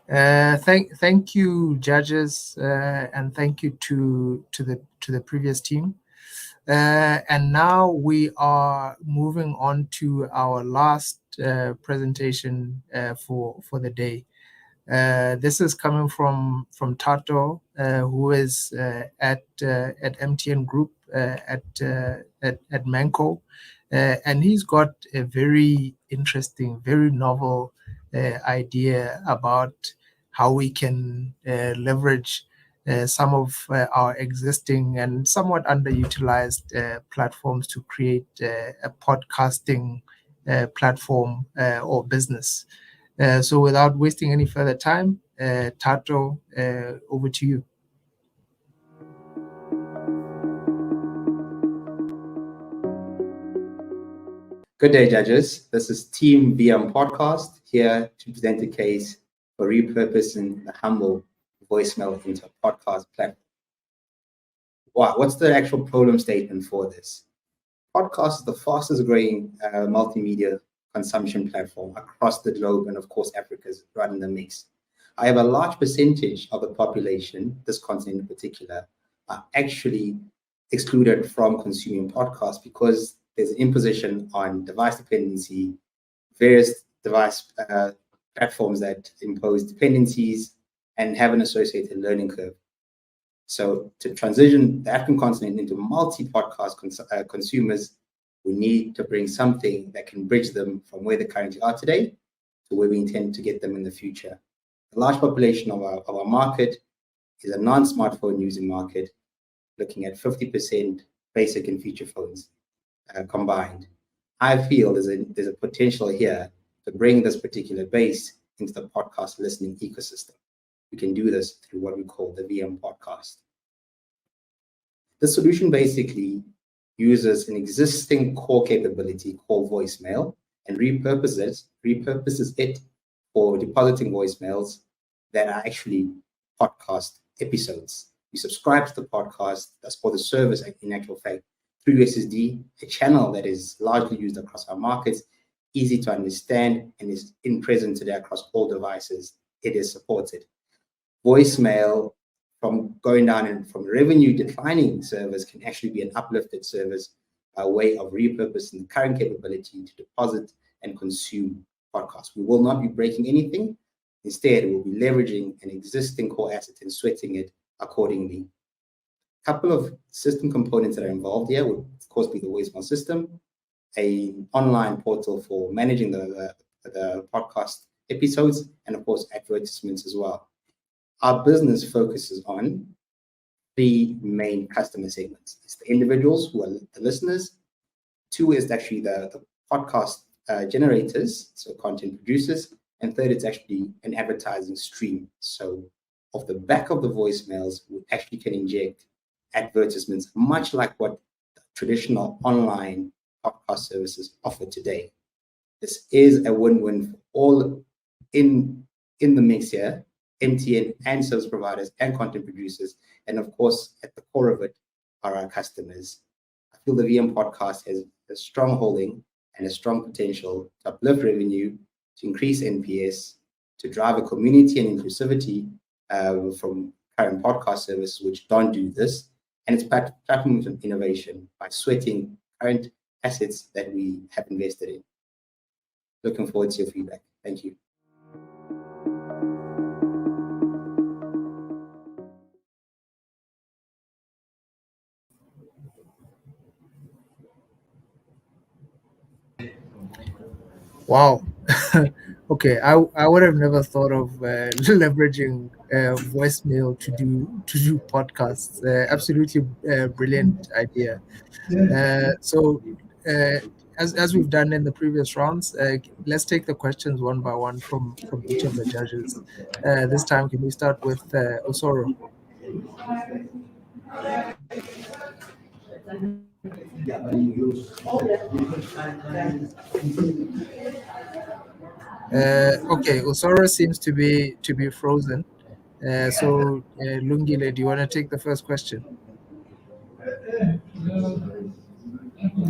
Thank you, judges, and thank you to the previous team. And now we are moving on to our last presentation for the day. This is coming from Tato, who is at MTN Group at Manco, and he's got a very interesting, very novel idea about how we can leverage some of our existing and somewhat underutilized platforms to create a podcasting platform or business. So without wasting any further time, Tato, over to you. Good day, judges. This is Team VM Podcast here to present a case for repurposing the humble voicemail into a podcast platform. Wow, what's the actual problem statement for this? Podcast is the fastest growing multimedia consumption platform across the globe, and of course, Africa's right in the mix. I have a large percentage of the population, this continent in particular, are actually excluded from consuming podcasts because there's an imposition on device dependency, various device platforms that impose dependencies and have an associated learning curve. So to transition the African continent into multi-podcast consumers, we need to bring something that can bridge them from where they currently are today to where we intend to get them in the future. A large population of our market is a non-smartphone using market, looking at 50% basic and feature phones combined. I feel there's a potential here to bring this particular base into the podcast listening ecosystem. We can do this through what we call the VM podcast. The solution basically uses an existing core capability called voicemail and repurposes it for depositing voicemails that are actually podcast episodes. You subscribe to the podcast, that's for the service in actual fact, through SSD, a channel that is largely used across our markets, easy to understand, and is present today across all devices. It is supported. Voicemail, from going down and from revenue declining service, can actually be an uplifted service by way of repurposing the current capability to deposit and consume podcasts. We will not be breaking anything. Instead, we'll be leveraging an existing core asset and sweating it accordingly. A couple of system components that are involved here would, of course, be the voicemail system, an online portal for managing the podcast episodes, and of course, advertisements as well. Our business focuses on three main customer segments. It's the individuals who are the listeners. Two is actually the podcast generators, so content producers. And third, it's actually an advertising stream. So off the back of the voicemails, we actually can inject advertisements, much like what traditional online podcast services offer today. This is a win-win for all in the mix here, MTN and service providers and content producers. And of course, at the core of it are our customers. I feel the VM podcast has a strong holding and a strong potential to uplift revenue, to increase NPS, to drive a community and inclusivity from current podcast services which don't do this. And it's platforms of innovation by sweating current assets that we have invested in. Looking forward to your feedback. Thank you. Wow. Okay, I would have never thought of leveraging voicemail to do podcasts. Absolutely brilliant idea. So as we've done in the previous rounds, let's take the questions one by one from each of the judges. This time, can we start with Osoro? Okay, Osoro seems to be frozen. So Lungile, do you want to take the first question?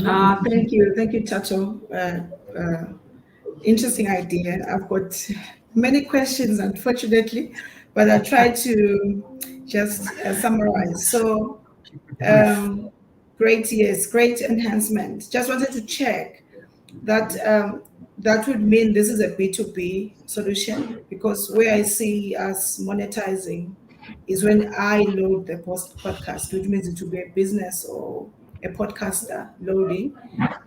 Thank you, Tato. Interesting idea. I've got Many questions, unfortunately, but I'll try to just summarize. So, great, yes, great enhancement. Just wanted to check that that would mean this is a B2B solution, because where I see us monetizing is when I load the podcast, which means it will be a business or a podcaster loading,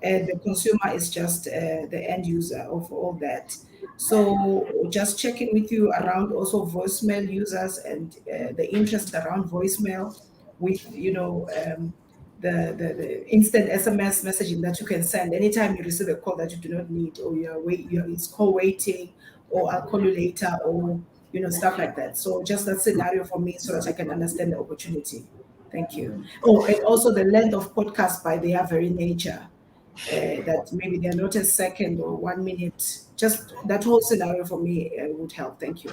and the consumer is just the end user of all that. So just checking with you around also voicemail users and the interest around voicemail with, the instant SMS messaging that you can send anytime you receive a call that you do not need, or it's call waiting, or I'll call you later, or stuff like that. So just that scenario for me, so that I can understand the opportunity. Thank you. Oh, and also the length of podcast by their very nature, that maybe they're not a second or 1 minute. Just that whole scenario for me would help. Thank you.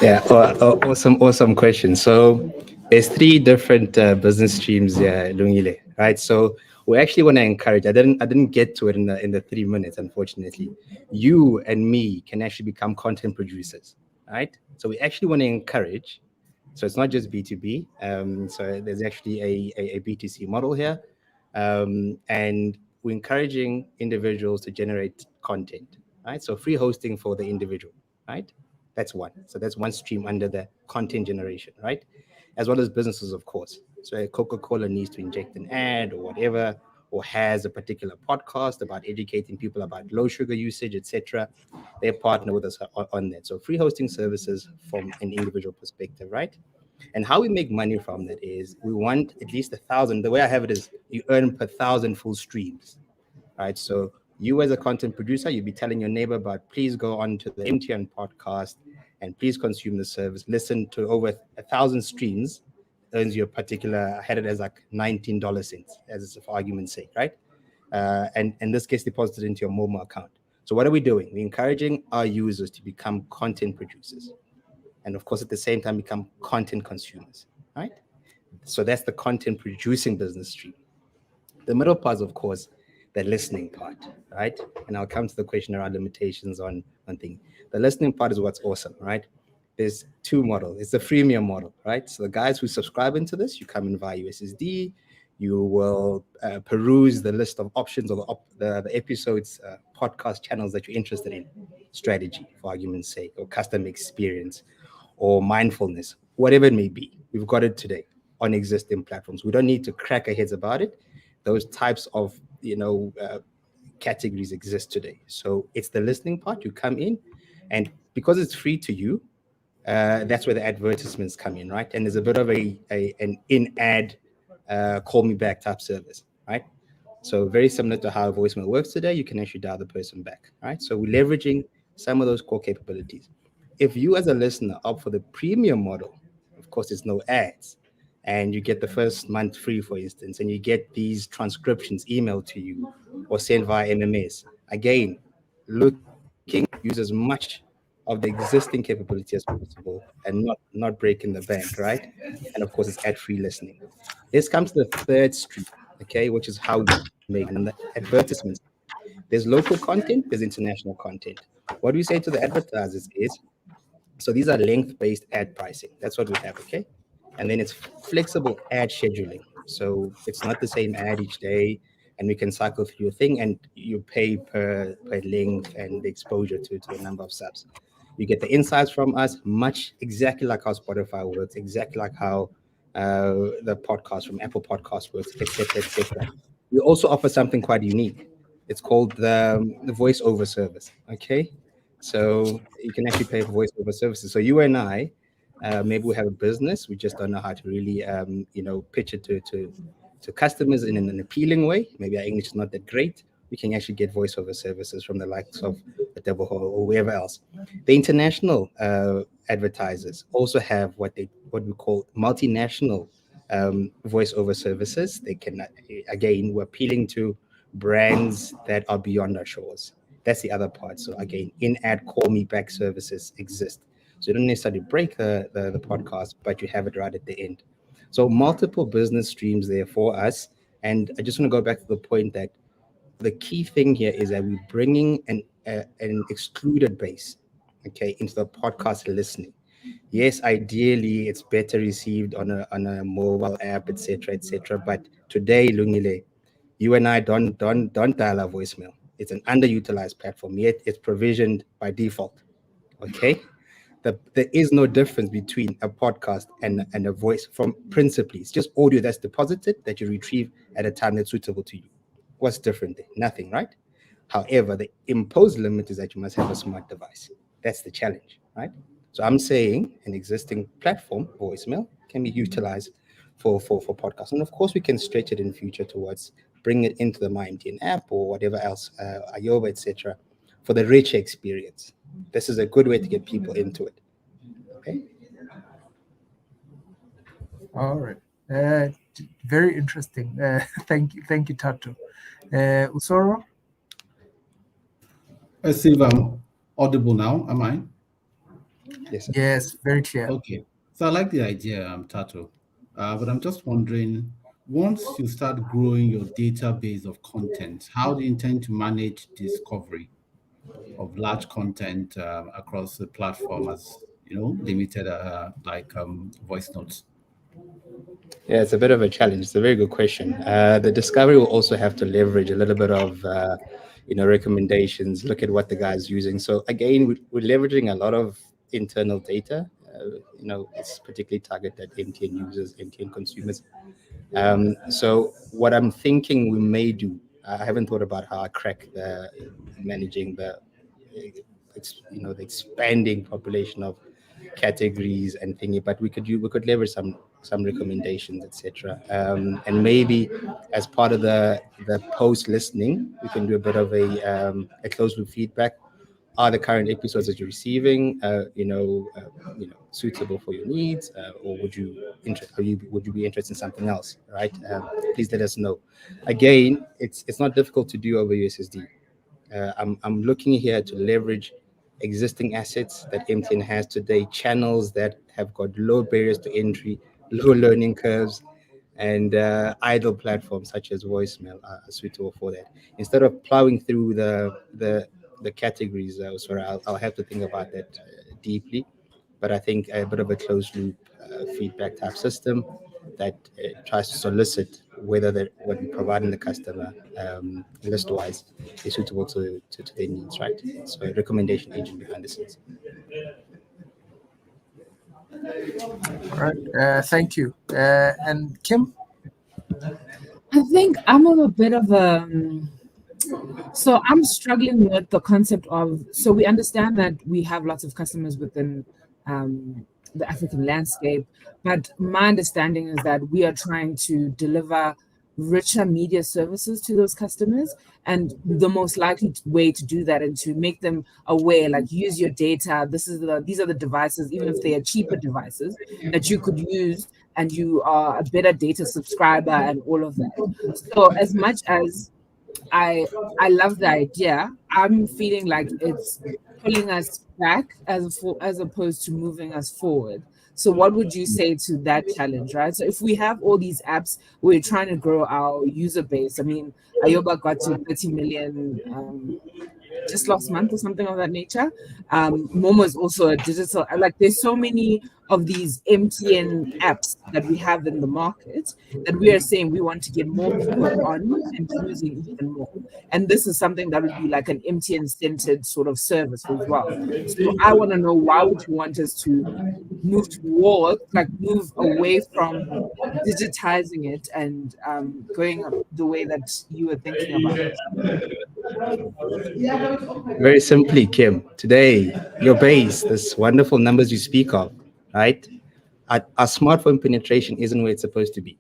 Yeah, awesome question. So there's three different business streams, Lungile, right? So we actually want to encourage. I didn't get to it in the 3 minutes, unfortunately. You and me can actually become content producers, right? So we actually want to encourage. So it's not just B2B. So there's actually a B2C model here, and we're encouraging individuals to generate content, right? So free hosting for the individual, right? That's one. So that's one stream under the content generation, right? As well as businesses, of course. So Coca-Cola needs to inject an ad or whatever, or has a particular podcast about educating people about low sugar usage, etc. They partner with us on that. So free hosting services from an individual perspective, right? And how we make money from that is we want at least 1,000. The way I have it is you earn per 1,000 full streams, right? So you as a content producer, you'd be telling your neighbor about, please go on to the MTN podcast and please consume the service. Listen to over 1,000 streams, earns you a particular, I had it as like $19 cents, as for argument's sake, right? And in this case, deposited into your Momo account. So what are we doing? We're encouraging our users to become content producers. And of course, at the same time, become content consumers, right? So that's the content producing business stream. The middle part, of course, the listening part, right? And I'll come to the question around limitations on thing. The listening part is what's awesome, right? There's two models. It's the freemium model, right? So the guys who subscribe into this, you come in via USSD, you will peruse the list of options or the episodes, podcast channels that you're interested in, strategy, for argument's sake, or customer experience, or mindfulness, whatever it may be. We've got it today on existing platforms. We don't need to crack our heads about it. Those types of categories exist today. So it's the listening part. You come in, and because it's free to you, that's where the advertisements come in, right? And there's a bit of an in-ad call me back type service, right? So very similar to how voicemail works today, you can actually dial the person back, right? So we're leveraging some of those core capabilities. If you as a listener opt for the premium model, of course, there's no ads, and you get the first month free, for instance, and you get these transcriptions emailed to you or sent via MMS. Again, looking, use as much of the existing capability as possible and not breaking the bank, right? And of course, it's ad-free listening. This comes to the third stream, okay, which is how we make the advertisements. There's local content, there's international content. What we say to the advertisers is, so these are length-based ad pricing. That's what we have, okay? And then it's flexible ad scheduling. So it's not the same ad each day, and we can cycle through your thing, and you pay per length and the exposure to the number of subs. You get the insights from us, much exactly like how Spotify works, exactly like how the podcast from Apple Podcasts works, etc., etc. We also offer something quite unique. It's called the voiceover service. Okay, so you can actually pay for voiceover services. So you and I, maybe we have a business, we just don't know how to really, pitch it to customers in an appealing way. Maybe our English is not that great. We can actually get voiceover services from the likes of the Double Hole or wherever else. The international advertisers also have what we call multinational voiceover services. They can, again, we're appealing to brands that are beyond our shores. That's the other part. So again, in-ad call me back services exist. So you don't necessarily break the podcast, but you have it right at the end. So multiple business streams there for us. And I just want to go back to the point that the key thing here is that we're bringing an excluded base, okay, into the podcast listening. Yes, ideally it's better received on a mobile app, etc., etc. But today, Lungile, you and I don't dial our voicemail. It's an underutilized platform, yet it's provisioned by default. Okay, there is no difference between a podcast and a voice from principally. It's just audio that's deposited that you retrieve at a time that's suitable to you. What's different there? Nothing, right? However, the imposed limit is that you must have a smart device. That's the challenge, right? So I'm saying an existing platform, voicemail, can be utilized for podcasts. And of course, we can stretch it in future towards bring it into the MyMTN app or whatever else, Ayoba, etc., for the richer experience. This is a good way to get people into it. Okay. All right. Very interesting. Thank you, Tato. Usoro? I see if I'm audible now. Am I? Yes, sir. Yes, very clear. Okay. So I like the idea, Tato. But I'm just wondering, once you start growing your database of content, how do you intend to manage discovery of large content across the platform as, limited voice notes? Yeah, it's a bit of a challenge. It's a very good question. The discovery will also have to leverage a little bit of, recommendations. Look at what the guy's using. So again, we're leveraging a lot of internal data. It's particularly targeted at MTN users, MTN consumers. So what I'm thinking we may do, I haven't thought about how I crack managing the expanding population of categories and thingy, but we could leverage some recommendations, etc. And maybe as part of the post listening, we can do a bit of a closed loop feedback. Are the current episodes that you're receiving, suitable for your needs, or would you be interested in something else? Right? Please let us know. Again, it's not difficult to do over USSD. I'm looking here to leverage existing assets that MTN has today, channels that have got low barriers to entry, low learning curves, and idle platforms such as voicemail are suitable for that. Instead of plowing through the categories, sorry, I'll have to think about that deeply. But I think a bit of a closed loop feedback type system that tries to solicit whether what we provide in the customer list-wise is suitable to their needs, right? So a recommendation agent behind the scenes. All right. Thank you. And Kim? I think I'm on a bit of a so I'm struggling with the concept of, so we understand that we have lots of customers within the African landscape, but my understanding is that we are trying to deliver richer media services to those customers, and the most likely way to do that and to make them aware, like, use your data, these are the devices, even if they are cheaper devices, that you could use, and you are a better data subscriber and all of that. So as much as I love the idea, I'm feeling like it's pulling us back as opposed to moving us forward. So what would you say to that challenge, right? So if we have all these apps, we're trying to grow our user base. I mean, Ayoba got to 30 million just last month or something of that nature. Momo is also a digital, like, there's so many of these MTN apps that we have in the market that we are saying we want to get more people on and using even more. And this is something that would be like an MTN centered sort of service as well. So I want to know, why would you want us to move towards, like, move away from digitizing it and going up the way that you were thinking about it? Very simply, Kim, today, your base, this wonderful numbers you speak of, right? Our smartphone penetration isn't where it's supposed to be.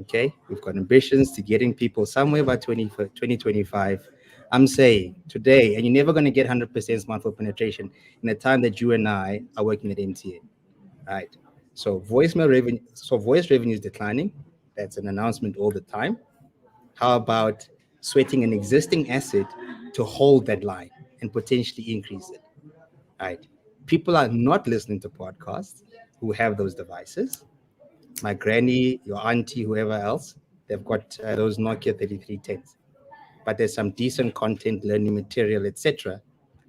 Okay, we've got ambitions to getting people somewhere by 2025. I'm saying today, and you're never going to get 100% smartphone penetration in the time that you and I are working at MTN, right? So voice revenue is declining. That's an announcement all the time. How about sweating an existing asset to hold that line and potentially increase it, right? People are not listening to podcasts who have those devices. My granny, your auntie, whoever else, they've got those Nokia 3310s, but there's some decent content, learning material, etc.,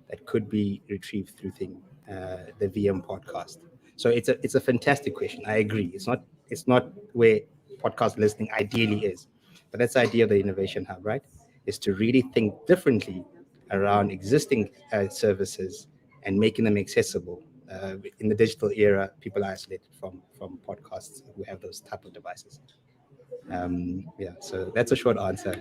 that could be retrieved through the VM podcast. So it's a fantastic question. I agree. It's not where podcast listening ideally is, but that's the idea of the innovation hub, right? Is to really think differently around existing services and making them accessible. In the digital era, people are isolated from podcasts who have those type of devices. So that's a short answer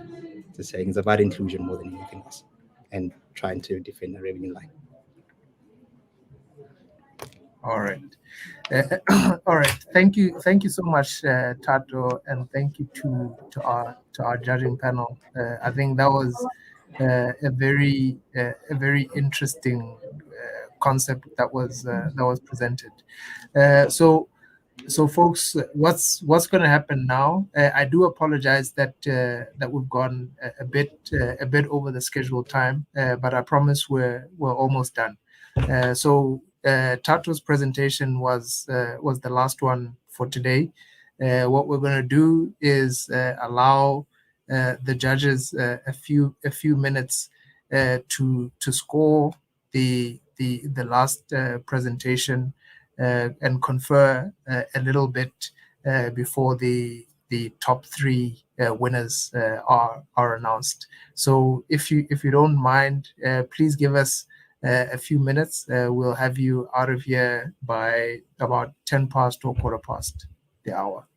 to saying it's about inclusion more than anything else, and trying to defend the revenue line. All right. All right. Thank you so much, Tato, and thank you to our judging panel. I think that was a very interesting concept that was presented. So folks, what's going to happen now? I do apologize that we've gone a bit over the scheduled time, but I promise we're almost done. So Tato's presentation was the last one for today. What we're going to do is allow the judges a few minutes to score the last presentation and confer a little bit before the top three winners are announced. So if you don't mind, please give us a few minutes. We'll have you out of here by about 10 past or quarter past the hour.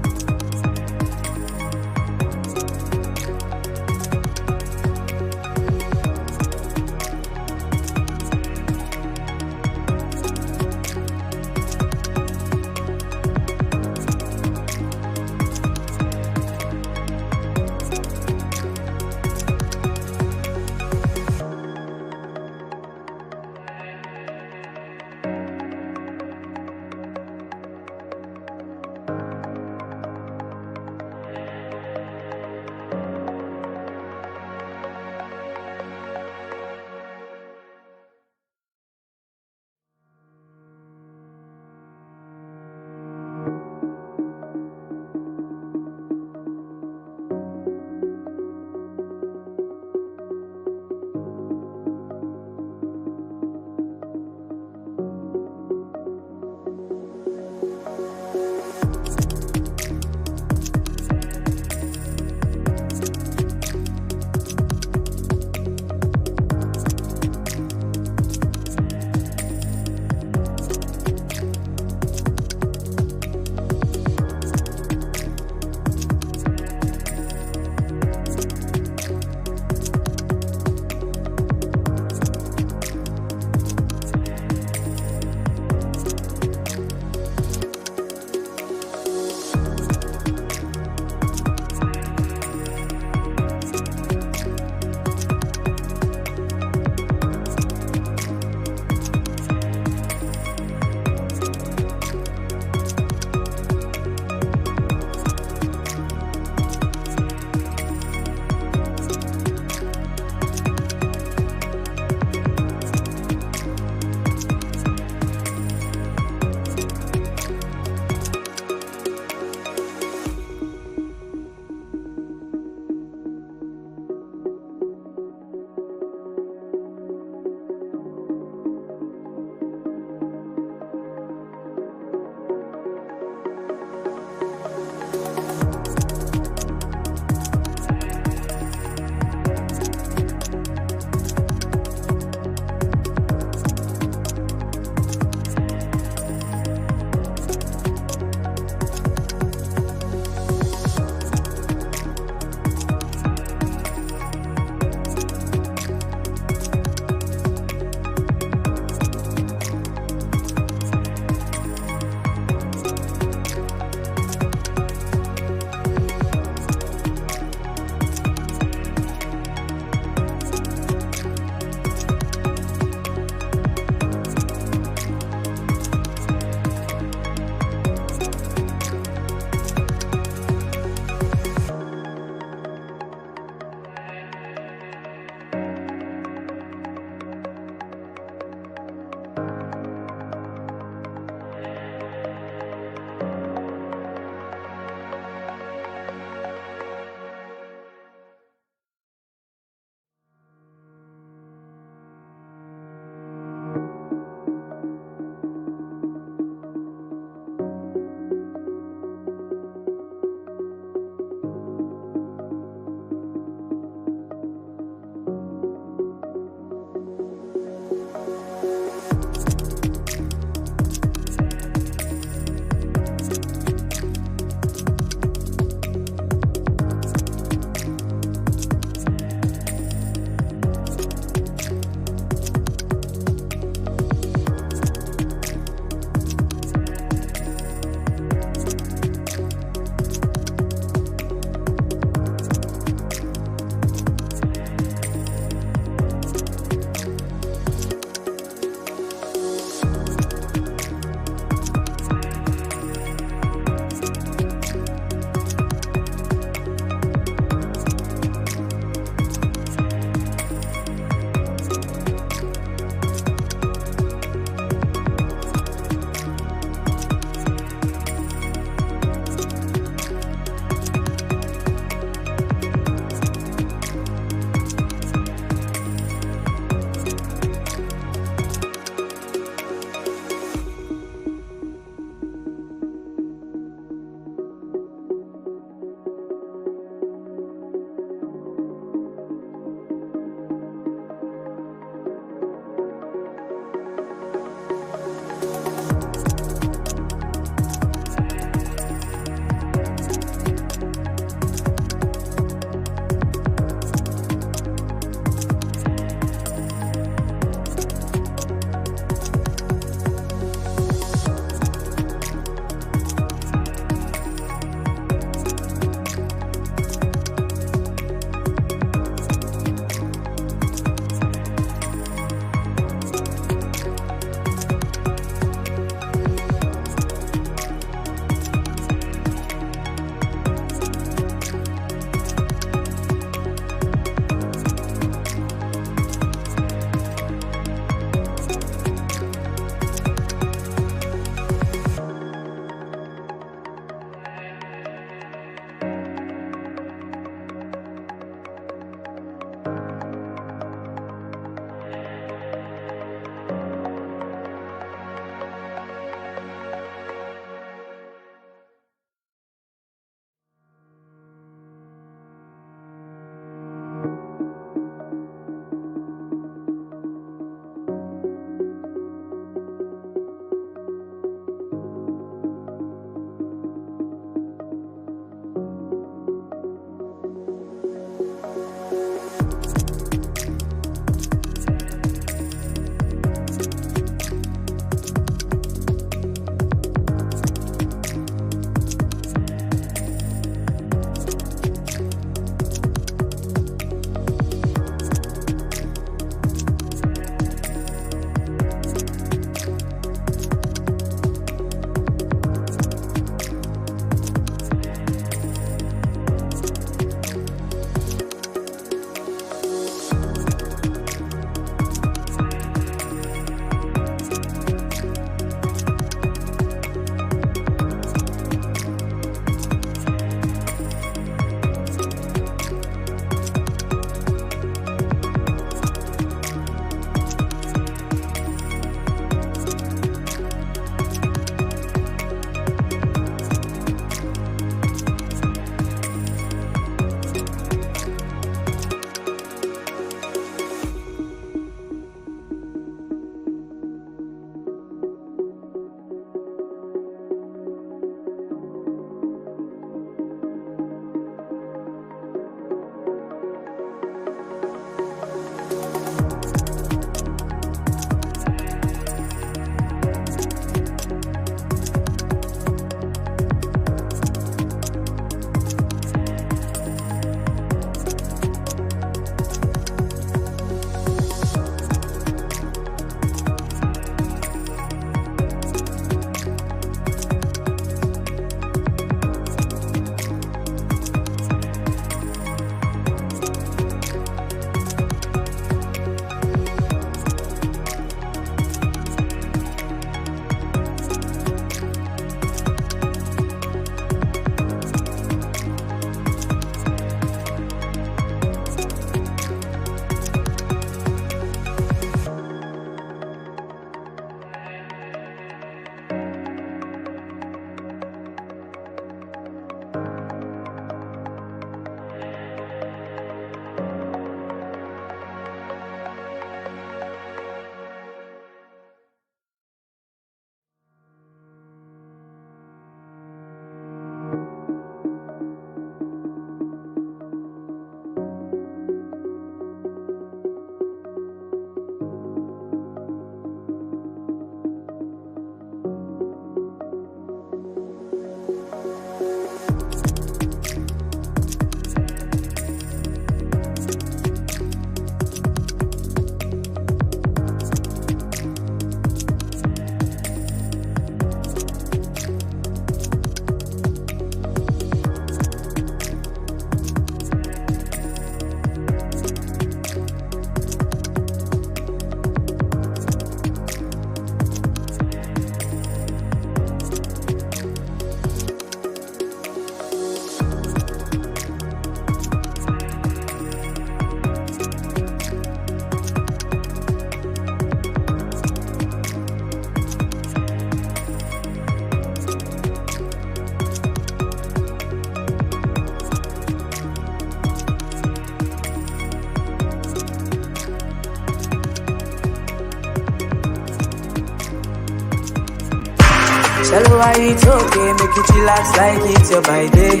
Shallow, why it's okay, make you chillax like it's your by day.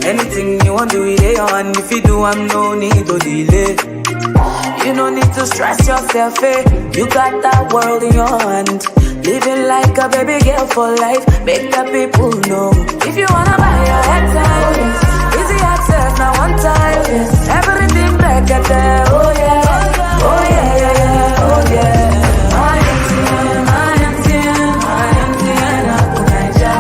Anything you want to do, it on. If you do, I'm no need to delay. You no need to stress yourself, eh? You got that world in your hand. Living like a baby girl for life. Make the people know. If you wanna buy your head time, easy access, now one time. Everything back at there, oh yeah. Oh yeah, yeah, yeah, oh yeah. My MTN, Naija.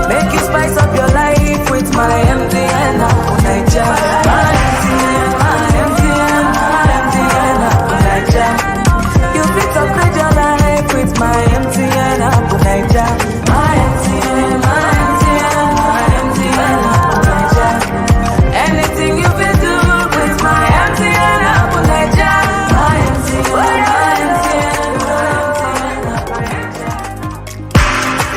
Make you spice up your life with my MTN, Naija. My MTN, Naija. You fit upgrade your life with my MTN, Naija. My MTN, Naija. Anything you fit do with my MTN, Naija. My MTN.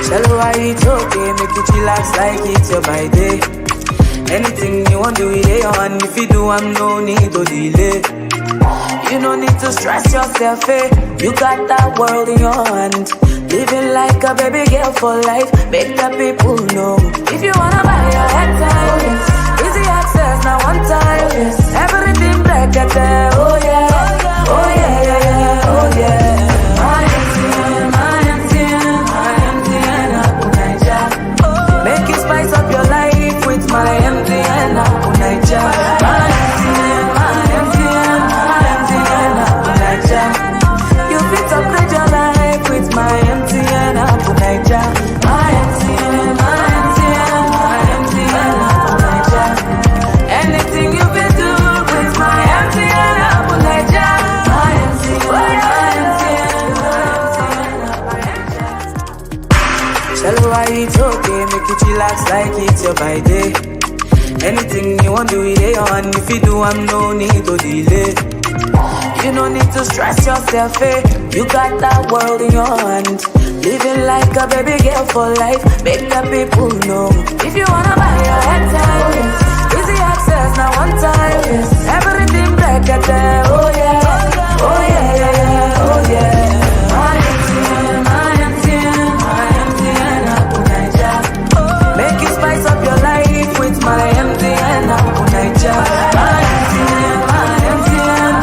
Shallow, why it's okay, make you chillax like it's your by day. Anything you want to do, it on. If you do, I'm no need to delay. You no need to stress yourself, eh? You got that world in your hand. Living like a baby girl for life. Make the people know. If you wanna buy your head time, easy access, now one time. Everything back at there, oh yeah. Oh yeah, yeah, yeah, oh yeah. My MTN, Naija. Make you spice up your life with my MTN, Naija. My MTN, Naija. You fit upgrade your life with my MTN, Naija. My MTN, Naija. Anything you fit do with my MTN, Naija. My MTN. Shallow, why it's okay, make you chillax like it's your by day. Anything you want to do, it on. If you do, I'm no need to delay. You no need to stress yourself, eh? You got that world in your hand. Living like a baby girl for life. Make the people know. If you wanna buy your head time, easy access, now one time. Everything back at there, oh yeah. Oh yeah, yeah, yeah, oh yeah. My MTN, Naija. Make you spice up your life with my MTN, Naija. My MTN,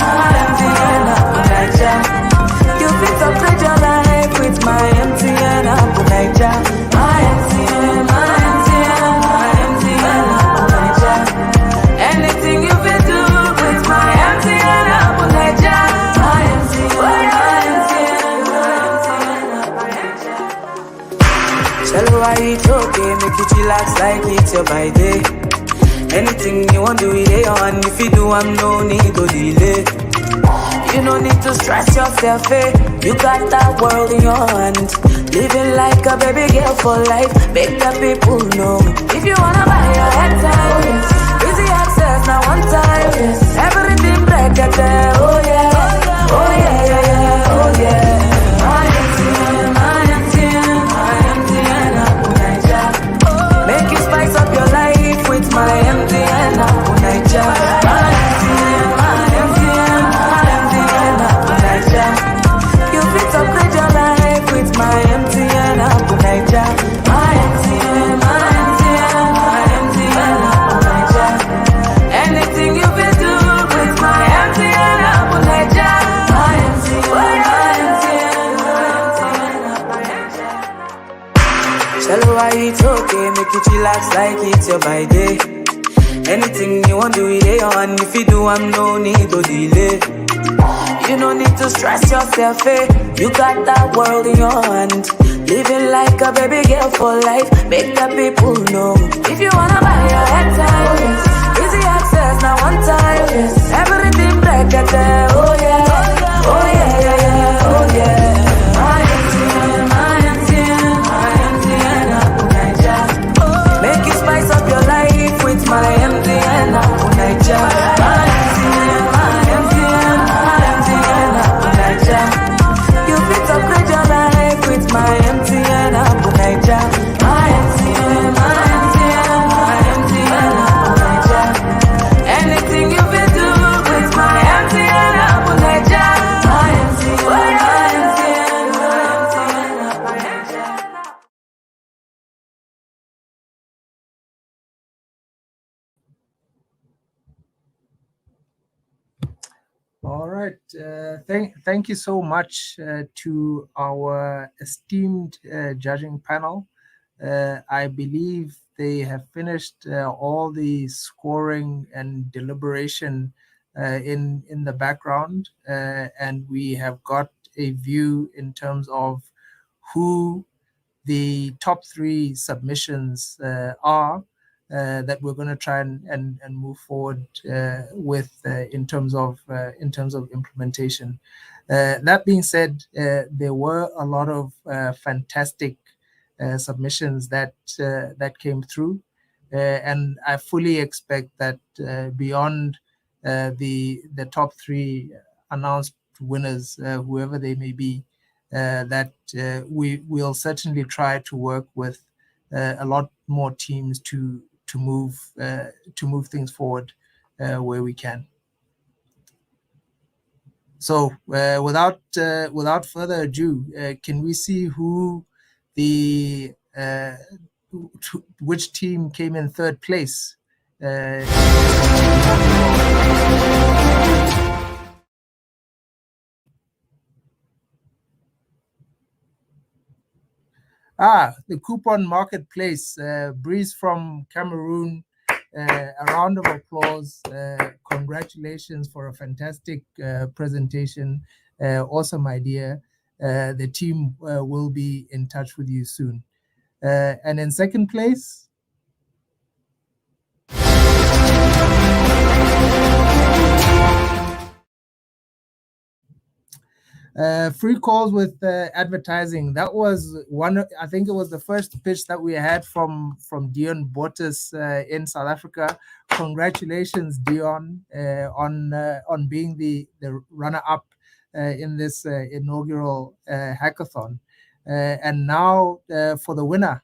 Naija. You fit upgrade your life with my MTN, Naija. My MTN, Naija. Anything you fit do with my MTN, Naija. My MTN. Shallow, why it's okay, make you chillax like it's your by day. Anything you want to do, it on. If you do, I'm no need to delay. You no need to stress yourself, eh? You got that world in your hand. Living like a baby girl for life. Make the people know. If you wanna buy your head time, easy access, now one time. Everything back at there, oh yeah. Oh yeah, yeah, yeah, oh yeah. My MTN, Naija. Make you spice up your life with my MTN, Naija. My MTN, Naija. You fit upgrade your life with my MTN, Naija. My MTN, Naija. Anything you fit do with my MTN, Naija. My MTN. Shallow, why it's okay, make you chillax like it's your by day. Anything you want to do, it on. If you do, I'm no need to delay. You no need to stress yourself, eh? You got that world in your hand. Living like a baby girl for life. Make the people know. If you wanna buy your head time, easy access, now one time. Everything back at there, oh yeah. Oh yeah, yeah, yeah, oh yeah. My MTN, Naija. Make you spice up your life with my MTN, Naija. My MTN, Naija. You fit upgrade your life with my MTN, Naija. My MTN, Naija. Anything you fit do with my MTN, Naija. All right. Thank you so much to our esteemed judging panel. I believe they have finished all the scoring and deliberation in the background, and we have got a view in terms of who the top 3 submissions are that we're going to try and move forward with in terms of implementation. That being said, there were a lot of fantastic submissions that came through, and I fully expect that beyond the top 3 announced winners, whoever they may be, that we will certainly try to work with a lot more teams to move things forward where we can. So without further ado, can we see who the which team came in 3rd place? The coupon marketplace, Breeze from Cameroon. A round of applause. Congratulations for a fantastic presentation. Awesome idea. The team will be in touch with you soon. And in 2nd place, free calls with advertising. That was I think it was the first pitch that we had from Dion Botis in South Africa. Congratulations, Dion, on being the runner-up in this inaugural hackathon. And now for the winner.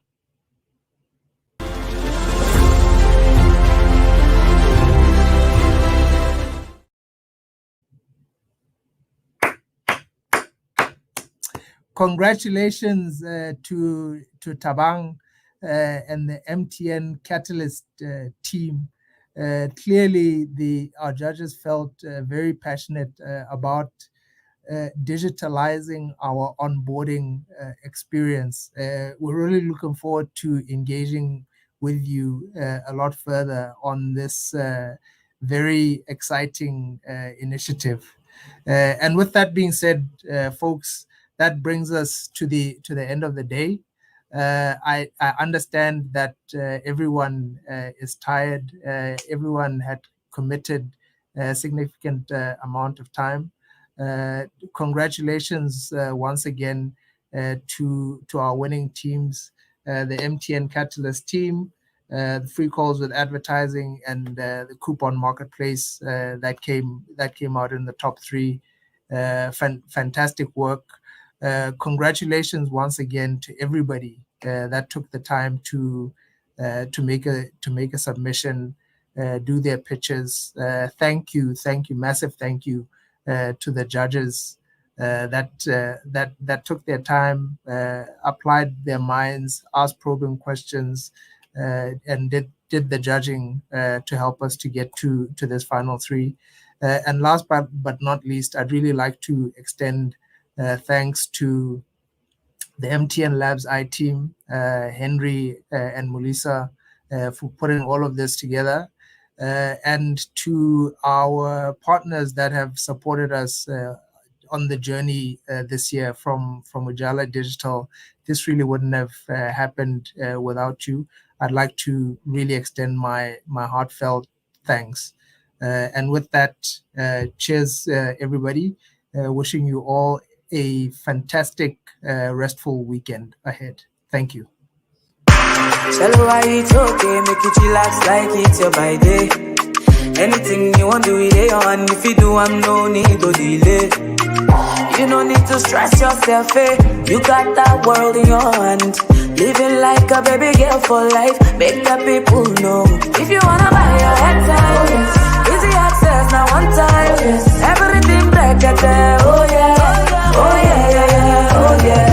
Congratulations to Tabang and the MTN Catalyst team. Clearly, our judges felt very passionate about digitalizing our onboarding experience. We're really looking forward to engaging with you a lot further on this very exciting initiative. And with that being said, folks, that brings us to the end of the day. I understand that everyone is tired. Everyone had committed a significant amount of time. Congratulations once again to our winning teams, the MTN Catalyst team, the free calls with advertising, and the coupon marketplace that came out in the top 3. Fantastic work. Congratulations once again to everybody that took the time to make a submission, do their pitches. Thank you, massive thank you to the judges that took their time, applied their minds, asked probing questions, and did the judging to help us to get to this final 3. And last but not least, I'd really like to extend thanks to the MTN Labs-i team, Henry and Melissa, for putting all of this together, and to our partners that have supported us on the journey this year from Ujala Digital. This really wouldn't have happened without you. I'd like to really extend my heartfelt thanks. And with that, cheers, everybody. Wishing you all a fantastic, restful weekend ahead. Thank you. Tell her why it's okay, make it relax like it's your by day. Anything you want to do it on, if you do, I'm no need to delay. You no need to stress yourself, you got that world in your hand. Living like a baby girl for life, make the people know. If you wanna buy your head time, easy access now one time. Everything back at there, oh yeah, oh yeah, yeah, yeah, oh yeah.